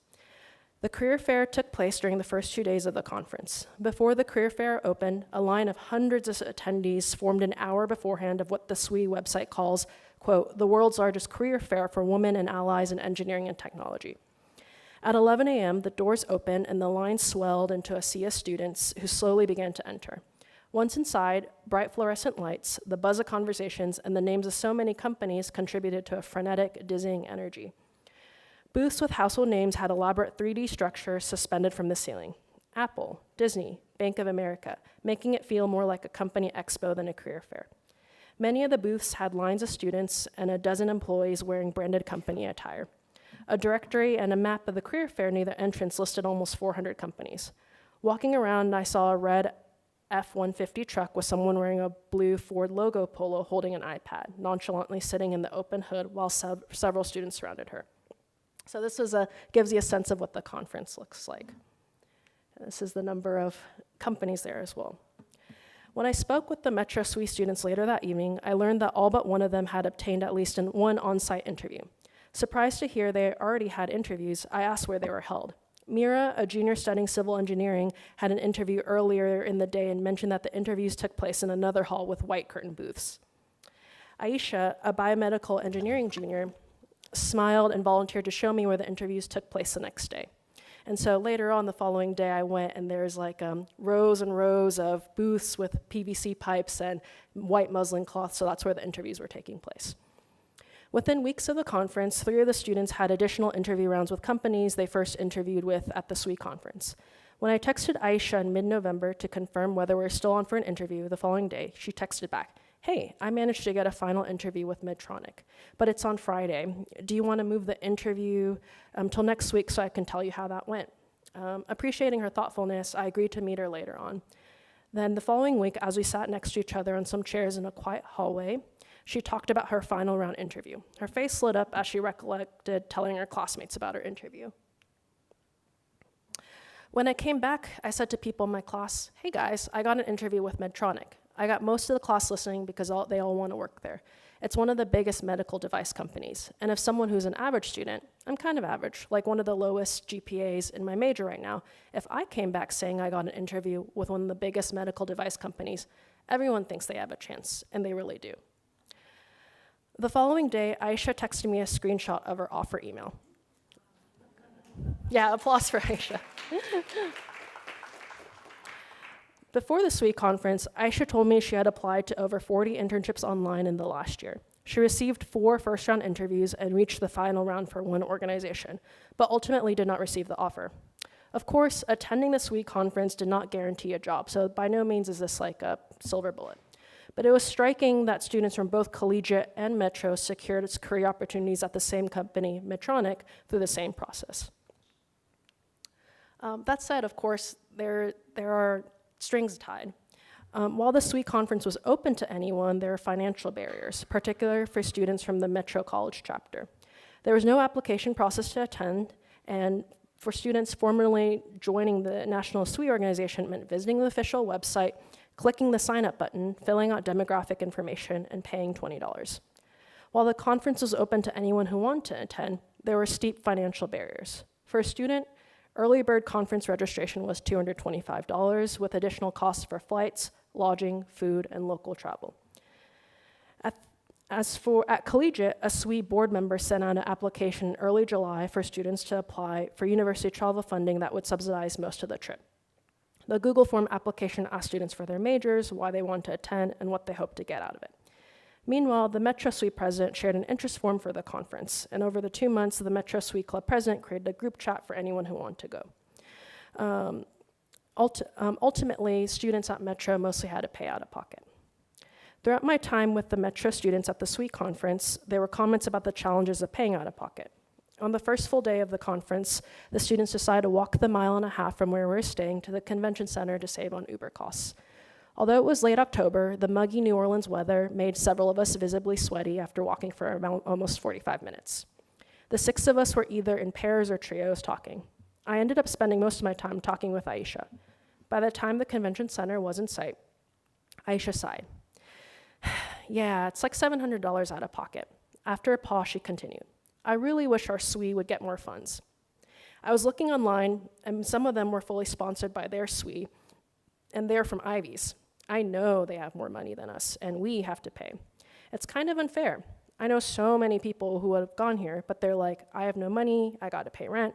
The career fair took place during the first 2 days of the conference. Before the career fair opened, a line of hundreds of attendees formed an hour beforehand of what the SWE website calls, quote, the world's largest career fair for women and allies in engineering and technology. At 11 a.m., the doors opened and the line swelled into a sea of students who slowly began to enter. Once inside, bright fluorescent lights, the buzz of conversations, and the names of so many companies contributed to a frenetic, dizzying energy. Booths with household names had elaborate 3D structures suspended from the ceiling. Apple, Disney, Bank of America, making it feel more like a company expo than a career fair. Many of the booths had lines of students and a dozen employees wearing branded company attire. A directory and a map of the career fair near the entrance listed almost 400 companies. Walking around, I saw a red F-150 truck with someone wearing a blue Ford logo polo holding an iPad, nonchalantly sitting in the open hood while several students surrounded her. So this gives you a sense of what the conference looks like. And this is the number of companies there as well. When I spoke with the Metro SWE students later that evening, I learned that all but one of them had obtained at least one on-site interview. Surprised to hear they already had interviews, I asked where they were held. Mira, a junior studying civil engineering, had an interview earlier in the day and mentioned that the interviews took place in another hall with white curtain booths. Aisha, a biomedical engineering junior, smiled and volunteered to show me where the interviews took place the next day. And so later on the following day I went, and there's like rows and rows of booths with PVC pipes and white muslin cloth, so that's where the interviews were taking place. Within weeks of the conference, 3 of the students had additional interview rounds with companies they first interviewed with at the SWE conference. When I texted Aisha in mid-November to confirm whether we're still on for an interview the following day, she texted back, "Hey, I managed to get a final interview with Medtronic, but it's on Friday. Do you want to move the interview till next week so I can tell you how that went?" Appreciating her thoughtfulness, I agreed to meet her later on. Then the following week, as we sat next to each other on some chairs in a quiet hallway, she talked about her final round interview. Her face lit up as she recollected telling her classmates about her interview. When I came back, I said to people in my class, "Hey guys, I got an interview with Medtronic. I got most of the class listening because they all want to work there. It's one of the biggest medical device companies. And if someone who's an average student, I'm kind of average, like one of the lowest GPAs in my major right now, if I came back saying I got an interview with one of the biggest medical device companies, everyone thinks they have a chance, and they really do." The following day, Aisha texted me a screenshot of her offer email. Yeah, applause for Aisha. Before the SWE conference, Aisha told me she had applied to over 40 internships online in the last year. She received 4 first-round interviews and reached the final round for 1 organization, but ultimately did not receive the offer. Of course, attending the SWE conference did not guarantee a job, so by no means is this like a silver bullet. But it was striking that students from both collegiate and Metro secured its career opportunities at the same company, Medtronic, through the same process. That said, of course, there are strings tied. While the SWE conference was open to anyone, there are financial barriers, particularly for students from the Metro College chapter. There was no application process to attend, and for students formally joining the National SWE organization meant visiting the official website, clicking the sign-up button, filling out demographic information, and paying $20. While the conference was open to anyone who wanted to attend, there were steep financial barriers. For a student, early bird conference registration was $225, with additional costs for flights, lodging, food, and local travel. At Collegiate, a SWE board member sent out an application in early July for students to apply for university travel funding that would subsidize most of the trip. The Google Form application asked students for their majors, why they want to attend, and what they hope to get out of it. Meanwhile, the Metro SWE president shared an interest form for the conference, and over the 2 months, the Metro SWE club president created a group chat for anyone who wanted to go. Ultimately, students at Metro mostly had to pay out of pocket. Throughout my time with the Metro students at the SWE conference, there were comments about the challenges of paying out of pocket. On the first full day of the conference, the students decided to walk the 1.5 miles from where we were staying to the convention center to save on Uber costs. Although it was late October, the muggy New Orleans weather made several of us visibly sweaty after walking for almost 45 minutes. The 6 of us were either in pairs or trios talking. I ended up spending most of my time talking with Aisha. By the time the convention center was in sight, Aisha sighed. Yeah, it's like $700 out of pocket. After a pause, she continued. I really wish our SWE would get more funds. I was looking online, and some of them were fully sponsored by their SWE, and they're from Ivies. I know they have more money than us, and we have to pay. It's kind of unfair. I know so many people who have gone here, but they're like, I have no money, I gotta pay rent.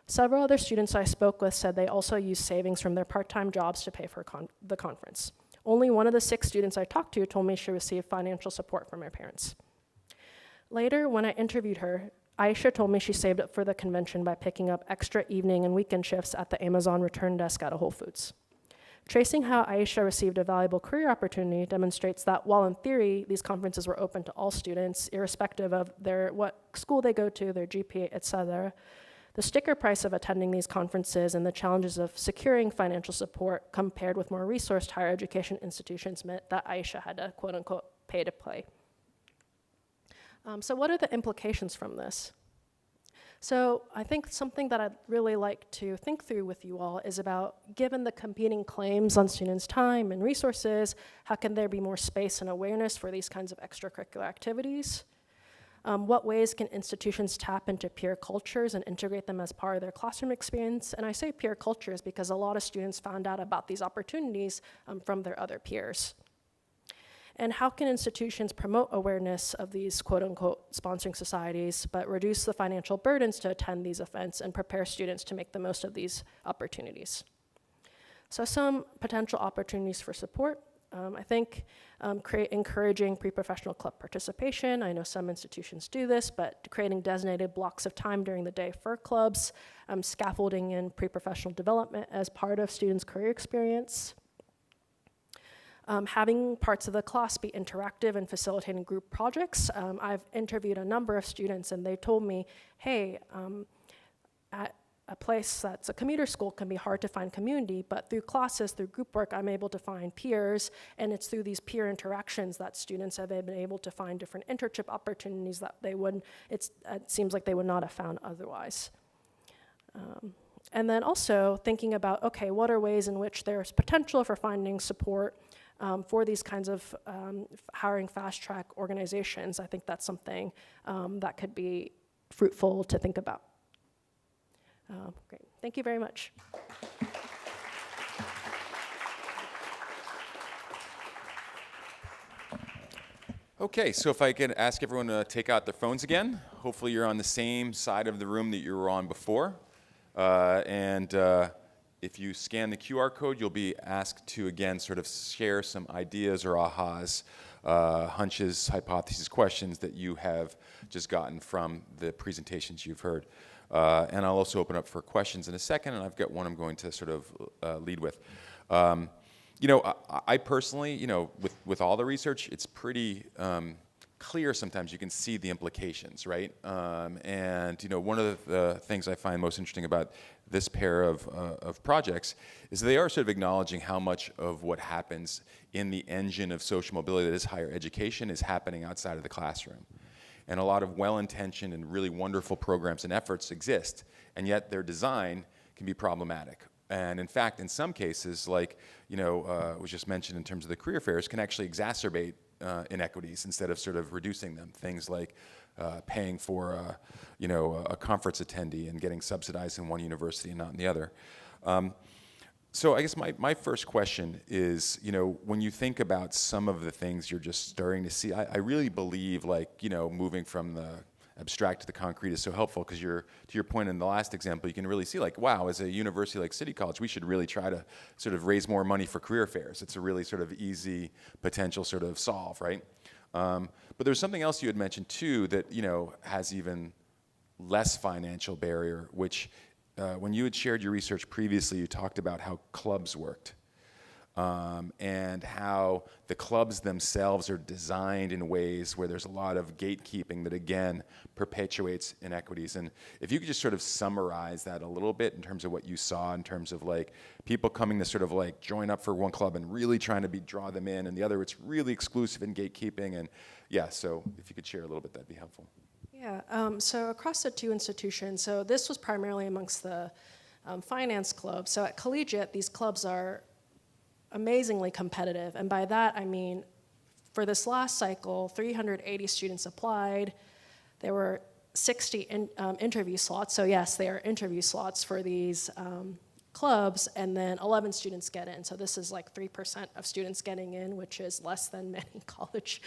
Several other students I spoke with said they also used savings from their part-time jobs to pay for the conference. Only one of the 6 students I talked to told me she received financial support from her parents. Later, when I interviewed her, Aisha told me she saved up for the convention by picking up extra evening and weekend shifts at the Amazon return desk at a Whole Foods. Tracing how Aisha received a valuable career opportunity demonstrates that while in theory, these conferences were open to all students, irrespective of what school they go to, their GPA, etc., the sticker price of attending these conferences and the challenges of securing financial support compared with more resourced higher education institutions meant that Aisha had to, quote unquote, pay to play. So what are the implications from this? So I think something that I'd really like to think through with you all is about, given the competing claims on students' time and resources, how can there be more space and awareness for these kinds of extracurricular activities? What ways can institutions tap into peer cultures and integrate them as part of their classroom experience? And I say peer cultures because a lot of students found out about these opportunities from their other peers. And how can institutions promote awareness of these quote-unquote sponsoring societies, but reduce the financial burdens to attend these events and prepare students to make the most of these opportunities? So some potential opportunities for support. I think encouraging pre-professional club participation. I know some institutions do this, but creating designated blocks of time during the day for clubs, scaffolding in pre-professional development as part of students' career experience. Having parts of the class be interactive and facilitating group projects. I've interviewed a number of students and they told me, hey, at a place that's a commuter school can be hard to find community, but through classes, through group work, I'm able to find peers, and it's through these peer interactions that students have been able to find different internship opportunities that it seems like they would not have found otherwise. And then also thinking about, okay, what are ways in which there's potential for finding support for these kinds of hiring fast-track organizations? I think that's something that could be fruitful to think about. Great, thank you very much. Okay, so if I could ask everyone to take out their phones again. Hopefully you're on the same side of the room that you were on before. if you scan the QR code, you'll be asked to, again, sort of share some ideas or ahas, hunches, hypotheses, questions that you have just gotten from the presentations you've heard. And I'll also open up for questions in a second, and I've got one I'm going to sort of lead with. You know, I personally, you know, with all the research, it's pretty clear sometimes you can see the implications, right? And, you know, one of the things I find most interesting about this pair of projects is they are sort of acknowledging how much of what happens in the engine of social mobility that is higher education is happening outside of the classroom. And a lot of well-intentioned and really wonderful programs and efforts exist, and yet their design can be problematic. And in fact, in some cases, like, you know, was just mentioned in terms of the career fairs, can actually exacerbate inequities instead of sort of reducing them. Things like paying for, you know, a conference attendee and getting subsidized in one university and not in the other. So I guess my first question is, you know, when you think about some of the things you're just starting to see, I really believe, like, you know, moving from the abstract to the concrete is so helpful, because to your point in the last example, you can really see, like, wow, as a university like City College, we should really try to sort of raise more money for career fairs. It's a really sort of easy potential sort of solve, right? But there's something else you had mentioned too that, you know, has even less financial barrier, which when you had shared your research previously, you talked about how clubs worked. And how the clubs themselves are designed in ways where there's a lot of gatekeeping that, again, perpetuates inequities. And if you could just sort of summarize that a little bit in terms of what you saw, in terms of like people coming to sort of like join up for one club and really trying to draw them in, and the other it's really exclusive and gatekeeping. And yeah, so if you could share a little bit, that'd be helpful. Yeah, so across the two institutions, so this was primarily amongst the finance clubs. So at Collegiate, these clubs are amazingly competitive, and by that I mean for this last cycle 380 students applied. There were 60 interview slots, so yes, they are interview slots for these clubs, and then 11 students get in, so this is like 3% of students getting in, which is less than many college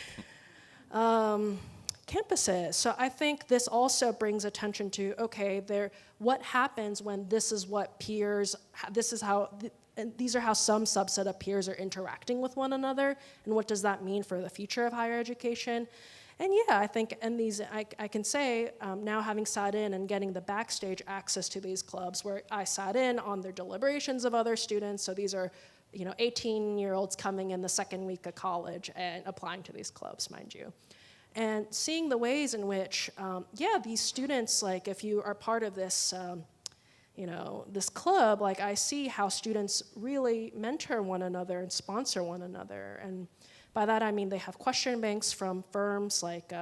campuses. So I think this also brings attention to, okay, what happens when this is what peers, this is how, and these are how some subset of peers are interacting with one another, and what does that mean for the future of higher education? And yeah, I think in these, I can say, now having sat in and getting the backstage access to these clubs, where I sat in on their deliberations of other students, so these are, you know, 18-year-olds coming in the second week of college and applying to these clubs, mind you. And seeing the ways in which, yeah, these students, like if you are part of this, you know, this club, like I see how students really mentor one another and sponsor one another. And by that I mean they have question banks from firms like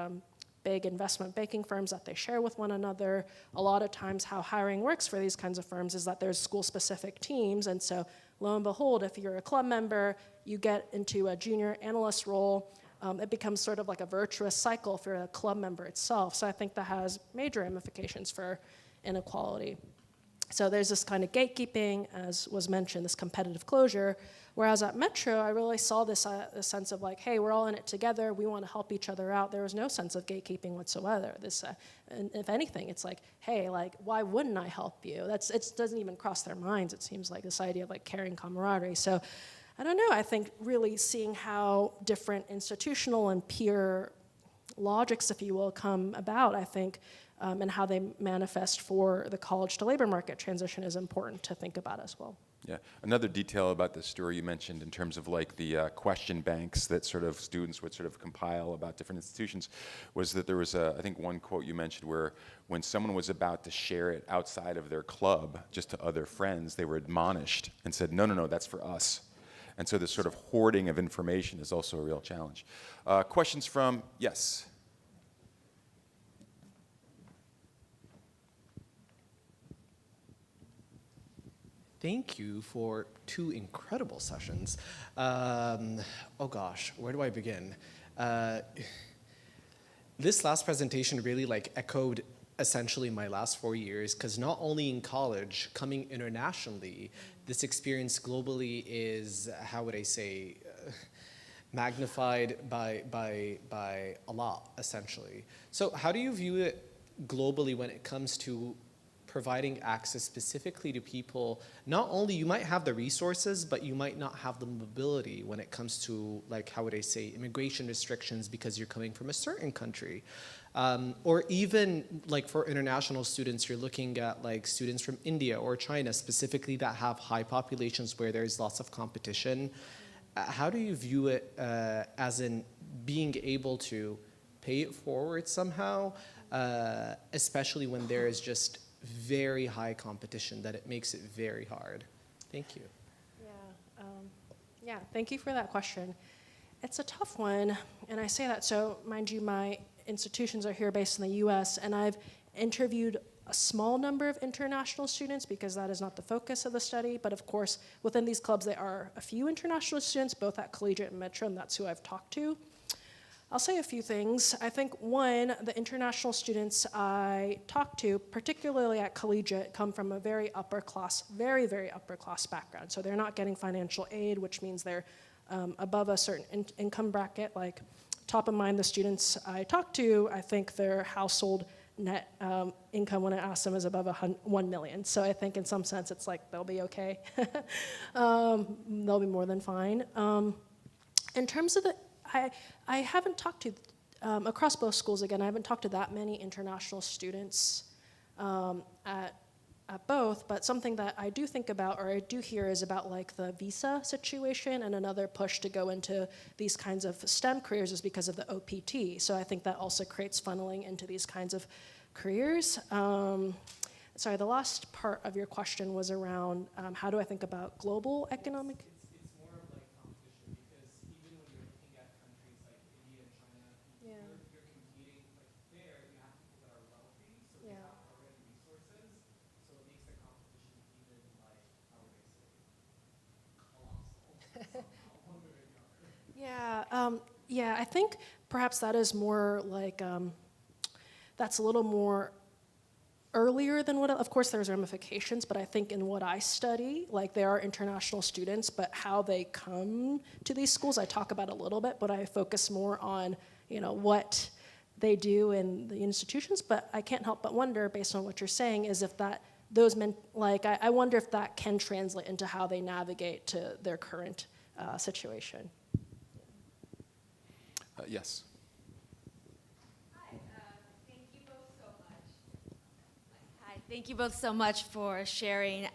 big investment banking firms that they share with one another. A lot of times how hiring works for these kinds of firms is that there's school-specific teams, and so lo and behold, if you're a club member, you get into a junior analyst role. It becomes sort of like a virtuous cycle for a club member itself. So I think that has major ramifications for inequality. So there's this kind of gatekeeping, as was mentioned, this competitive closure, whereas at Metro, I really saw this sense of like, hey, we're all in it together, we want to help each other out. There was no sense of gatekeeping whatsoever. And if anything, it's like, hey, like, why wouldn't I help you? It doesn't even cross their minds, it seems like, this idea of like caring camaraderie. So I don't know, I think really seeing how different institutional and peer logics, if you will, come about, I think, and how they manifest for the college to labor market transition is important to think about as well. Yeah, another detail about the story you mentioned in terms of like the question banks that sort of students would sort of compile about different institutions was that there was I think one quote you mentioned where when someone was about to share it outside of their club, just to other friends, they were admonished and said, no, no, no, that's for us. And so this sort of hoarding of information is also a real challenge. Questions from, yes? Thank you for two incredible sessions. Oh gosh, where do I begin? This last presentation really like echoed essentially my last 4 years, because not only in college, coming internationally, this experience globally is, how would I say, magnified by a lot, essentially. So how do you view it globally when it comes to providing access specifically to people, not only you might have the resources, but you might not have the mobility when it comes to, like, how would I say, immigration restrictions because you're coming from a certain country. Or even, like, for international students, you're looking at, like, students from India or China specifically that have high populations where there's lots of competition. How do you view it as in being able to pay it forward somehow, especially when there is just very high competition that it makes it very hard? Thank you. Yeah, thank you for that question. It's a tough one, and I say that, so mind you, my institutions are here based in the US, and I've interviewed a small number of international students because that is not the focus of the study, but of course, within these clubs, there are a few international students, both at Collegiate and Metro, and that's who I've talked to. I'll say a few things. I think, one, the international students I talked to, particularly at Collegiate, come from a very upper class, very, very upper class background. So they're not getting financial aid, which means they're above a certain income bracket. Like, top of mind, the students I talked to, I think their household net income when I ask them is above 1 million. So I think in some sense it's like they'll be okay. They'll be more than fine. In terms of the, I haven't talked to, across both schools again, I haven't talked to that many international students at both, but something that I do think about, or I do hear, is about like the visa situation, and another push to go into these kinds of STEM careers is because of the OPT. So I think that also creates funneling into these kinds of careers. Sorry, the last part of your question was around how do I think about global economic? It's more of like competition, because even when you're looking at countries like India and China, you're competing, like there, you have people that are wealthy, so they have already resources, so it makes the competition even, like, how would I say, colossal. Yeah, I think perhaps that is more like, that's a little more earlier than what, of course there's ramifications, but I think in what I study, like there are international students, but how they come to these schools, I talk about a little bit, but I focus more on, what they do in the institutions, but I can't help but wonder, based on what you're saying, is if that, those men, like, I wonder if that can translate into how they navigate to their current situation. Yes. Thank you both so much for sharing.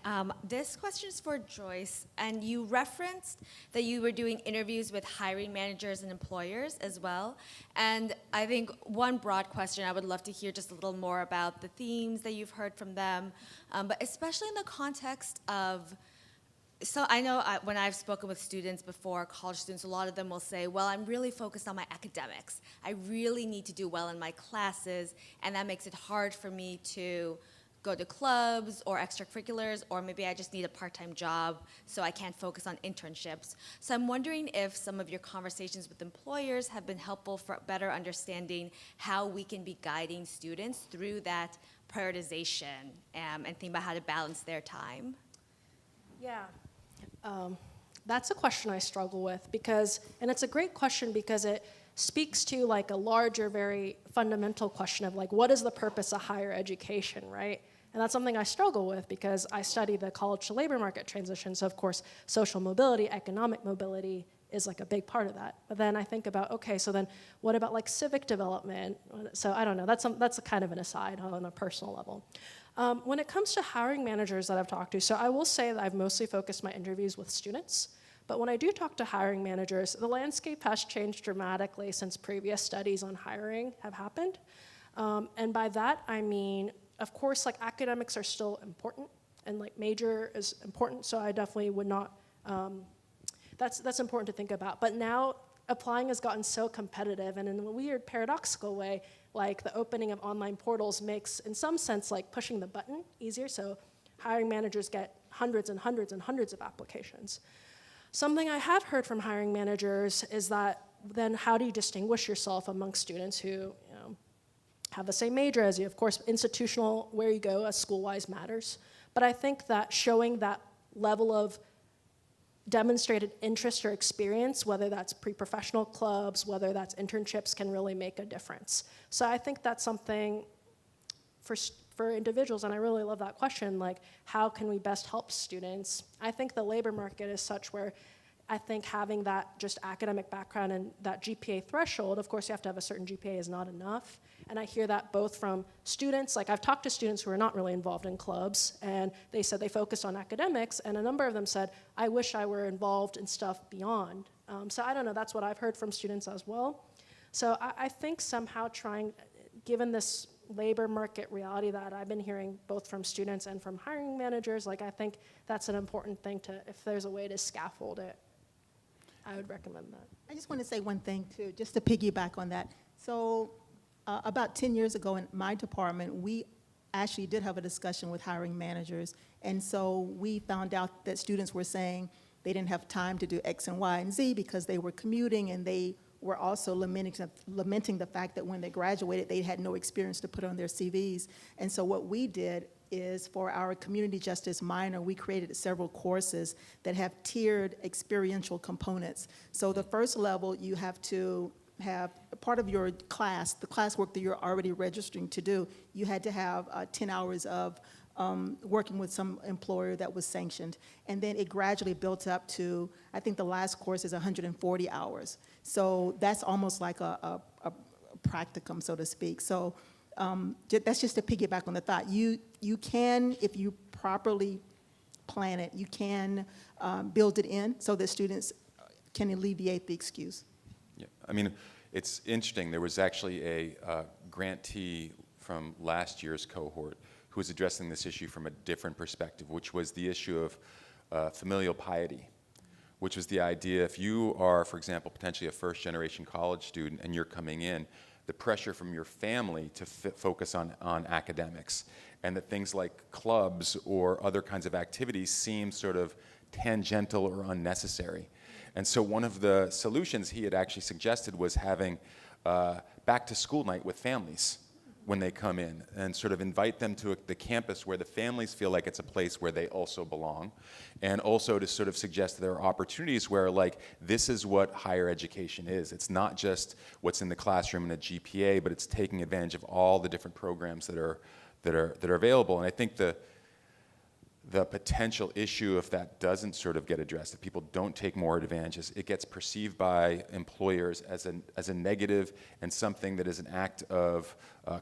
This question is for Joyce, and you referenced that you were doing interviews with hiring managers and employers as well. And I think one broad question, I would love to hear just a little more about the themes that you've heard from them, but especially in the context of, so I know when I've spoken with students before, college students, a lot of them will say, well, I'm really focused on my academics. I really need to do well in my classes, and that makes it hard for me to go to clubs or extracurriculars, or maybe I just need a part-time job so I can't focus on internships. So I'm wondering if some of your conversations with employers have been helpful for better understanding how we can be guiding students through that prioritization and think about how to balance their time. Yeah, that's a question I struggle with because, and it's a great question because it speaks to like a larger, very fundamental question of like, what is the purpose of higher education, right? And that's something I struggle with because I study the college to labor market transition. So of course, social mobility, economic mobility is like a big part of that. But then I think about, okay, so then what about like civic development? So I don't know, that's a kind of an aside on a personal level. When it comes to hiring managers that I've talked to, so I will say that I've mostly focused my interviews with students. But when I do talk to hiring managers, the landscape has changed dramatically since previous studies on hiring have happened. And by that, I mean, of course, like academics are still important, and like major is important, so I definitely would not, that's important to think about. But now applying has gotten so competitive, and in a weird paradoxical way, like the opening of online portals makes, in some sense, like pushing the button easier, so hiring managers get hundreds and hundreds and hundreds of applications. Something I have heard from hiring managers is that then how do you distinguish yourself among students who have the same major as you? Of course, institutional, where you go as school-wise matters. But I think that showing that level of demonstrated interest or experience, whether that's pre-professional clubs, whether that's internships, can really make a difference. So I think that's something for individuals, and I really love that question, like, how can we best help students? I think the labor market is such where I think having that just academic background and that GPA threshold, of course you have to have a certain GPA, is not enough. And I hear that both from students, like I've talked to students who are not really involved in clubs, and they said they focused on academics, and a number of them said, I wish I were involved in stuff beyond. So I don't know, that's what I've heard from students as well. So I think somehow trying, given this labor market reality that I've been hearing both from students and from hiring managers, like I think that's an important thing to, if there's a way to scaffold it, I would recommend that. I just want to say one thing too, just to piggyback on that. So about 10 years ago in my department, we actually did have a discussion with hiring managers. And so we found out that students were saying they didn't have time to do X and Y and Z because they were commuting, and they were also lamenting the fact that when they graduated, they had no experience to put on their CVs. And so what we did is, for our community justice minor, we created several courses that have tiered experiential components. So the first level, you have to have part of your class, the classwork that you're already registering to do, you had to have 10 hours of working with some employer that was sanctioned. And then it gradually built up to, I think the last course is 140 hours. So that's almost like a practicum, so to speak. So that's just to piggyback on the thought. You can, if you properly plan it, you can build it in so that students can alleviate the excuse. Yeah, I mean, it's interesting. There was actually a grantee from last year's cohort who was addressing this issue from a different perspective, which was the issue of familial piety, which was the idea if you are, for example, potentially a first-generation college student and you're coming in, the pressure from your family to focus on academics, and that things like clubs or other kinds of activities seem sort of tangential or unnecessary. And so one of the solutions he had actually suggested was having back-to-school night with families when they come in, and sort of invite them to the campus where the families feel like it's a place where they also belong, and also to sort of suggest that there are opportunities where, like, this is what higher education is. It's not just what's in the classroom and a GPA, but it's taking advantage of all the different programs that are available. And I think the potential issue, if that doesn't sort of get addressed, if people don't take more advantages, it gets perceived by employers as a negative and something that is an act of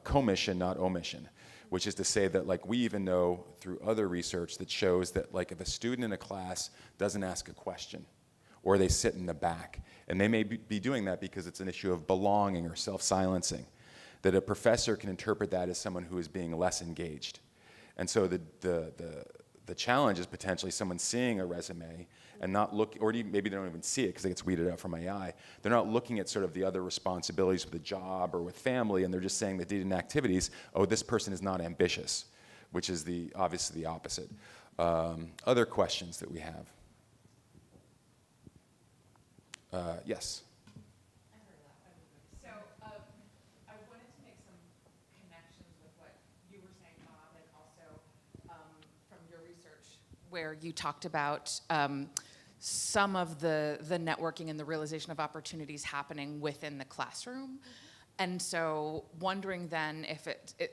commission, not omission. Which is to say that, like, we even know through other research that shows that, like, if a student in a class doesn't ask a question, or they sit in the back, and they may be doing that because it's an issue of belonging or self-silencing, that a professor can interpret that as someone who is being less engaged. And so the challenge is potentially someone seeing a resume and not look, or maybe they don't even see it because it gets weeded out from AI. They're not looking at sort of the other responsibilities with the job or with family, and they're just saying they did in activities, oh, this person is not ambitious, which is obviously the opposite. Other questions that we have? Yes. So I wanted to make some connections with what you were saying, Bob, and also from your research, where you talked about some of the networking and the realization of opportunities happening within the classroom. And so wondering then if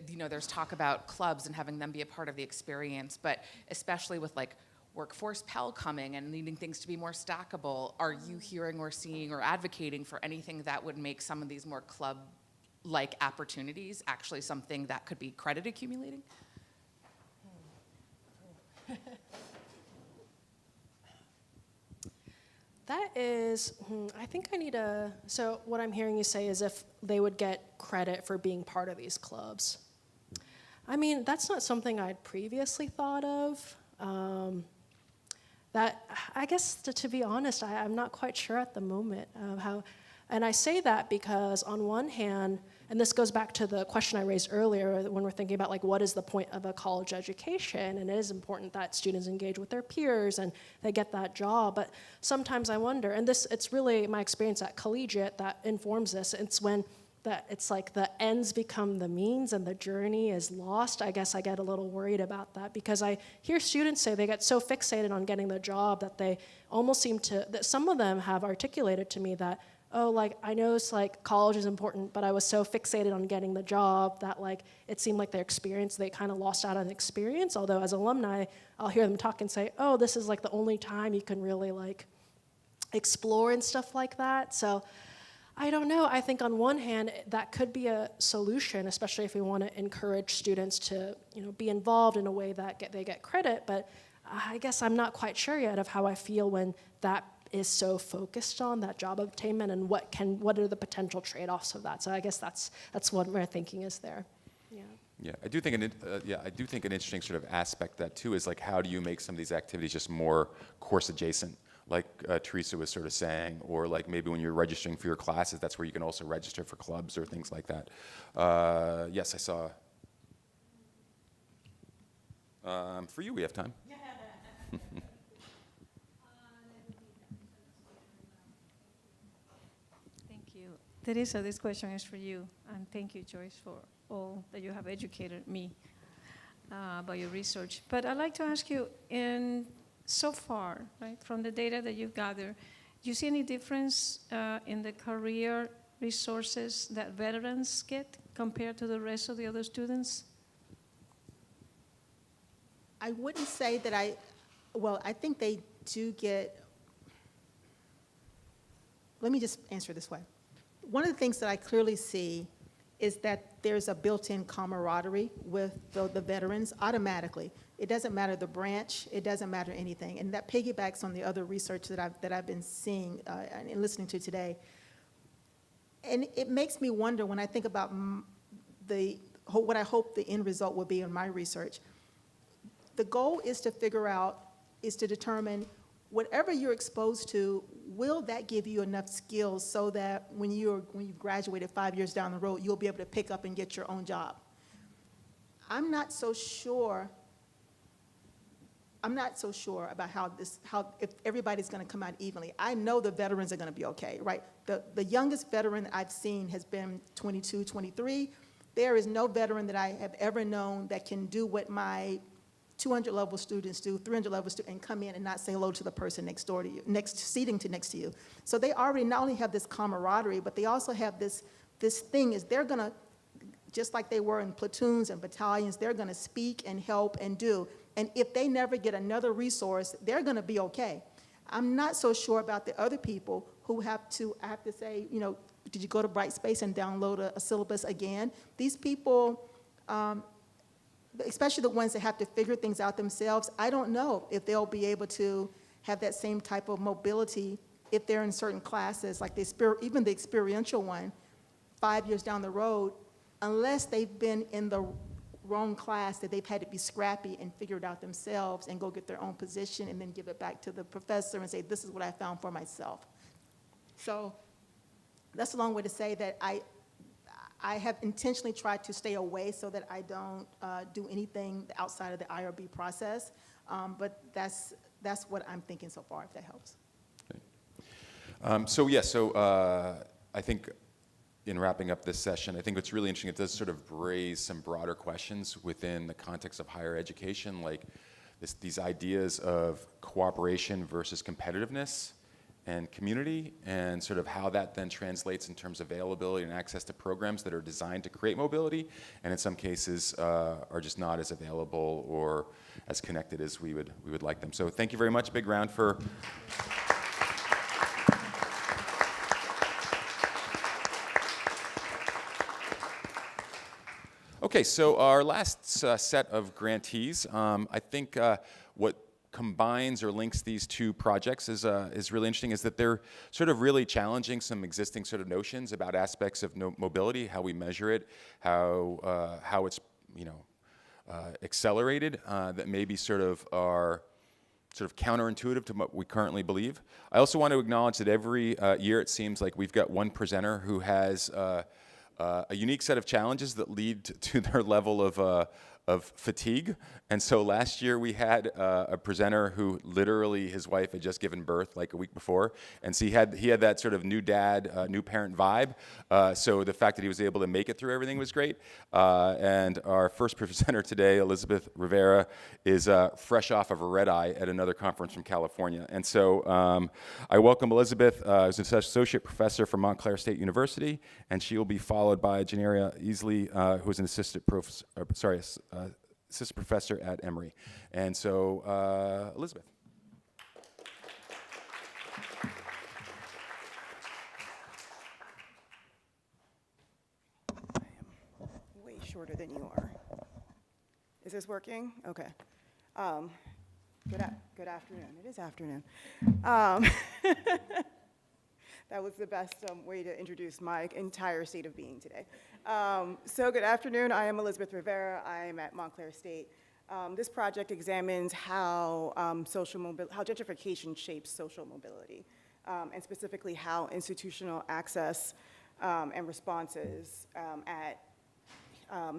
there's talk about clubs and having them be a part of the experience, but especially with like workforce Pell coming and needing things to be more stackable, are you hearing or seeing or advocating for anything that would make some of these more club-like opportunities actually something that could be credit accumulating? That is, I think I need so what I'm hearing you say is if they would get credit for being part of these clubs. I mean, that's not something I'd previously thought of. That, I guess, to be honest, I'm not quite sure at the moment of how, and I say that because on one hand, and this goes back to the question I raised earlier when we're thinking about like what is the point of a college education, and it is important that students engage with their peers and they get that job, but sometimes I wonder, and it's really my experience at collegiate that informs this, it's when it's like the ends become the means and the journey is lost. I guess I get a little worried about that because I hear students say they get so fixated on getting the job that they almost seem to, that some of them have articulated to me that oh, like, I know it's like college is important, but I was so fixated on getting the job that like it seemed like their experience, they kind of lost out on the experience. Although as alumni, I'll hear them talk and say, oh, this is like the only time you can really like explore and stuff like that. So I don't know. I think on one hand, that could be a solution, especially if we want to encourage students to, be involved in a way that they get credit. But I guess I'm not quite sure yet of how I feel when that is so focused on that job obtainment and what are the potential trade-offs of that. So I guess that's what my thinking is there. Yeah. Yeah, I do think an interesting sort of aspect of that too is like how do you make some of these activities just more course adjacent, like Teresa was sort of saying, or like maybe when you're registering for your classes, that's where you can also register for clubs or things like that. Yes, I saw. For you, we have time. Thank you. Teresa, this question is for you, and thank you, Joyce, for all that you have educated me about your research. But I'd like to ask you, so far, right, from the data that you've gathered, do you see any difference in the career resources that veterans get compared to the rest of the other students? I wouldn't say that I think they do get, let me just answer this way. One of the things that I clearly see is that there's a built-in camaraderie with the veterans automatically. It doesn't matter the branch, it doesn't matter anything. And that piggybacks on the other research that I've been seeing and listening to today. And it makes me wonder when I think about what I hope the end result will be in my research. The goal is to determine whatever you're exposed to, will that give you enough skills so that when you've graduated 5 years down the road, you'll be able to pick up and get your own job? I'm not so sure about how if everybody's going to come out evenly. I know the veterans are going to be okay, right? The youngest veteran that I've seen has been 22, 23. There is no veteran that I have ever known that can do what my 200 level students do, 300 level students, and come in and not say hello to the person next door to you, next to you. So they already not only have this camaraderie, but they also have this thing is they're gonna, just like they were in platoons and battalions, they're gonna speak and help and do. And if they never get another resource, they're gonna be okay. I'm not so sure about the other people who I have to say, did you go to Brightspace and download a syllabus again? These people, especially the ones that have to figure things out themselves, I don't know if they'll be able to have that same type of mobility if they're in certain classes, like even the experiential one, 5 years down the road, unless they've been in the wrong class that they've had to be scrappy and figure it out themselves and go get their own position and then give it back to the professor and say, this is what I found for myself. So that's a long way to say that I have intentionally tried to stay away so that I don't do anything outside of the IRB process, but that's what I'm thinking so far, if that helps. Okay. I think in wrapping up this session, I think what's really interesting, it does sort of raise some broader questions within the context of higher education, like these ideas of cooperation versus competitiveness and community, and sort of how that then translates in terms of availability and access to programs that are designed to create mobility, and in some cases are just not as available or as connected as we would like them. So thank you very much. Big round for. Okay, so our last set of grantees, I think what combines or links these two projects is really interesting is that they're sort of really challenging some existing sort of notions about aspects of mobility, how we measure it, how it's accelerated, that maybe are counterintuitive to what we currently believe. I also want to acknowledge that every year it seems like we've got one presenter who has a unique set of challenges that lead to their level of fatigue. And so last year we had a presenter who literally his wife had just given birth like a week before, and so he had that sort of new dad, new parent vibe. So the fact that he was able to make it through everything was great. And our first presenter today, Elizabeth Rivera, is fresh off of a red eye at another conference from California. And so I welcome Elizabeth, who's an associate professor from Montclair State University, and she will be followed by Janeria Easley, who's an assistant professor at Emory. And so, Elizabeth. I am way shorter than you are. Is this working? Okay. Good afternoon. It is afternoon. That was the best way to introduce my entire state of being today. So good afternoon. I am Elizabeth Rivera. I am at Montclair State. This project examines how how gentrification shapes social mobility, and specifically how institutional access and responses at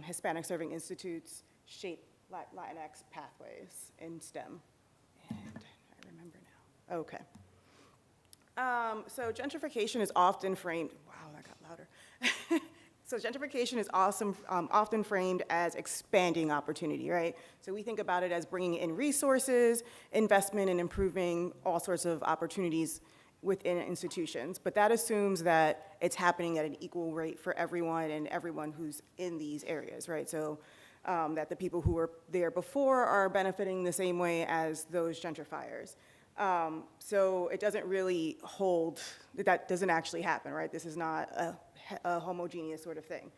Hispanic serving institutes shape Latinx pathways in STEM. And I remember now. Okay. So gentrification is often framed, wow, that got louder. So gentrification is often framed as expanding opportunity, right? So we think about it as bringing in resources, investment, and improving all sorts of opportunities within institutions. But that assumes that it's happening at an equal rate for everyone and everyone who's in these areas, right? So that the people who were there before are benefiting the same way as those gentrifiers. So it doesn't really hold, that doesn't actually happen, right? This is not a homogeneous sort of thing.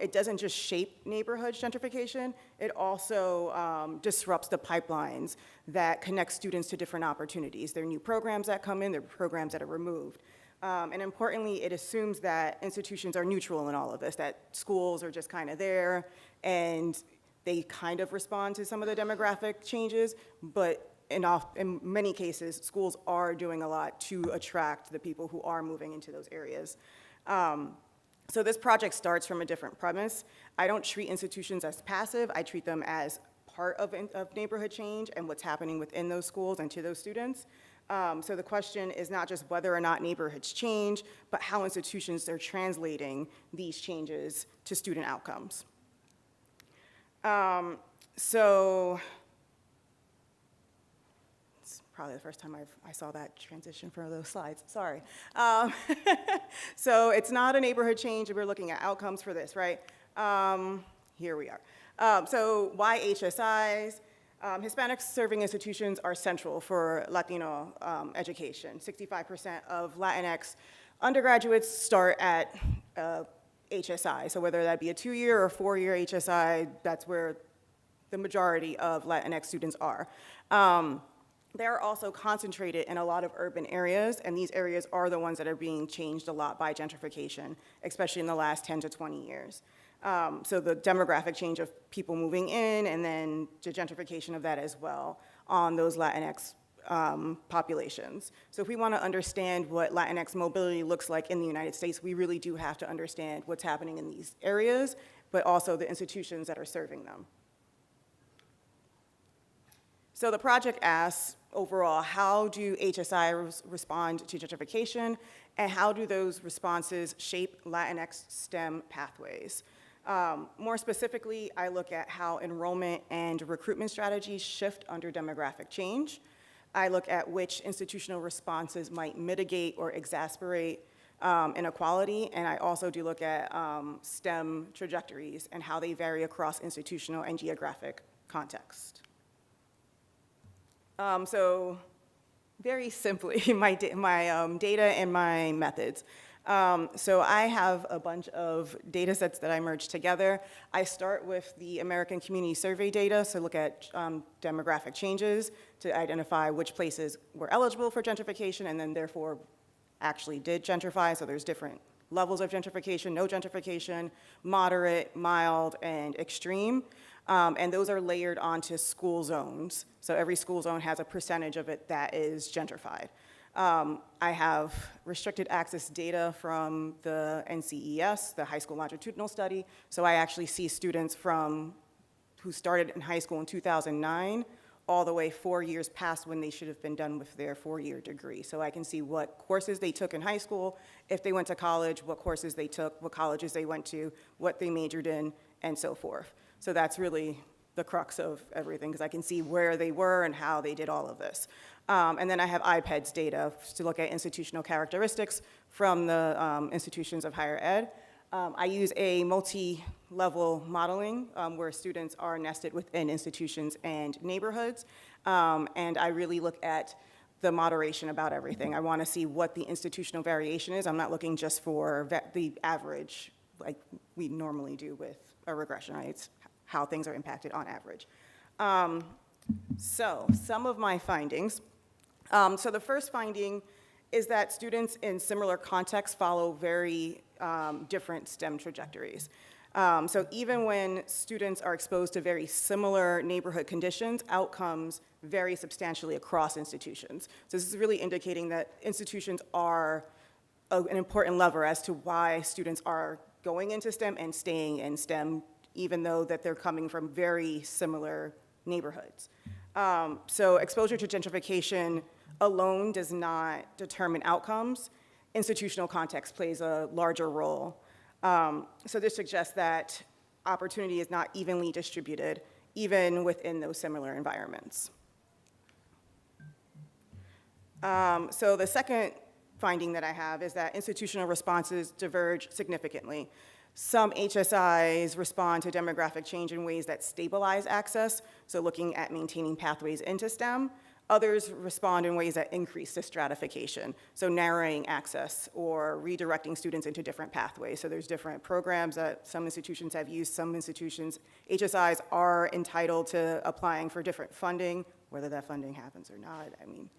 It doesn't just shape neighborhood gentrification, it also disrupts the pipelines that connect students to different opportunities. There are new programs that come in, there are programs that are removed. And importantly, it assumes that institutions are neutral in all of this, that schools are just kind of there and they kind of respond to some of the demographic changes, but in many cases, schools are doing a lot to attract the people who are moving into those areas. So this project starts from a different premise. I don't treat institutions as passive, I treat them as part of neighborhood change and what's happening within those schools and to those students. So the question is not just whether or not neighborhoods change, but how institutions are translating these changes to student outcomes. So it's probably the first time I saw that transition from those slides, sorry. So it's not a neighborhood change, we're looking at outcomes for this, right? Here we are. So why HSIs? Hispanic serving institutions are central for Latino education. 65% of Latinx undergraduates start at HSI. So whether that be a 2-year or 4-year HSI, that's where the majority of Latinx students are. They're also concentrated in a lot of urban areas, and these areas are the ones that are being changed a lot by gentrification, especially in the last 10 to 20 years. So the demographic change of people moving in, and then the gentrification of that as well on those Latinx populations. So if we want to understand what Latinx mobility looks like in the United States, we really do have to understand what's happening in these areas, but also the institutions that are serving them. So the project asks, overall, how do HSI respond to gentrification, and how do those responses shape Latinx STEM pathways? More specifically, I look at how enrollment and recruitment strategies shift under demographic change. I look at which institutional responses might mitigate or exacerbate inequality, and I also do look at STEM trajectories and how they vary across institutional and geographic context. So very simply, my data and my methods. So I have a bunch of data sets that I merge together. I start with the American Community Survey data, so look at demographic changes to identify which places were eligible for gentrification and then therefore actually did gentrify. So there's different levels of gentrification, no gentrification, moderate, mild, and extreme. And those are layered onto school zones. So every school zone has a percentage of it that is gentrified. I have restricted access data from the NCES, the High School Longitudinal Study. So I actually see students who started in high school in 2009 all the way 4 years past when they should have been done with their 4-year degree. So I can see what courses they took in high school, if they went to college, what courses they took, what colleges they went to, what they majored in, and so forth. So that's really the crux of everything, because I can see where they were and how they did all of this. And then I have IPEDS data to look at institutional characteristics from the institutions of higher ed. I use a multi-level modeling where students are nested within institutions and neighborhoods. And I really look at the moderation about everything. I want to see what the institutional variation is. I'm not looking just for the average like we normally do with a regression, right? It's how things are impacted on average. So some of my findings. So the first finding is that students in similar contexts follow very different STEM trajectories. So even when students are exposed to very similar neighborhood conditions, outcomes vary substantially across institutions. So this is really indicating that institutions are an important lever as to why students are going into STEM and staying in STEM, even though that they're coming from very similar neighborhoods. So exposure to gentrification alone does not determine outcomes. Institutional context plays a larger role. So this suggests that opportunity is not evenly distributed, even within those similar environments. So the second finding that I have is that institutional responses diverge significantly. Some HSIs respond to demographic change in ways that stabilize access, so looking at maintaining pathways into STEM. Others respond in ways that increase the stratification, so narrowing access or redirecting students into different pathways. So there's different programs that some institutions have used. Some institutions, HSIs are entitled to applying for different funding, whether that funding happens or not. I mean,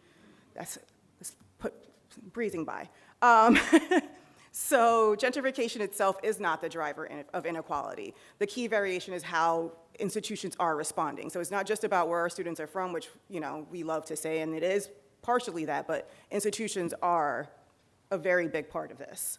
that's breezing by. So gentrification itself is not the driver of inequality. The key variation is how institutions are responding. So it's not just about where our students are from, which we love to say, and it is partially that, but institutions are a very big part of this.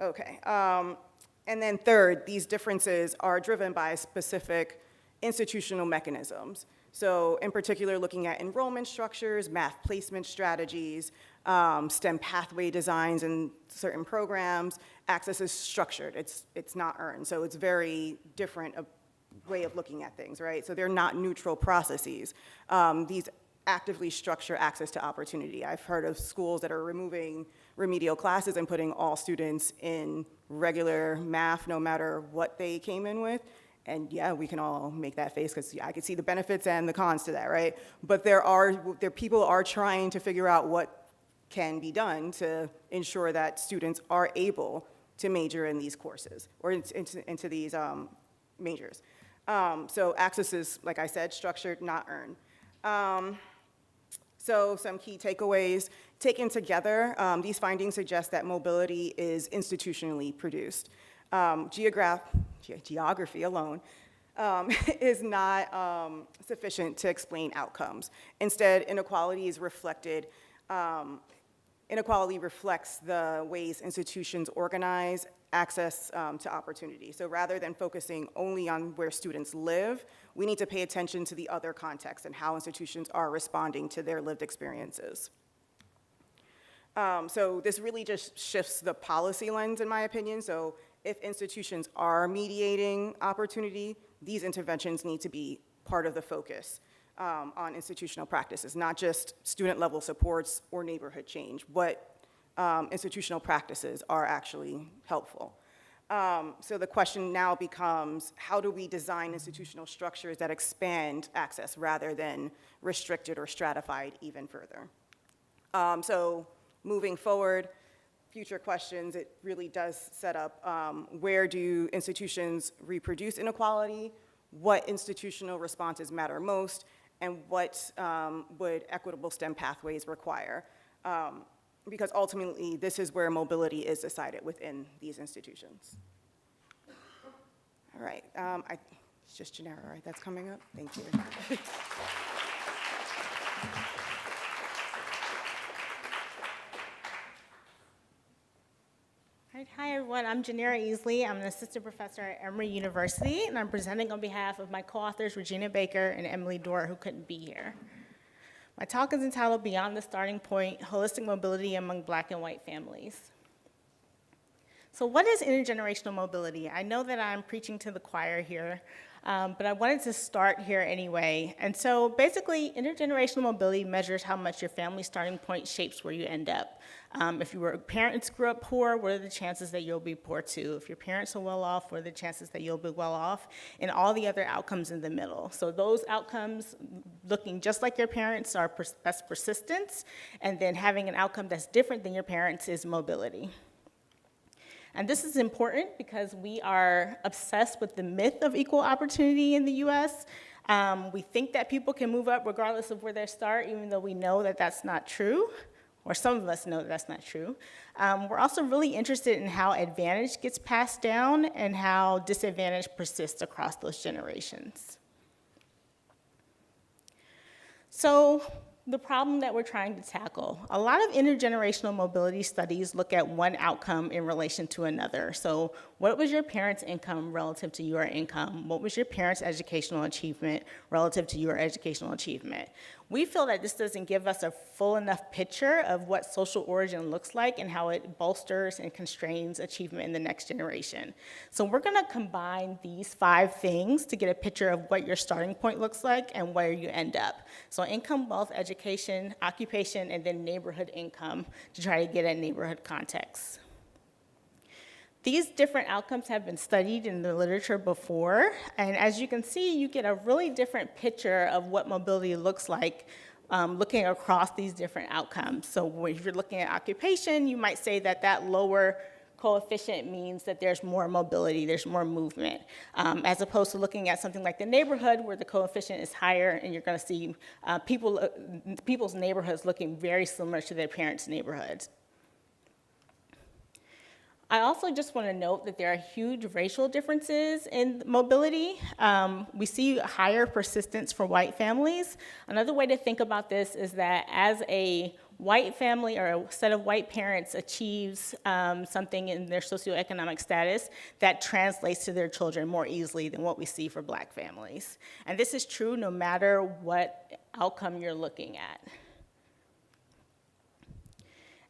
Okay, and then third, these differences are driven by specific institutional mechanisms. So in particular, looking at enrollment structures, math placement strategies, STEM pathway designs in certain programs, access is structured, it's not earned. So it's very different a way of looking at things, right? So they're not neutral processes. These actively structure access to opportunity. I've heard of schools that are removing remedial classes and putting all students in regular math, no matter what they came in with. And yeah, we can all make that face because I can see the benefits and the cons to that, right? But people are trying to figure out what can be done to ensure that students are able to major in these courses or into these majors. So access is, like I said, structured, not earned. So some key takeaways. Taken together, these findings suggest that mobility is institutionally produced. Geography alone is not sufficient to explain outcomes. Instead, inequality reflects the ways institutions organize access to opportunity. So rather than focusing only on where students live, we need to pay attention to the other contexts and how institutions are responding to their lived experiences. So this really just shifts the policy lens, in my opinion. So if institutions are mediating opportunity, these interventions need to be part of the focus on institutional practices, not just student-level supports or neighborhood change. What institutional practices are actually helpful. So the question now becomes, how do we design institutional structures that expand access rather than restrict it or stratified even further? So moving forward, future questions, it really does set up where do institutions reproduce inequality, what institutional responses matter most, and what would equitable STEM pathways require? Because ultimately, this is where mobility is decided within these institutions. All right, it's just Gennaro, right? That's coming up? Thank you. Hi, everyone. I'm Janera Easley. I'm an assistant professor at Emory University, and I'm presenting on behalf of my co-authors, Regina Baker and Emily Dorr, who couldn't be here. My talk is entitled Beyond the Starting Point, Holistic Mobility Among Black and White Families. So what is intergenerational mobility? I know that I'm preaching to the choir here, but I wanted to start here anyway. And so basically, intergenerational mobility measures how much your family starting point shapes where you end up. If your parents grew up poor, what are the chances that you'll be poor too? If your parents are well off, what are the chances that you'll be well off? And all the other outcomes in the middle. So those outcomes looking just like your parents that's persistence, and then having an outcome that's different than your parents is mobility. And this is important because we are obsessed with the myth of equal opportunity in the US. We think that people can move up regardless of where they start, even though we know that that's not true, or some of us know that that's not true. We're also really interested in how advantage gets passed down and how disadvantage persists across those generations. So, the problem that we're trying to tackle. A lot of intergenerational mobility studies look at one outcome in relation to another. So what was your parents' income relative to your income? What was your parents' educational achievement relative to your educational achievement? We feel that this doesn't give us a full enough picture of what social origin looks like and how it bolsters and constrains achievement in the next generation. So we're gonna combine these 5 things to get a picture of what your starting point looks like and where you end up. So income, wealth, education, occupation, and then neighborhood income to try to get a neighborhood context. These different outcomes have been studied in the literature before, and as you can see, you get a really different picture of what mobility looks like looking across these different outcomes. So if you're looking at occupation, you might say that that lower coefficient means that there's more mobility, there's more movement, as opposed to looking at something like the neighborhood where the coefficient is higher and you're gonna see people's neighborhoods looking very similar to their parents' neighborhoods. I also just want to note that there are huge racial differences in mobility. We see higher persistence for white families. Another way to think about this is that as a white family or a set of white parents achieves something in their socioeconomic status, that translates to their children more easily than what we see for black families. And this is true no matter what outcome you're looking at.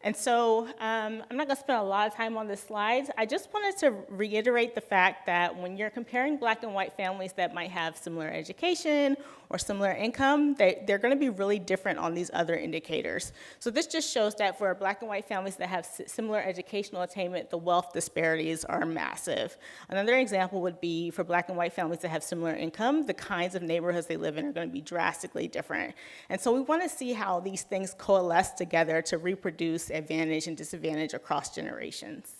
And so I'm not gonna spend a lot of time on this slide. I just wanted to reiterate the fact that when you're comparing black and white families that might have similar education or similar income, they're gonna be really different on these other indicators. So this just shows that for black and white families that have similar educational attainment, the wealth disparities are massive. Another example would be for black and white families that have similar income, the kinds of neighborhoods they live in are gonna be drastically different. And so we wanna see how these things coalesce together to reproduce advantage and disadvantage across generations.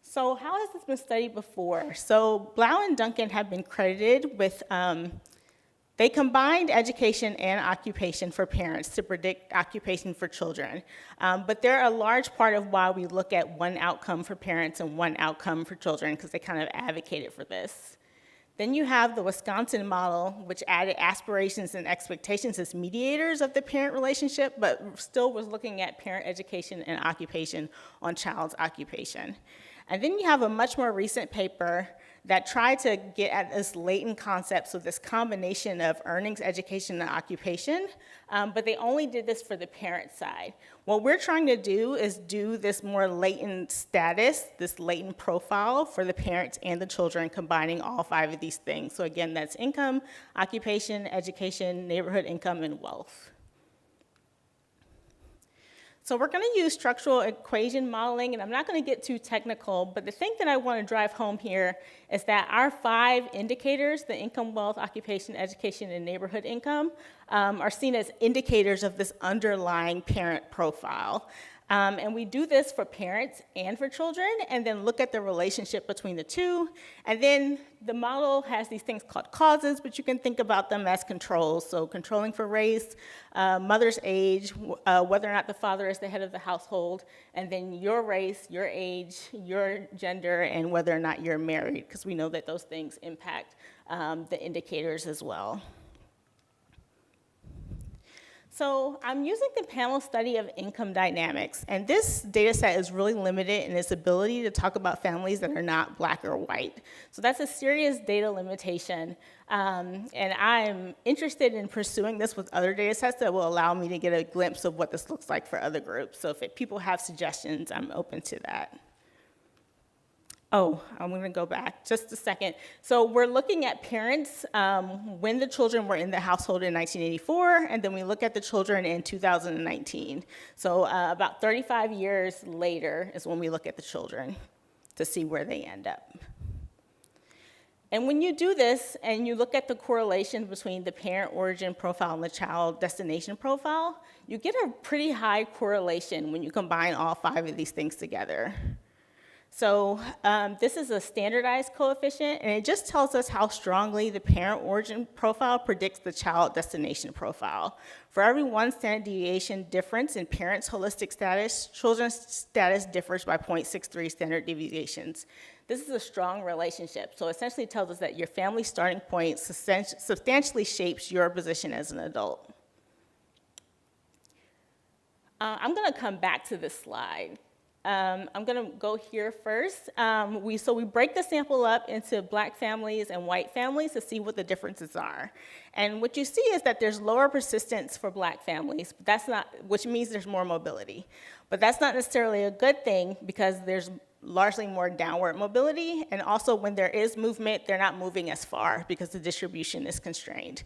So how has this been studied before? So Blau and Duncan have been credited with, they combined education and occupation for parents to predict occupation for children. But they're a large part of why we look at one outcome for parents and one outcome for children, because they kind of advocated for this. Then you have the Wisconsin model, which added aspirations and expectations as mediators of the parent relationship, but still was looking at parent education and occupation on child's occupation. And then you have a much more recent paper that tried to get at this latent concept, so this combination of earnings, education, and occupation, but they only did this for the parent side. What we're trying to do is do this more latent status, this latent profile for the parents and the children, combining all 5 of these things. So again, that's income, occupation, education, neighborhood income, and wealth. So we're gonna use structural equation modeling, and I'm not gonna get too technical, but the thing that I wanna drive home here is that our 5 indicators, the income, wealth, occupation, education, and neighborhood income, are seen as indicators of this underlying parent profile. And we do this for parents and for children, and then look at the relationship between the two. And then the model has these things called causes, but you can think about them as controls. So controlling for race, mother's age, whether or not the father is the head of the household, and then your race, your age, your gender, and whether or not you're married, because we know that those things impact the indicators as well. So I'm using the panel study of income dynamics, and this data set is really limited in its ability to talk about families that are not Black or white. So that's a serious data limitation, and I'm interested in pursuing this with other data sets that will allow me to get a glimpse of what this looks like for other groups. So if people have suggestions, I'm open to that. Oh, I'm going to go back just a second. So we're looking at parents when the children were in the household in 1984, and then we look at the children in 2019. So about 35 years later is when we look at the children to see where they end up. And when you do this and you look at the correlation between the parent origin profile and the child destination profile, you get a pretty high correlation when you combine all 5 of these things together. So this is a standardized coefficient, and it just tells us how strongly the parent origin profile predicts the child destination profile. For every 1 standard deviation difference in parents' holistic status, children's status differs by 0.63 standard deviations. This is a strong relationship, so essentially it tells us that your family starting point substantially shapes your position as an adult. I'm going to come back to this slide. I'm going to go here first. So we break the sample up into Black families and white families to see what the differences are. And what you see is that there's lower persistence for Black families, but that's not, which means there's more mobility. But that's not necessarily a good thing because there's largely more downward mobility, and also when there is movement, they're not moving as far because the distribution is constrained.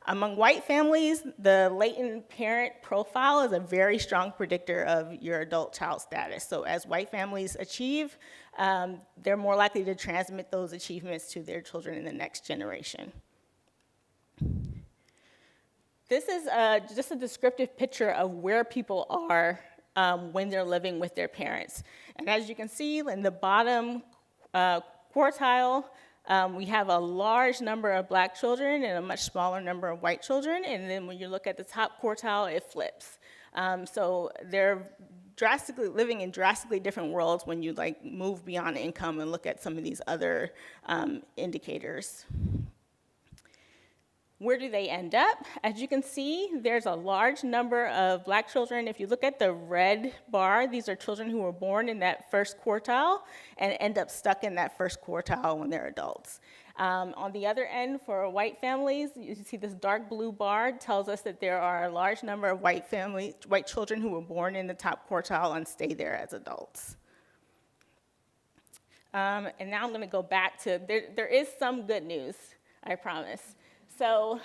Among white families, the latent parent profile is a very strong predictor of your adult child status. So as white families achieve, they're more likely to transmit those achievements to their children in the next generation. This is just a descriptive picture of where people are when they're living with their parents. And as you can see in the bottom quartile, we have a large number of Black children and a much smaller number of white children, and then when you look at the top quartile, it flips. So they're living in drastically different worlds when you move beyond income and look at some of these other indicators. Where do they end up? As you can see, there's a large number of Black children. If you look at the red bar, these are children who were born in that first quartile and end up stuck in that first quartile when they're adults. On the other end, for white families, you see this dark blue bar tells us that there are a large number of white children who were born in the top quartile and stay there as adults. And now I'm going to go back to, there is some good news, I promise. So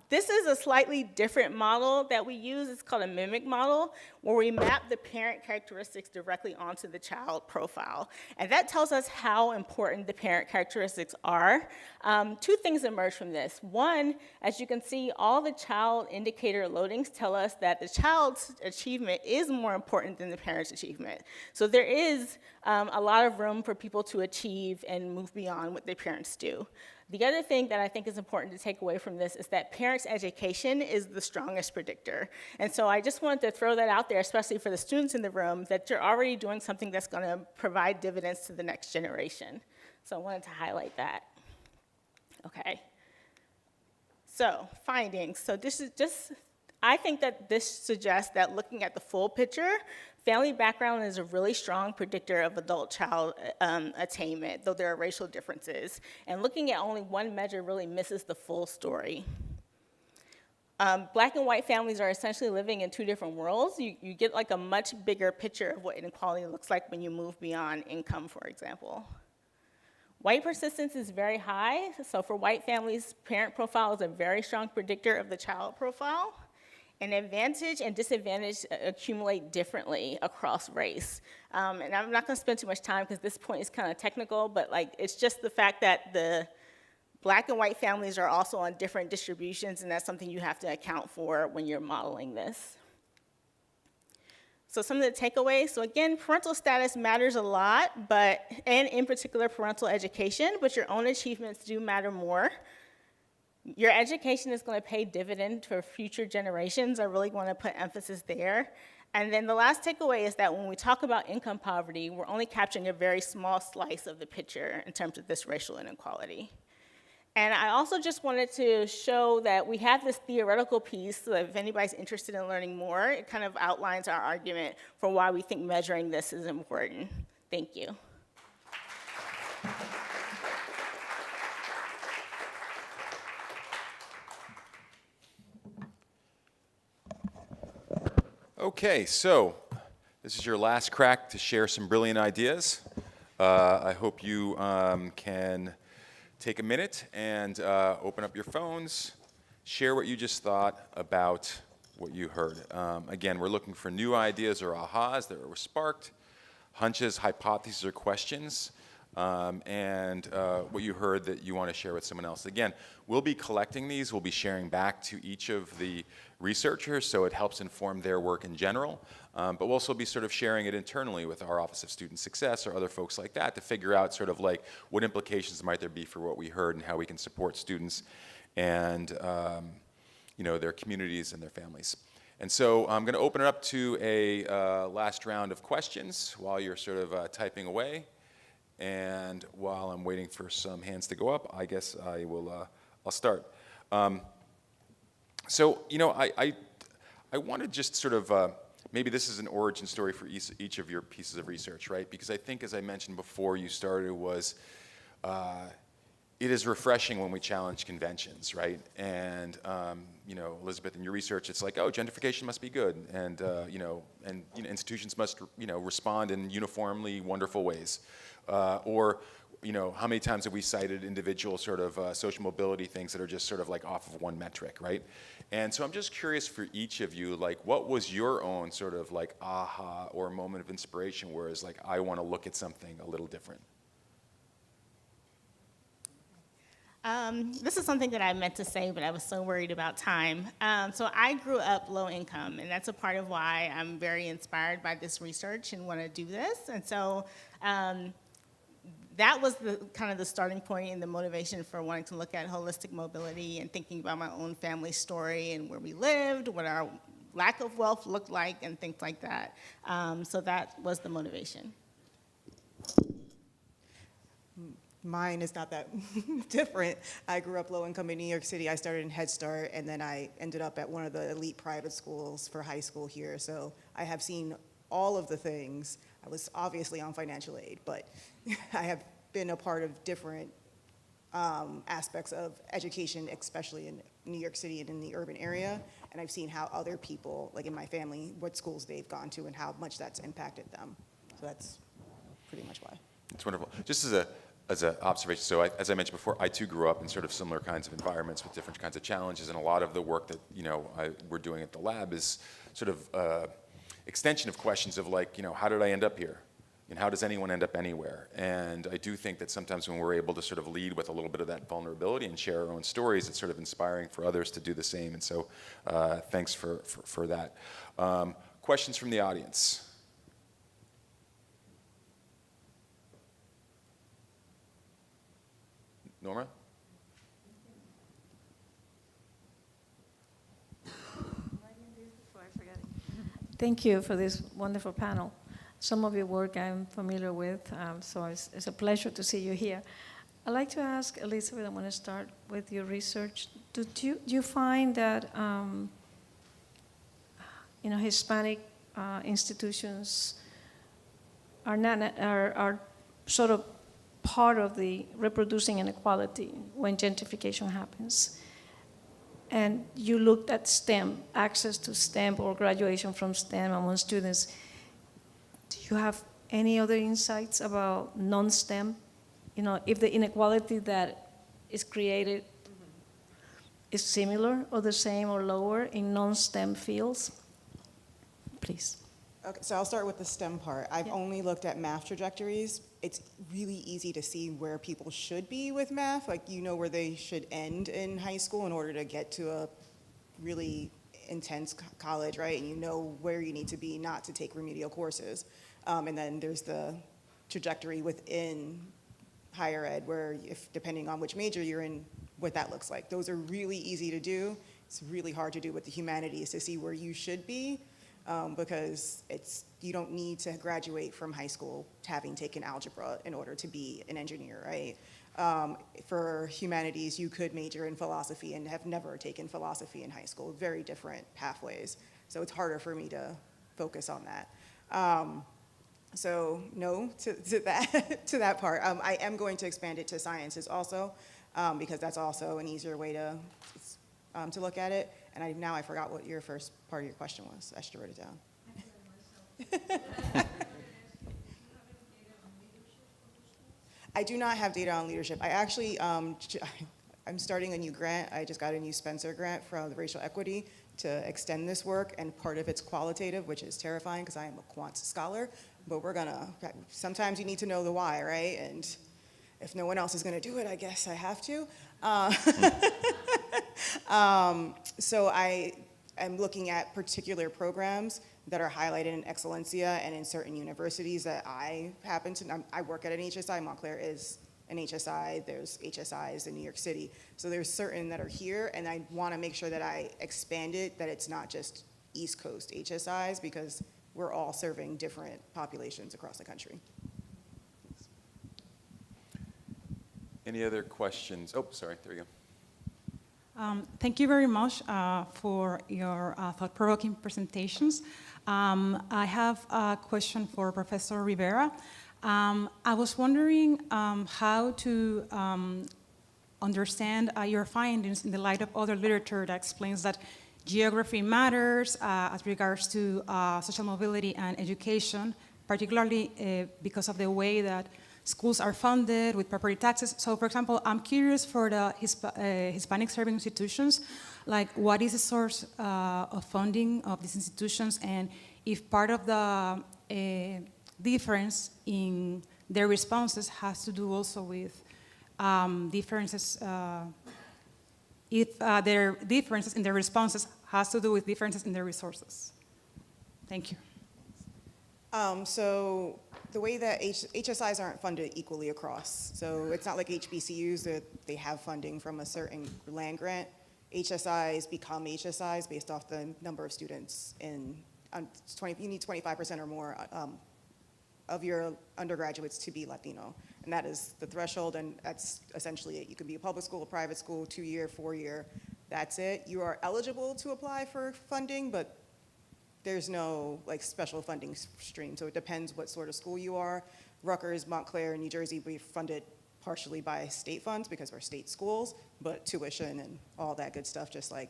this is a slightly different model that we use. It's called a mimic model, where we map the parent characteristics directly onto the child profile. And that tells us how important the parent characteristics are. 2 things emerge from this. One, as you can see, all the child indicator loadings tell us that the child's achievement is more important than the parent's achievement. So there is a lot of room for people to achieve and move beyond what their parents do. The other thing that I think is important to take away from this is that parents' education is the strongest predictor. And so I just wanted to throw that out there, especially for the students in the room, that you're already doing something that's going to provide dividends to the next generation. So I wanted to highlight that. Okay. So findings. So this is just, I think that this suggests that looking at the full picture, family background is a really strong predictor of adult-child attainment, though there are racial differences. And looking at only one measure really misses the full story. Black and white families are essentially living in 2 different worlds. You get a much bigger picture of what inequality looks like when you move beyond income, for example. White persistence is very high. So for white families, parent profile is a very strong predictor of the child profile. And advantage and disadvantage accumulate differently across race. And I'm not going to spend too much time because this point is kind of technical, but it's just the fact that the Black and white families are also on different distributions, and that's something you have to account for when you're modeling this. So some of the takeaways. So again, parental status matters a lot, and in particular parental education, but your own achievements do matter more. Your education is going to pay dividend for future generations. I really want to put emphasis there. And then the last takeaway is that when we talk about income poverty, we're only capturing a very small slice of the picture in terms of this racial inequality. And I also just wanted to show that we have this theoretical piece, so that if anybody's interested in learning more, it kind of outlines our argument for why we think measuring this is important. Thank you. Okay, so this is your last crack to share some brilliant ideas. I hope you can take a minute and open up your phones, share what you just thought about what you heard. Again, we're looking for new ideas or ahas that were sparked, hunches, hypotheses, or questions, and what you heard that you want to share with someone else. Again, we'll be collecting these. We'll be sharing back to each of the researchers, so it helps inform their work in general. But we'll also be sort of sharing it internally with our Office of Student Success or other folks like that to figure out sort of like what implications might there be for what we heard and how we can support students and you know, their communities and their families. And so I'm going to open it up to a last round of questions while you're sort of typing away. And while I'm waiting for some hands to go up, I guess I will, I'll start. So, you know, I want to just sort of, maybe this is an origin story for each of your pieces of research, right? Because I think, as I mentioned before you started, was it is refreshing when we challenge conventions, right? And, you know, Elizabeth, in your research, it's like, oh, gentrification must be good. And, you know, institutions must, you know, respond in uniformly wonderful ways. Or, you know, how many times have we cited individual sort of social mobility things that are just sort of like off of one metric, right? And so I'm just curious for each of you, like, what was your own sort of like aha or moment of inspiration where it's like, I want to look at something a little different? This is something that I meant to say, but I was so worried about time. So I grew up low income, and that's a part of why I'm very inspired by this research and want to do this. And so that was the kind of the starting point and the motivation for wanting to look at holistic mobility and thinking about my own family story and where we lived, what our lack of wealth looked like, and things like that. So that was the motivation. Mine is not that different. I grew up low income in New York City. I started in Head Start, and then I ended up at one of the elite private schools for high school here. So I have seen all of the things. I was obviously on financial aid, but I have been a part of different aspects of education, especially in New York City and in the urban area. And I've seen how other people, like in my family, what schools they've gone to and how much that's impacted them. So that's pretty much why. It's wonderful. Just as an observation, so as I mentioned before, I too grew up in sort of similar kinds of environments with different kinds of challenges, and a lot of the work that, you know, we're doing at the lab is sort of extension of questions of like, you know, how did I end up here? And how does anyone end up anywhere? And I do think that sometimes when we're able to sort of lead with a little bit of that vulnerability and share our own stories, it's sort of inspiring for others to do the same. And so thanks for that. Questions from the audience? Norma? Thank you for this wonderful panel. Some of your work I'm familiar with, so it's a pleasure to see you here. I'd like to ask Elizabeth, I want to start with your research. Do you find that you know, Hispanic institutions are sort of part of the reproducing inequality when gentrification happens? And you looked at STEM, access to STEM or graduation from STEM among students. Do you have any other insights about non-STEM? You know, if the inequality that is created is similar or the same or lower in non-STEM fields? Please. Okay, so I'll start with the STEM part. I've only looked at math trajectories. It's really easy to see where people should be with math. Like, you know where they should end in high school in order to get to a really intense college, right? And you know where you need to be not to take remedial courses. And then there's the trajectory within higher ed where, if depending on which major you're in, what that looks like. Those are really easy to do. It's really hard to do with the humanities to see where you should be. Because you don't need to graduate from high school having taken algebra in order to be an engineer, right? For humanities, you could major in philosophy and have never taken philosophy in high school. Very different pathways. So it's harder for me to focus on that. So no to that, to that part. I am going to expand it to sciences also, because that's also an easier way to look at it. And now I forgot what your first part of your question was. I should have wrote it down. I do not have data on leadership. I actually, I'm starting a new grant. I just got a new Spencer grant from the Racial Equity to extend this work, and part of it's qualitative, which is terrifying because I am a quant scholar, but we're gonna, sometimes you need to know the why, right? And if no one else is gonna do it, I guess I have to. So I am looking at particular programs that are highlighted in Excellencia and in certain universities that I happen to, I work at an HSI, Montclair is an HSI, there's HSIs in New York City. So there's certain that are here, and I wanna make sure that I expand it, that it's not just East Coast HSIs, because we're all serving different populations across the country. Any other questions? Oh, sorry, there you go. Thank you very much for your thought-provoking presentations. I have a question for Professor Rivera. I was wondering how to understand your findings in the light of other literature that explains that geography matters as regards to social mobility and education, particularly because of the way that schools are funded with property taxes. So, for example, I'm curious for the Hispanic serving institutions, like what is the source of funding of these institutions, and if part of the difference in their responses has to do also with differences, if their differences in their responses has to do with differences in their resources. Thank you. So the way that HSIs aren't funded equally across. So it's not like HBCUs that they have funding from a certain land grant. HSIs become HSIs based off the number of students in, you need 25% or more of your undergraduates to be Latino. And that is the threshold, and that's essentially it. You can be a public school, a private school, 2-year, 4-year, that's it. You are eligible to apply for funding, but there's no like special funding stream, so it depends what sort of school you are. Rutgers, Montclair, New Jersey, we're funded partially by state funds because we're state schools, but tuition and all that good stuff, just like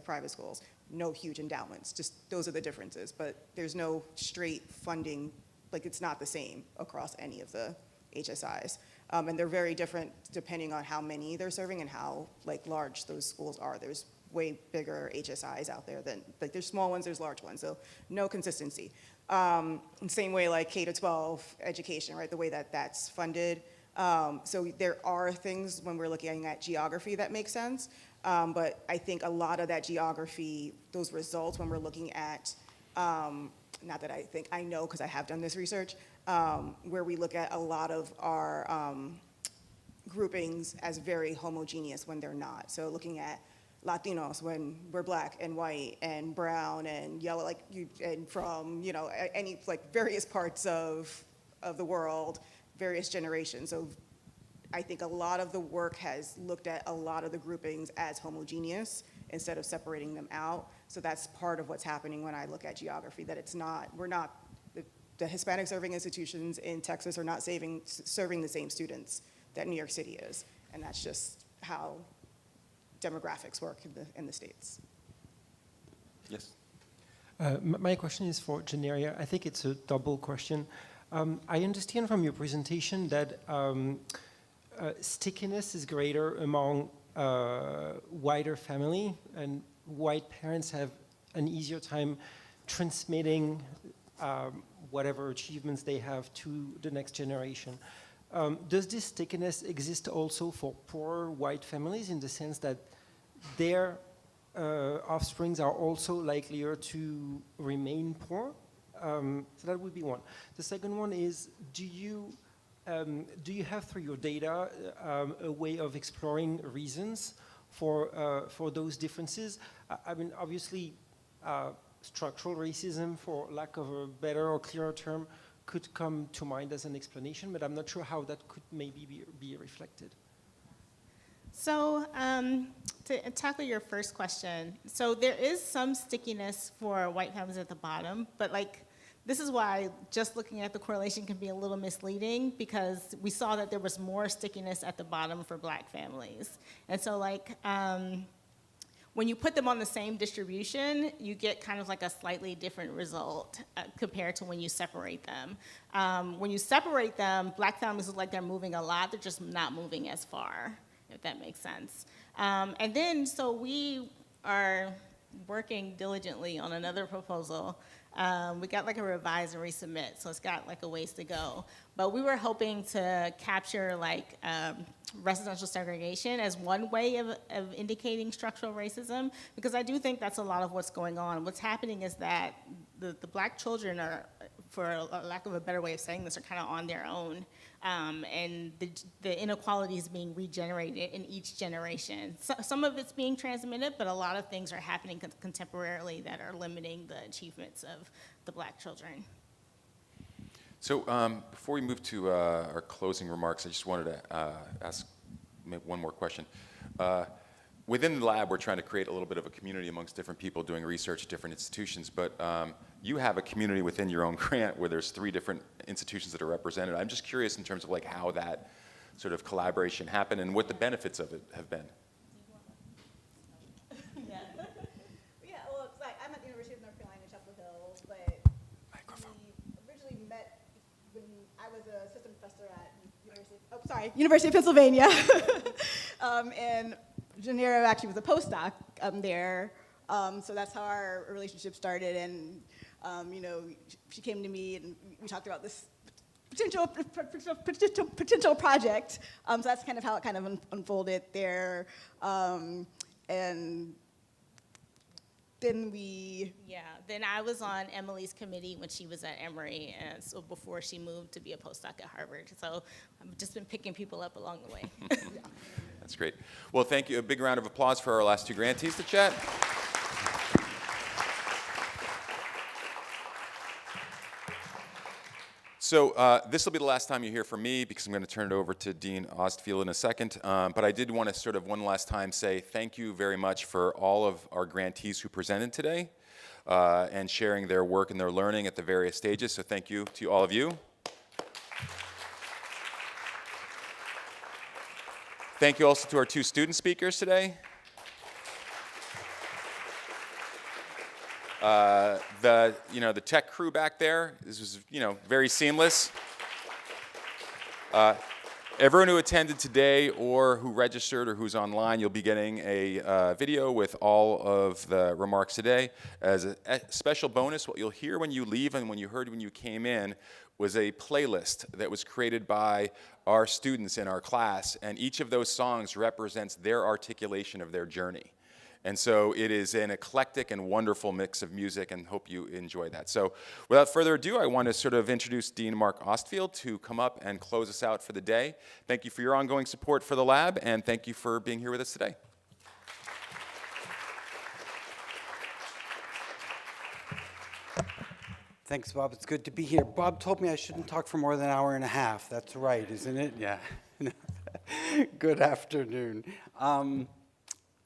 private schools. No huge endowments, just those are the differences, but there's no straight funding, like it's not the same across any of the HSIs. And they're very different depending on how many they're serving and how like large those schools are. There's way bigger HSIs out there than, like there's small ones, there's large ones, so no consistency. Same way like K-12 education, right, the way that that's funded. So there are things when we're looking at geography that make sense, but I think a lot of that geography, those results when we're looking at, not that I think, I know because I have done this research, where we look at a lot of our groupings as very homogeneous when they're not. So looking at Latinos when we're black and white and brown and yellow, like and from, you know, any like various parts of the world, various generations. So I think a lot of the work has looked at a lot of the groupings as homogeneous instead of separating them out. So that's part of what's happening when I look at geography, that it's not, the Hispanic serving institutions in Texas are not serving the same students that New York City is. And that's just how demographics work in the States. Yes. My question is for Janeria. I think it's a double question. I understand from your presentation that stickiness is greater among wider family, and white parents have an easier time transmitting whatever achievements they have to the next generation. Does this stickiness exist also for poor white families in the sense that their offsprings are also likelier to remain poor? So that would be one. The second one is, do you have through your data a way of exploring reasons for those differences? I mean, obviously, structural racism, for lack of a better or clearer term, could come to mind as an explanation, but I'm not sure how that could maybe be reflected. So to tackle your first question, so there is some stickiness for white families at the bottom, but like, this is why just looking at the correlation can be a little misleading, because we saw that there was more stickiness at the bottom for Black families. And so like, when you put them on the same distribution, you get kind of like a slightly different result compared to when you separate them. When you separate them, Black families look like they're moving a lot, they're just not moving as far, if that makes sense. And then, so we are working diligently on another proposal. We got like a revise and resubmit, so it's got like a ways to go. But we were hoping to capture like residential segregation as one way of indicating structural racism, because I do think that's a lot of what's going on. What's happening is that the Black children are, for lack of a better way of saying this, are kind of on their own. And the inequality is being regenerated in each generation. So, some of it's being transmitted, but a lot of things are happening contemporarily that are limiting the achievements of the Black children. So before we move to our closing remarks, I just wanted to ask one more question. Within the lab, we're trying to create a little bit of a community amongst different people doing research at different institutions, but you have a community within your own grant where there's 3 different institutions that are represented. I'm just curious in terms of like how that sort of collaboration happened and what the benefits of it have been. Yeah, well, it's like, I'm at the University of North Carolina, Chapel Hill, but we originally met when I was a assistant professor at University of Pennsylvania. And Janira actually was a postdoc there. So that's how our relationship started. And, you know, she came to me and we talked about this potential project. So that's kind of how it kind of unfolded there. And then then I was on Emily's committee when she was at Emory, and so before she moved to be a postdoc at Harvard. So I've just been picking people up along the way. That's great. Well, thank you. A big round of applause for our last 2 grantees to chat. So this will be the last time you hear from me because I'm going to turn it over to Dean Ostfield in a second. But I did want to sort of one last time say thank you very much for all of our grantees who presented today and sharing their work and their learning at the various stages. So thank you to all of you. Thank you also to our 2 student speakers today. The tech crew back there, this was, very seamless. Everyone who attended today or who registered or who's online, you'll be getting a video with all of the remarks today. As a special bonus, what you'll hear when you leave and when you heard when you came in was a playlist that was created by our students in our class, and each of those songs represents their articulation of their journey. And so it is an eclectic and wonderful mix of music, and hope you enjoy that. So without further ado, I want to sort of introduce Dean Mark Ostfield to come up and close us out for the day. Thank you for your ongoing support for the lab, and thank you for being here with us today. Thanks, Bob. It's good to be here. Bob told me I shouldn't talk for more than an hour and a half. That's right, isn't it? Yeah. Good afternoon.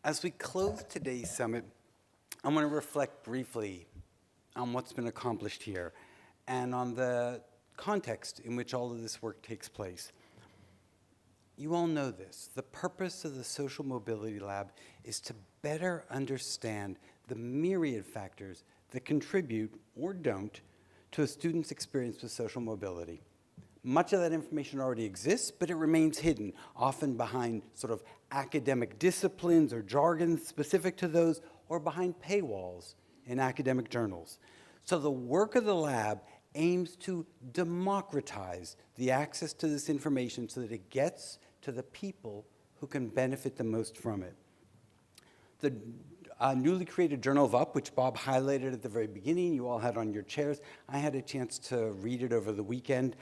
As we close today's summit, I want to reflect briefly on what's been accomplished here and on the context in which all of this work takes place. You all know this. The purpose of the Social Mobility Lab is to better understand the myriad factors that contribute or don't to a student's experience with social mobility. Much of that information already exists, but it remains hidden, often behind sort of academic disciplines or jargon specific to those, or behind paywalls in academic journals. So the work of the lab aims to democratize the access to this information so that it gets to the people who can benefit the most from it. The newly created Journal of Up, which Bob highlighted at the very beginning, you all had on your chairs. I had a chance to read it over the weekend.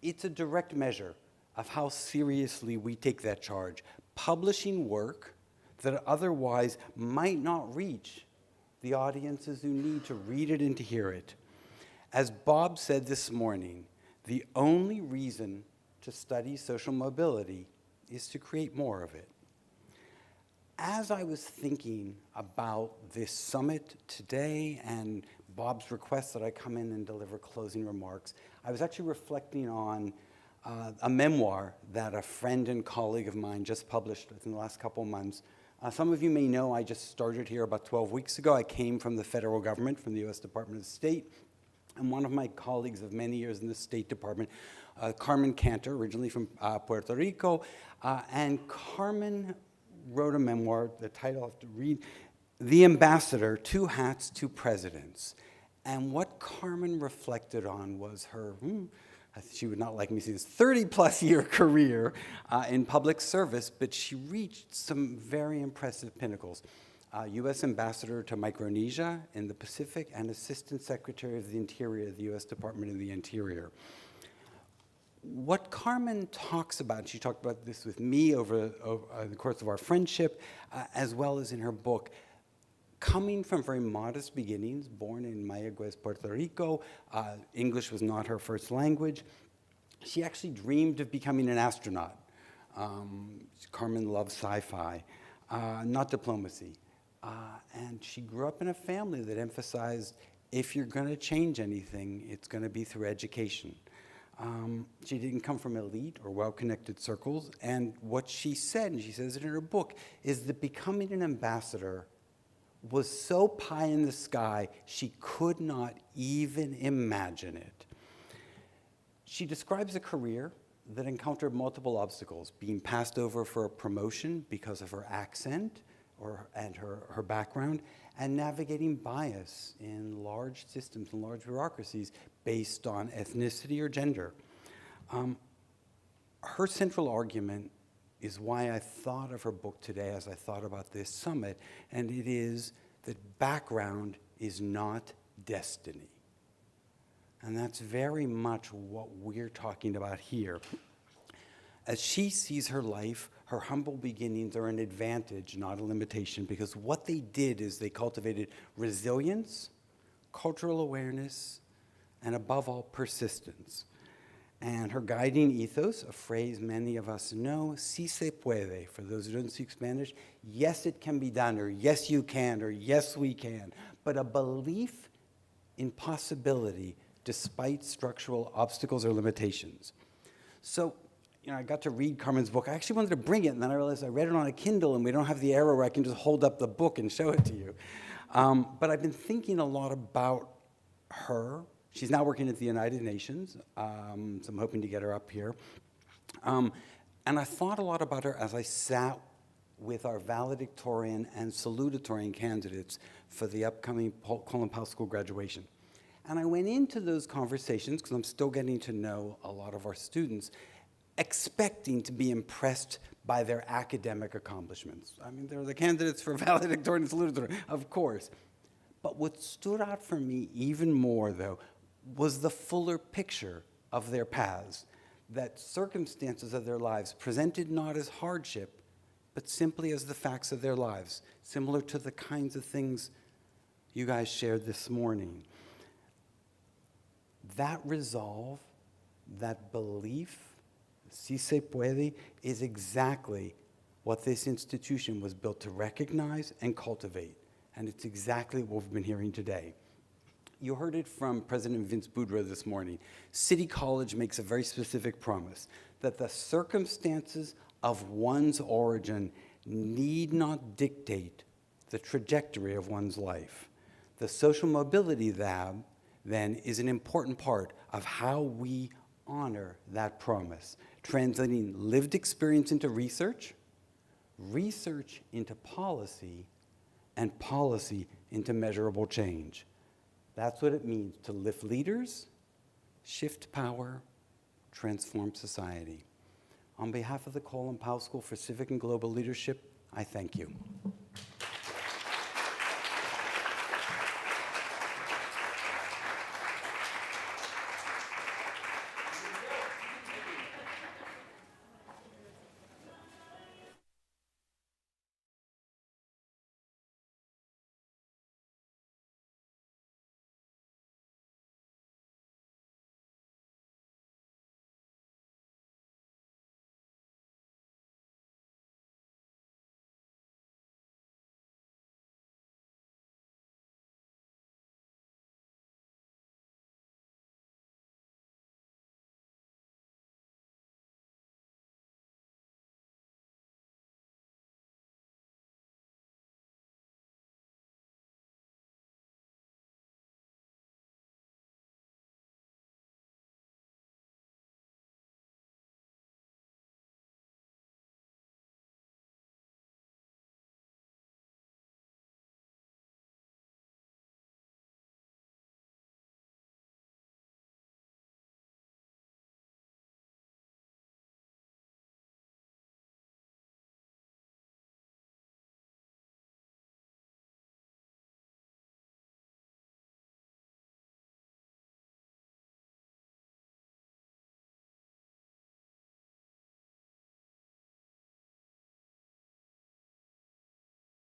It's a direct measure of how seriously we take that charge, publishing work that otherwise might not reach the audiences who need to read it and to hear it. As Bob said this morning, the only reason to study social mobility is to create more of it. As I was thinking about this summit today and Bob's request that I come in and deliver closing remarks, I was actually reflecting on a memoir that a friend and colleague of mine just published within the last couple of months. Some of you may know I just started here about 12 weeks ago. I came from the federal government, from the U.S. Department of State, and one of my colleagues of many years in the State Department, Carmen Cantor, originally from Puerto Rico, and Carmen wrote a memoir, the title I have to read, The Ambassador, Two Hats, Two Presidents. And what Carmen reflected on was her, she would not like me to say this, 30-plus year career in public service, but she reached some very impressive pinnacles. U.S. Ambassador to Micronesia in the Pacific and Assistant Secretary of the Interior of the U.S. Department of the Interior. What Carmen talks about, she talked about this with me over the course of our friendship, as well as in her book, coming from very modest beginnings, born in Mayagüez, Puerto Rico, English was not her first language. She actually dreamed of becoming an astronaut. Carmen loved sci-fi, not diplomacy. And she grew up in a family that emphasized, if you're going to change anything, it's going to be through education. She didn't come from elite or well-connected circles, and what she said, and she says it in her book, is that becoming an ambassador was so pie in the sky, she could not even imagine it. She describes a career that encountered multiple obstacles, being passed over for a promotion because of her accent and her background, and navigating bias in large systems and large bureaucracies based on ethnicity or gender. Her central argument is why I thought of her book today as I thought about this summit, and it is that background is not destiny. And that's very much what we're talking about here. As she sees her life, her humble beginnings are an advantage, not a limitation, because what they did is they cultivated resilience, cultural awareness, and above all, persistence. And her guiding ethos, a phrase many of us know, si se puede, for those who don't speak Spanish, yes, it can be done, or yes, you can, or yes, we can, but a belief in possibility despite structural obstacles or limitations. So, I got to read Carmen's book. I actually wanted to bring it, and then I realized I read it on a Kindle, and we don't have the era where I can just hold up the book and show it to you. But I've been thinking a lot about her. She's now working at the United Nations, so I'm hoping to get her up here. And I thought a lot about her as I sat with our valedictorian and salutatorian candidates for the upcoming Colin Powell School graduation. And I went into those conversations, because I'm still getting to know a lot of our students, expecting to be impressed by their academic accomplishments. I mean, they're the candidates for valedictorian and salutatorian, of course. But what stood out for me even more, though, was the fuller picture of their paths, that circumstances of their lives presented not as hardship, but simply as the facts of their lives, similar to the kinds of things you guys shared this morning. That resolve, that belief, si se puede, is exactly what this institution was built to recognize and cultivate. And it's exactly what we've been hearing today. You heard it from President Vince Boudreau this morning. City College makes a very specific promise that the circumstances of one's origin need not dictate the trajectory of one's life. The Social Mobility Lab, then, is an important part of how we honor that promise, translating lived experience into research, research into policy, and policy into measurable change. That's what it means to lift leaders, shift power, transform society. On behalf of the Colin Powell School for Civic and Global Leadership, I thank you.